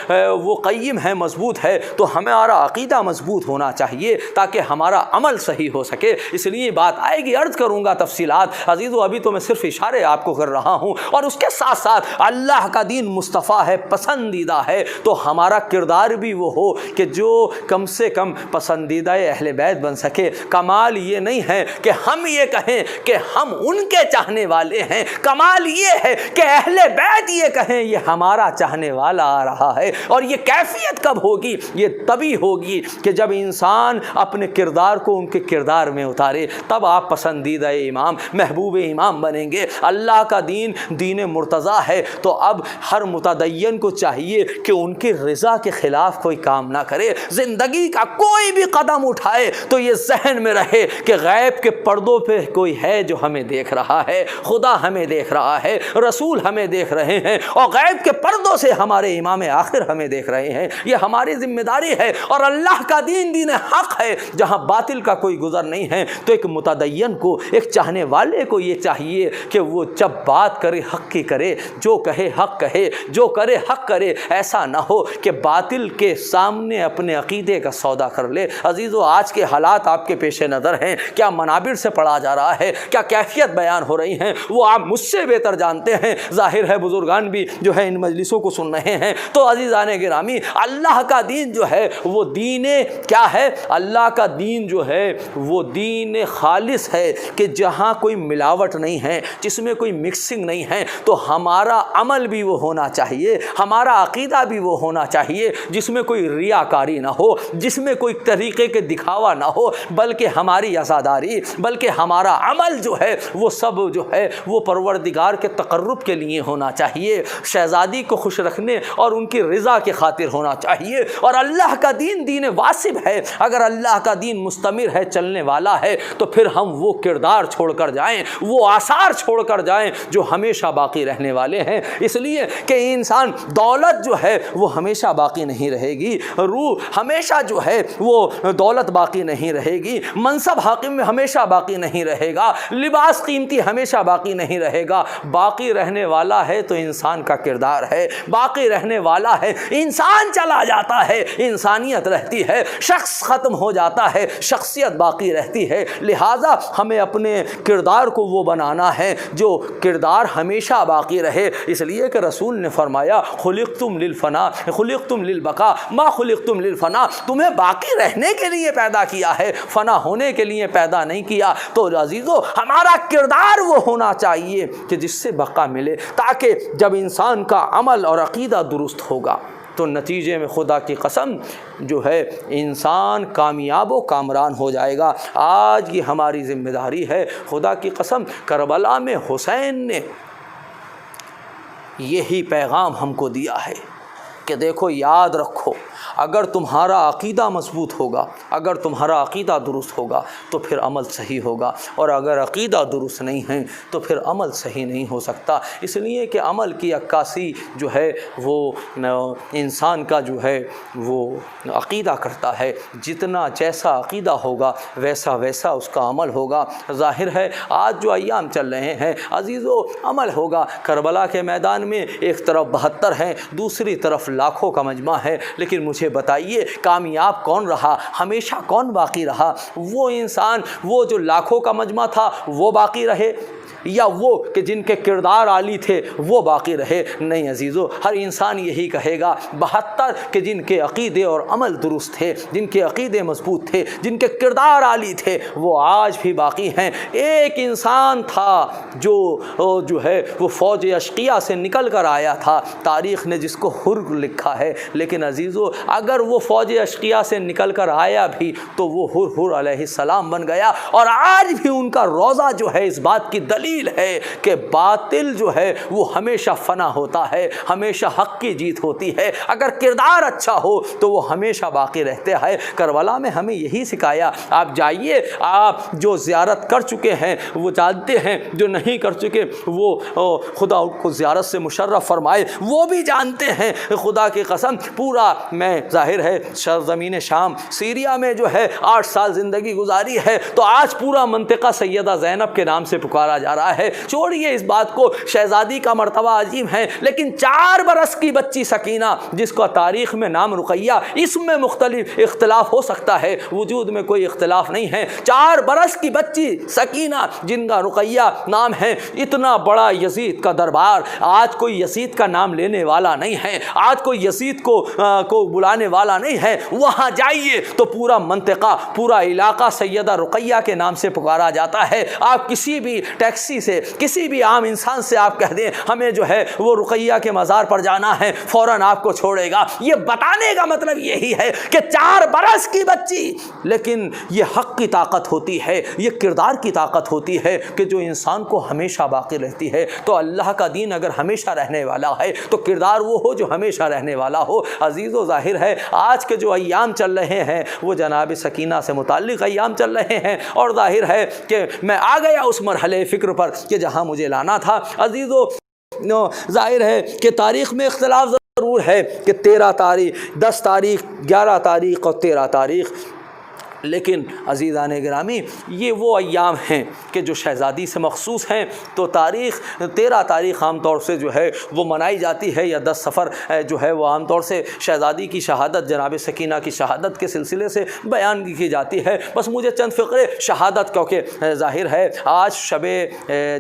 وہ قیم ہے، مضبوط ہے، تو ہمارا عقیدہ مضبوط ہونا چاہیے تاکہ ہمارا عمل صحیح ہو سکے۔ اس لیے بات آئے گی، عرض کروں گا تفصیلات عزیزو، ابھی تو میں صرف اشارے آپ کو کر رہا ہوں۔ اور اس کے ساتھ ساتھ اللہ کا دین مصطفیٰ ہے، پسندیدہ ہے، تو ہمارا کردار بھی وہ ہو کہ جو کم سے کم پسندیدہ اہل بیت بن سکے۔ کمال یہ نہیں ہے کہ ہم یہ کہیں کہ ہم ان کے چاہنے والے ہیں، کمال یہ ہے کہ اہل بیت یہ کہیں یہ ہمارا چاہنے والا آ رہا ہے۔ اور یہ کیفیت کب ہوگی؟ یہ تبھی ہوگی کہ جب انسان اپنے کردار کو ان کے کردار میں اتارے، تب آپ پسندیدہ امام، محبوب امام بنیں گے۔ اللہ کا دین دین مرتضیٰ ہے، تو اب ہر متدین کو چاہیے کہ ان کی رضا کے خلاف کوئی کام نہ کرے۔ زندگی کا کوئی بھی قدم اٹھائے تو یہ ذہن میں رہے کہ غیب کے پردوں پہ کوئی ہے جو ہمیں دیکھ رہا ہے، خدا ہمیں دیکھ رہا ہے، رسول ہمیں دیکھ رہے ہیں، اور غیب کے پردوں سے ہمارے امام آخر ہمیں دیکھ رہے ہیں۔ یہ ہماری ذمہ داری ہے، اور اللہ کا دین دین حق ہے جہاں باطل کا کوئی گزر نہیں ہے۔ تو ایک متدین کو، ایک چاہنے والے کو یہ چاہیے کہ وہ جب بات کرے حق کی کرے، جو کہے حق کہے، جو کرے حق کرے، ایسا نہ ہو کہ باطل کے سامنے اپنے عقیدے کا سودا کر لے۔ عزیزو، آج کے حالات آپ کے پیش نظر ہیں، کیا منابر سے پڑھا جا رہا ہے، کیا کیفیت بیان ہو رہی ہیں، وہ آپ مجھ سے بہتر جانتے ہیں۔ ظاہر ہے بزرگان بھی جو ہے ان مجلسوں کو سن رہے ہیں۔ تو عزیزان گرامی، اللہ کا دین جو ہے وہ دین کیا ہے؟ اللہ کا دین جو ہے وہ دین خالص ہے کہ جہاں کوئی ملاوٹ نہیں ہے، جس میں کوئی مکسنگ نہیں ہے۔ تو ہمارا عمل بھی وہ ہونا چاہیے، ہمارا عقیدہ بھی وہ ہونا چاہیے جس میں کوئی ریاکاری نہ ہو، جس میں کوئی طریقے کے دکھاوا نہ ہو، بلکہ ہماری عزاداری، بلکہ ہمارا عمل جو ہے وہ سب جو ہے وہ پروردگار کے تقرب کے لیے ہونا چاہیے، شہزادی کو خوش رکھنے اور ان کی رضا کی خاطر ہونا چاہیے۔ اور اللہ کا دین دین واصب ہے، اگر اللہ کا دین مستمر ہے، چلنے والا ہے، تو پھر ہم وہ کردار چھوڑ کر جائیں، وہ آثار چھوڑ کر جائیں جو ہمیشہ باقی رہنے والے ہیں۔ اس لیے کہ انسان، دولت جو ہے وہ ہمیشہ باقی نہیں رہے گی، روح ہمیشہ جو ہے وہ دولت باقی نہیں رہے گی، منصب حاکم میں ہمیشہ باقی نہیں رہے گا، لباس قیمتی ہمیشہ باقی نہیں رہے گا۔ باقی رہنے والا ہے تو انسان کا کردار ہے، باقی رہنے والا ہے، انسان چلا جاتا ہے انسانیت رہتی ہے، شخص ختم ہو جاتا ہے شخصیت باقی رہتی ہے۔ لہٰذا ہمیں اپنے کردار کو وہ بنانا ہے جو کردار ہمیشہ باقی رہے۔ اس لیے کہ رسول نے فرمایا خلقتم للفنا خلقتم للبقاء ما خلقتم للفنا، تمہیں باقی رہنے کے لیے پیدا کیا ہے، فنا ہونے کے لیے پیدا نہیں کیا۔ تو عزیزو، ہمارا کردار وہ ہونا چاہیے کہ جس سے بقا ملے، تاکہ جب انسان کا عمل اور عقیدہ درست ہوگا تو نتیجے میں خدا کی قسم جو ہے انسان کامیاب و کامران ہو جائے گا۔ آج یہ ہماری ذمہ داری ہے۔ خدا کی قسم، کربلا میں حسین نے یہی پیغام ہم کو دیا ہے کہ دیکھو یاد رکھو، اگر تمہارا عقیدہ مضبوط ہوگا، اگر تمہارا عقیدہ درست ہوگا تو پھر عمل صحیح ہوگا، اور اگر عقیدہ درست نہیں ہے تو پھر عمل صحیح نہیں ہو سکتا۔ اس لیے کہ عمل کی عکاسی جو ہے وہ انسان کا جو ہے وہ عقیدہ کرتا ہے، جتنا جیسا عقیدہ ہوگا ویسا ویسا اس کا عمل ہوگا۔ ظاہر ہے آج جو ایام چل رہے ہیں عزیزو، عمل ہوگا۔ کربلا کے میدان میں ایک طرف 72 ہیں، دوسری طرف لاکھوں کا مجمع ہے، لیکن مجھے بتائیے کامیاب کون رہا، ہمیشہ کون باقی رہا؟ وہ انسان، وہ جو لاکھوں کا مجمع تھا وہ باقی رہے، یا وہ کہ جن کے کردار عالی تھے وہ باقی رہے؟ نہیں عزیزو، ہر انسان یہی کہے گا 72 کہ جن کے عقیدے اور عمل درست تھے، جن کے عقیدے مضبوط تھے، جن کے کردار عالی تھے، وہ آج بھی باقی ہیں۔ ایک انسان تھا جو ہے وہ فوج اشقیہ سے نکل کر آیا تھا، تاریخ نے جس کو حر لکھا ہے، لیکن عزیزو اگر وہ فوج اشقیہ سے نکل کر آیا بھی تو وہ حر علیہ السلام بن گیا، اور آج بھی ان کا روضہ جو ہے اس بات کی دلیل ہے کہ باطل جو ہے وہ ہمیشہ فنا ہوتا ہے، ہمیشہ حق کی جیت ہوتی ہے۔ اگر کردار اچھا ہو تو وہ ہمیشہ باقی رہتے ہیں۔ کربلا میں ہمیں یہی سکھایا۔ آپ جائیے، آپ جو زیارت کر چکے ہیں وہ جانتے ہیں، جو نہیں کر چکے وہ خدا ان کو زیارت سے مشرف فرمائے، وہ بھی جانتے ہیں۔ خدا کی قسم پورا میں ظاہر ہے سرزمین شام سیریا میں جو ہے 8 سال زندگی گزاری ہے، تو آج پورا منطقہ سیدہ زینب کے نام سے پکارا جا رہا ہے۔ چھوڑیے اس بات کو، شہزادی کا مرتبہ عظیم ہے، لیکن 4 برس کی بچی سکینہ جس کا تاریخ میں نام رقیہ، اس میں مختلف اختلاف ہو سکتا ہے، وجود میں کوئی اختلاف نہیں ہے۔ 4 برس کی بچی سکینہ جن کا رقیہ نام ہے، اتنا بڑا یزید کا دربار، آج کوئی یزید کا نام لینے والا نہیں ہے، آج کوئی یزید کو بلانے والا نہیں ہے۔ وہاں جائیے تو پورا منطقہ، پورا علاقہ سیدہ رقیہ کے نام سے پکارا جاتا ہے۔ آپ کسی بھی ٹیکسی سے، کسی بھی عام انسان سے آپ کہہ دیں ہمیں جو ہے وہ رقیہ کے مزار پر جانا ہے، فوراً آپ کو چھوڑے گا۔ یہ بتانے کا مطلب یہی ہے کہ 4 برس کی بچی، لیکن یہ حق کی طاقت ہوتی ہے، یہ کردار کی طاقت ہوتی ہے کہ جو انسان کو ہمیشہ باقی رہتی ہے۔ تو اللہ کا دین اگر ہمیشہ رہنے والا ہے تو کردار وہ ہو جو ہمیشہ رہنے والا ہو۔ عزیزو ظاہر ہے آج کے جو ایام چل رہے ہیں وہ جناب سکینہ سے متعلق ایام چل رہے ہیں، اور ظاہر ہے کہ میں آ گیا اس مرحلے فکر پر کہ جہاں مجھے لانا تھا۔ عزیزو ظاہر ہے کہ تاریخ میں اختلاف ضرور ہے کہ 13 تاریخ، 10 تاریخ، 11 تاریخ اور 13 تاریخ، لیکن عزیزان گرامی یہ وہ ایام ہیں کہ جو شہزادی سے مخصوص ہیں۔ تو تاریخ 13 تاریخ عام طور سے جو ہے وہ منائی جاتی ہے، یا 10 صفر جو ہے وہ عام طور سے شہزادی کی شہادت، جناب سکینہ کی شہادت کے سلسلے سے بیان کی جاتی ہے۔ بس مجھے چند فقرے شہادت، کیونکہ ظاہر ہے آج شب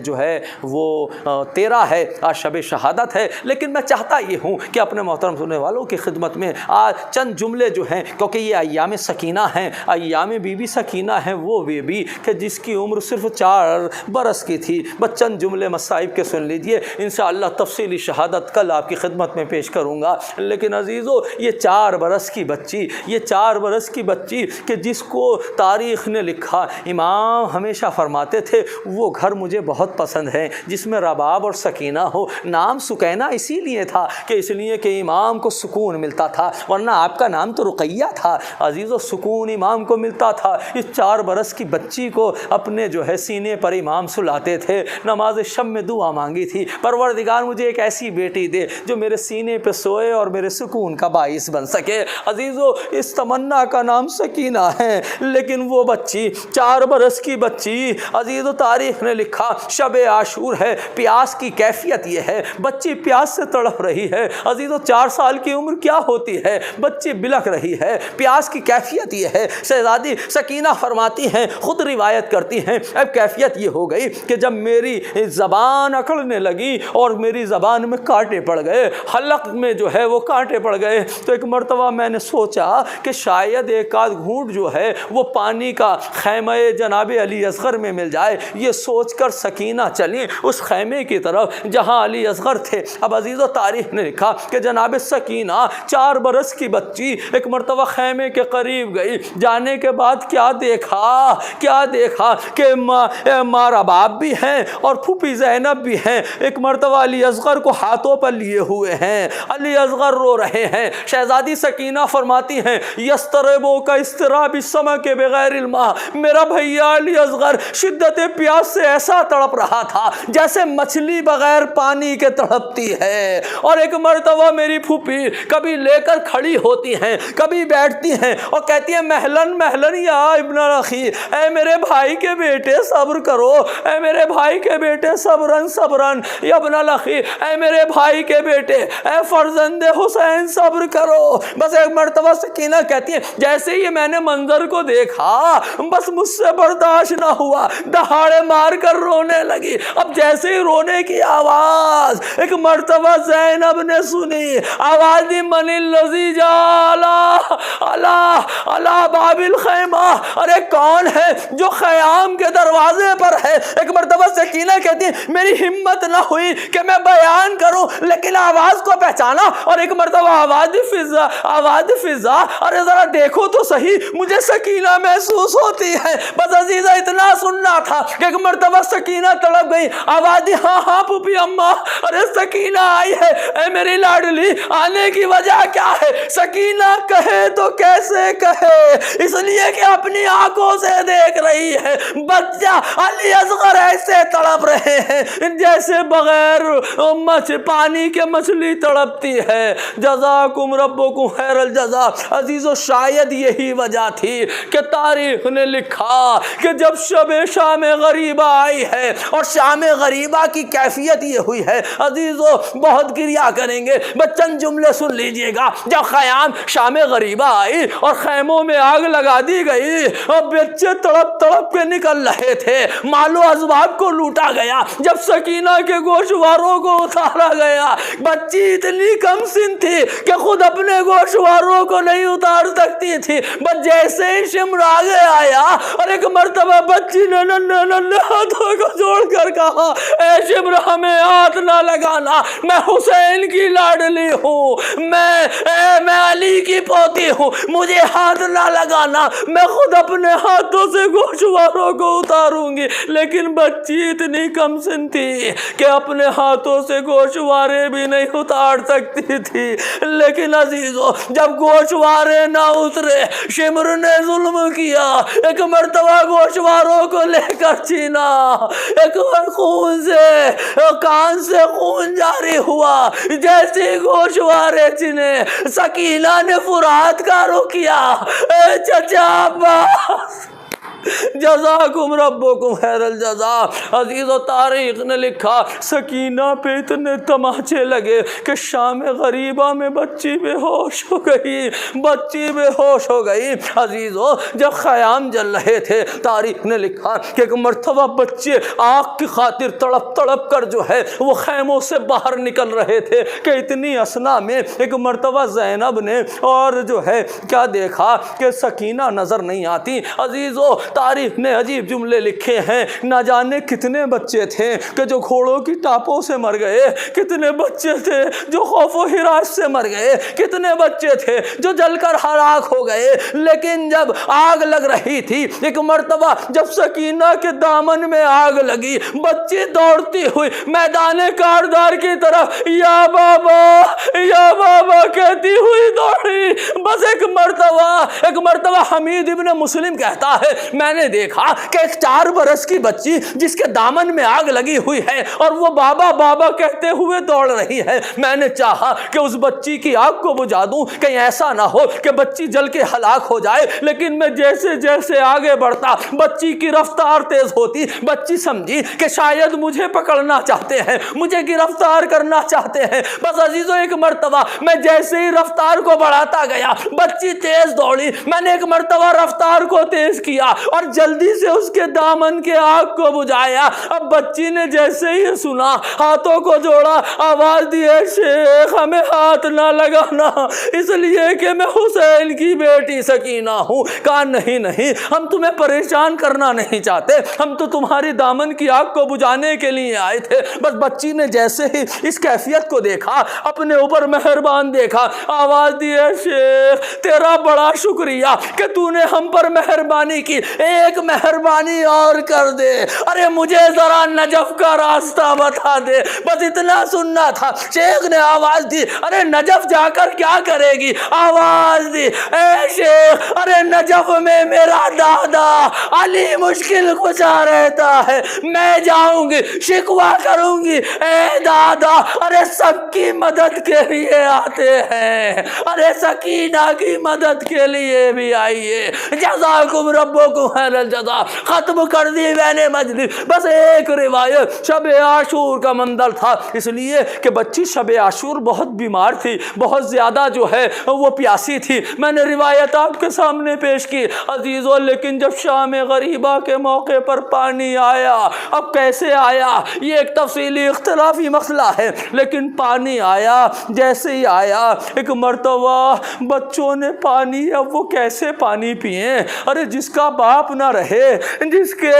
جو ہے وہ 13 ہے، آج شب شہادت ہے، لیکن میں چاہتا یہ ہوں کہ اپنے محترم سننے والوں کی خدمت میں آج چند جملے جو ہیں، کیونکہ یہ ایام سکینہ ہیں، ایام بی بی سکینہ ہے، وہ بی بی کہ جس کی عمر صرف 4 برس کی تھی۔ بس چند جملے مصائب کے سن لیجئے، انشاءاللہ تفصیلی شہادت کل آپ کی خدمت میں پیش کروں گا۔ لیکن عزیزو یہ 4 برس کی بچی، یہ 4 برس کی بچی کہ جس کو تاریخ نے لکھا، امام ہمیشہ فرماتے تھے وہ گھر مجھے بہت پسند ہے جس میں رباب اور سکینہ ہو۔ نام سکینہ اسی لیے تھا کہ اس لیے کہ امام کو سکون ملتا تھا، ورنہ آپ کا نام تو رقیہ تھا۔ عزیزو سکون امام کو ملتا تھا۔ اس 4 برس کی بچی کو اپنے جو ہے سینے پر امام سلاتے تھے، نماز شب میں دعا مانگی تھی، پروردگار مجھے ایک ایسی بیٹی دے جو میرے سینے پہ سوئے اور میرے سکون کا باعث بن سکے۔ عزیزو اس تمنا کا نام سکینہ ہے، لیکن وہ بچی 4 برس کی بچی، عزیزو تاریخ نے لکھا شب عاشور ہے، پیاس کی کیفیت یہ ہے، بچی پیاس سے تڑپ رہی ہے۔ عزیزو 4 سال کی عمر کیا ہوتی ہے، بچی بلک رہی ہے، پیاس کی کیفیت یہ ہے۔ شہزادی سکینہ فرماتی ہیں، خود روایت کرتی ہیں، اب کیفیت یہ ہو گئی کہ جب میری زبان اکڑنے لگی اور میری زبان میں کانٹے پڑ گئے، حلق میں جو ہے وہ کانٹے پڑ گئے، تو ایک مرتبہ میں نے سوچا کہ شاید ایک آدھ گھونٹ جو ہے وہ پانی کا خیمہ جناب علی اصغر میں مل جائے۔ یہ سوچ کر سکینہ چلی اس خیمے کی طرف جہاں علی اصغر تھے۔ اب عزیزو تاریخ نے لکھا کہ جناب سکینہ 4 برس کی بچی ایک مرتبہ خیمے کے قریب گئی، جانے کے بعد کیا دیکھا کہ مارا باپ بھی ہیں اور پھوپھی زینب بھی ہیں. ایک مرتبہ علی اصغر کو ہاتھوں پر لیے ہوئے ہیں, علی اصغر رو رہے ہیں. شہزادی سکینہ فرماتی ہیں یستربو کا استراب السمک کے بغیر الماء, میرا بھیا علی اصغر شدت پیاس سے ایسا تڑپ رہا تھا جیسے مچھلی بغیر پانی کے تڑپتی ہے. اور ایک مرتبہ میری پھوپھی کبھی لے کر کھڑی ہوتی ہیں, کبھی بیٹھتی ہیں اور کہتی ہیں مہلن مہلن یا ابن اخی, اے میرے بھائی کے بیٹے صبر کرو, اے میرے بھائی کے بیٹے صبرن صبرن یا ابن الاخی, اے میرے بھائی کے بیٹے اے فرزند حسین صبر کرو. بس ایک مرتبہ سکینہ کہتی ہے جیسے ہی میں نے منظر کو دیکھا بس مجھ سے برداشت نہ ہوا, دہاڑے مار کر رونے لگی. اب جیسے ہی رونے کی آواز ایک مرتبہ زینب نے سنی, آواز دی من الذی جالا علی باب الخیمہ, ارے کون ہے جو خیام کے دروازے پر ہے. ایک مرتبہ سکینہ کہتی ہے میری ہمت نہ ہوئی کہ میں بیان کروں لیکن آواز کو پہچانا, اور ایک مرتبہ آواز فضا, ارے ذرا دیکھو تو صحیح مجھے سکینہ محسوس ہوتی ہے. بس عزیزہ اتنا سننا تھا کہ ایک مرتبہ سکینہ تڑپ گئی, آواز دی ہاں پھوپھی اماں, ارے سکینہ آئی ہے, اے میری لاڈلی آنے کی وجہ کیا ہے؟ سکینہ کہے تو کیسے کہے, اس لیے کہ اپنی آنکھوں سے دیکھ رہی ہے بچہ علی اصغر ایسے تڑپ رہے ہیں جیسے بغیر پانی کے مچھلی تڑپتی ہے. جزاکم ربکم خیر الجزا. عزیزو شاید یہی وجہ تھی کہ تاریخ نے لکھا کہ جب شب شام غریبہ آئی ہے, اور شام غریبہ کی کیفیت یہ ہوئی ہے عزیزو, بہت گریہ کریں گے, بچن جملے سن لیجئے گا. جب خیام شام غریبہ آئی اور خیموں میں آگ لگا دی گئی اور بچے تڑپ تڑپ کے نکل رہے تھے, مال و اسباب کو لوٹا گیا, جب سکینہ کے گوشواروں کو اتارا گیا, بچی اتنی کم سن تھی کہ خود اپنے گوشواروں کو نہیں اتار سکتی تھی. بس جیسے ہی شمر آگے آیا اور ایک مرتبہ بچی نے ننھے ہاتھوں کو جوڑ کر کہا اے شمر ہمیں ہاتھ نہ لگانا, میں حسین کی لاڈلی ہوں, میں علی کی پوتی ہوں, مجھے ہاتھ نہ لگانا, میں خود اپنے ہاتھوں سے گوشواروں کو اتاروں گی. لیکن بچی اتنی کم سن تھی کہ اپنے ہاتھوں سے گوشوارے بھی نہیں اتار سکتی تھی. لیکن عزیزو جب گوشوارے نہ اترے, شمر نے ظلم کیا, ایک مرتبہ گوشواروں کو لے کر چھینا, ایک خون سے کان سے خون جاری ہوا, جیسے گوشوارے چھنے سکینہ نے فرات کا رخ کیا, اے چچا عباس جزاکم ربکم خیر الجزا. عزیز و تاریخ نے لکھا سکینہ پہ اتنے تماچے لگے کہ شام غریبہ میں بچی بے ہوش ہو گئی. عزیزو جب خیام جل رہے تھے, تاریخ نے لکھا کہ ایک مرتبہ بچے آگ کی خاطر تڑپ تڑپ کر جو ہے وہ خیموں سے باہر نکل رہے تھے کہ اتنی اسنا میں ایک مرتبہ زینب نے اور جو ہے کیا دیکھا کہ سکینہ نظر نہیں آتی. عزیزو تاریخ نے عجیب جملے لکھے ہیں, نہ جانے کتنے بچے تھے کہ جو گھوڑوں کی ٹاپوں سے مر گئے, کتنے بچے تھے جو خوف و ہراس سے مر گئے, کتنے بچے تھے جو جل کر ہلاک ہو گئے. لیکن جب آگ لگ رہی تھی, ایک مرتبہ جب سکینہ کے دامن میں آگ لگی, بچی دوڑتی ہوئی میدان کاردار کی طرف یا بابا کہتی ہوئی دوڑی. بس ایک مرتبہ حمید ابن مسلم کہتا ہے میں نے دیکھا کہ ایک 4 برس کی بچی جس کے دامن میں آگ لگی ہوئی ہے اور وہ بابا بابا کہتے ہوئے دوڑ رہی ہے. میں نے چاہا کہ اس بچی کی آگ کو بجھا دوں, کہیں ایسا نہ ہو کہ بچی جل کے ہلاک ہو جائے. لیکن میں جیسے جیسے آگے بڑھتا بچی کی رفتار تیز ہوتی. بچی سمجھی کہ شاید مجھے پکڑنا چاہتے ہیں, مجھے گرفتار کرنا چاہتے ہیں. بس عزیزو ایک مرتبہ میں جیسے ہی رفتار کو بڑھاتا گیا, بچی تیز دوڑی, میں نے ایک مرتبہ رفتار کو تیز کیا, اور جلدی سے اس کے دامن کے آگ کو بجھایا۔ اب بچی نے جیسے ہی سنا ہاتھوں کو جوڑا، آواز دی اے شیخ ہمیں ہاتھ نہ لگانا، اس لیے کہ میں حسین کی بیٹی سکینہ ہوں۔ کہا نہیں نہیں، ہم تمہیں پریشان کرنا نہیں چاہتے، ہم تو تمہاری دامن کی آگ کو بجھانے کے لیے آئے تھے۔ بس بچی نے جیسے ہی اس کیفیت کو دیکھا، اپنے اوپر مہربان دیکھا، آواز دی اے شیخ تیرا بڑا شکریہ کہ تو نے ہم پر مہربانی کی، ایک مہربانی اور کر دے، ارے مجھے ذرا نجف کا راستہ بتا دے۔ بس اتنا سننا تھا۔ شیخ نے آواز دی ارے نجف جا کر کیا کرے گی؟ آواز دی اے شیخ ارے نجف میں میرا دادا علی مشکل کشا رہتا ہے، میں جاؤں گی شکوہ کروں گی، اے دادا ارے سب کی مدد کے لیے آتے ہیں، ارے سکینہ کی مدد کے لیے بھی آئیے، جزاکم ربکم خیر الجزا۔ ختم کر دی میں نے مجلس۔ بس ایک روایت شب عاشور کا منظر تھا، اس لیے کہ بچی شب عاشور بہت بیمار تھی، بہت زیادہ جو ہے وہ پیاسی تھی، میں نے روایت آپ کے سامنے پیش کی عزیزو۔ لیکن جب شام غریبہ کے موقع پر پانی آیا، اب کیسے آیا یہ ایک تفصیلی اختلافی مسئلہ ہے، لیکن پانی آیا، جیسے ہی آیا ایک مرتبہ بچوں نے پانی، اب وہ کیسے پانی پئیں؟ ارے جس کا باپ نہ رہے، جس کے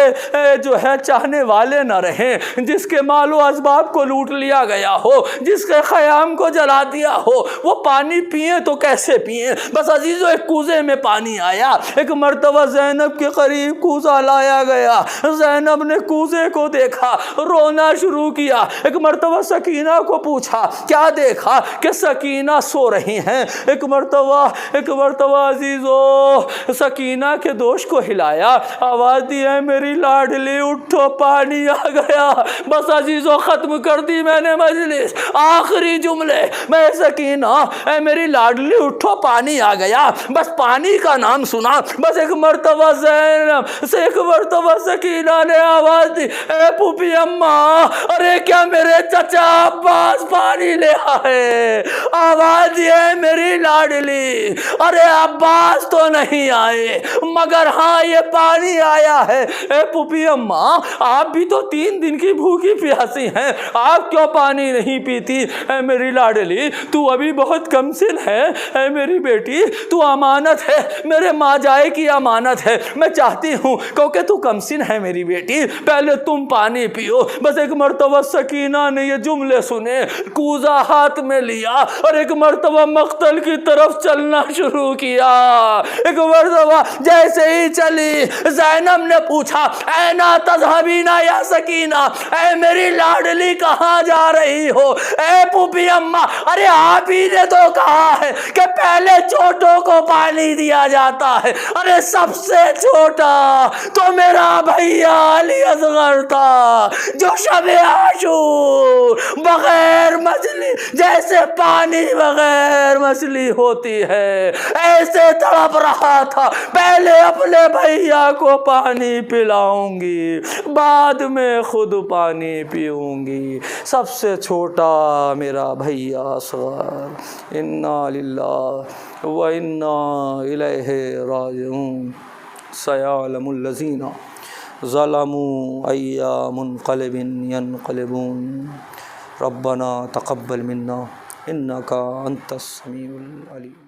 جو ہے چاہنے والے نہ رہیں، جس کے مال و اسباب کو لوٹ لیا گیا ہو، جس کے خیام کو جلا دیا ہو، وہ پانی پئیں تو کیسے پئیں؟ بس عزیزو ایک کوزے میں پانی آیا، ایک مرتبہ زینب کے قریب کوزہ لایا گیا، زینب نے کوزے کو دیکھا، رونا شروع کیا۔ ایک مرتبہ سکینہ کو پوچھا کیا دیکھا؟ کہ سکینہ سو رہی ہیں۔ ایک مرتبہ عزیزو سکینہ کے دوش کو ہلایا، آواز دی ہے میری لاڈلی اٹھو پانی آ گیا۔ بس عزیزو ختم کر دی میں نے مجلس، آخری جملے میں سکینہ اے میری لاڈلی اٹھو پانی آ گیا، بس پانی کا نام سنا، بس ایک مرتبہ زینب سے ایک مرتبہ سکینہ نے آواز دی اے پھوپھی اماں ارے کیا میرے چچا عباس پانی لے آئے؟ آواز دی اے میری لاڈلی ارے عباس تو نہیں آئے مگر ہاں یہ پانی آیا ہے۔ اے پھوپھی اماں آپ بھی تو 3 دن کی بھوکی پیاسی ہیں، آپ کیوں پانی نہیں پیتی؟ اے میری لاڈلی تو ابھی بہت کم سن ہے، اے میری بیٹی تو امانت ہے، میرے ماں جائے کی امانت ہے، میں چاہتی ہوں کیونکہ تو کم سن ہے میری بیٹی پہلے تم پانی پیو۔ بس ایک مرتبہ سکینہ نے یہ جملے سنے، کوزہ ہاتھ میں لیا اور ایک مرتبہ مقتل کی طرف چلنا شروع کیا۔ ایک مرتبہ جیسے ہی چلی زینب نے پوچھا اینا تذہبین یا سکینہ، اے میری لاڈلی کہاں جا رہی ہو؟ اے پھوپھی اماں ارے آپ ہی نے تو کہا ہے کہ پہلے چھوٹوں کو پانی دیا جاتا ہے، ارے سب سے چھوٹا تو میرا بھیا علی اصغر تھا جو شب عاشور بغیر مچھلی جیسے پانی بغیر مچھلی ہوتی ہے ایسے تڑپ رہا تھا، پہلے اپنے بھیا کو پانی پلاؤں گی بعد میں خود پانی پیوں گی، سب سے چھوٹا میرا بھیا اصغر۔ انا للہ و انا الیہ راجعون۔ سیعلم الذین ظلموا ای منقلب ینقلبون۔ ربنا تقبل منا انک انت السمیع العلیم۔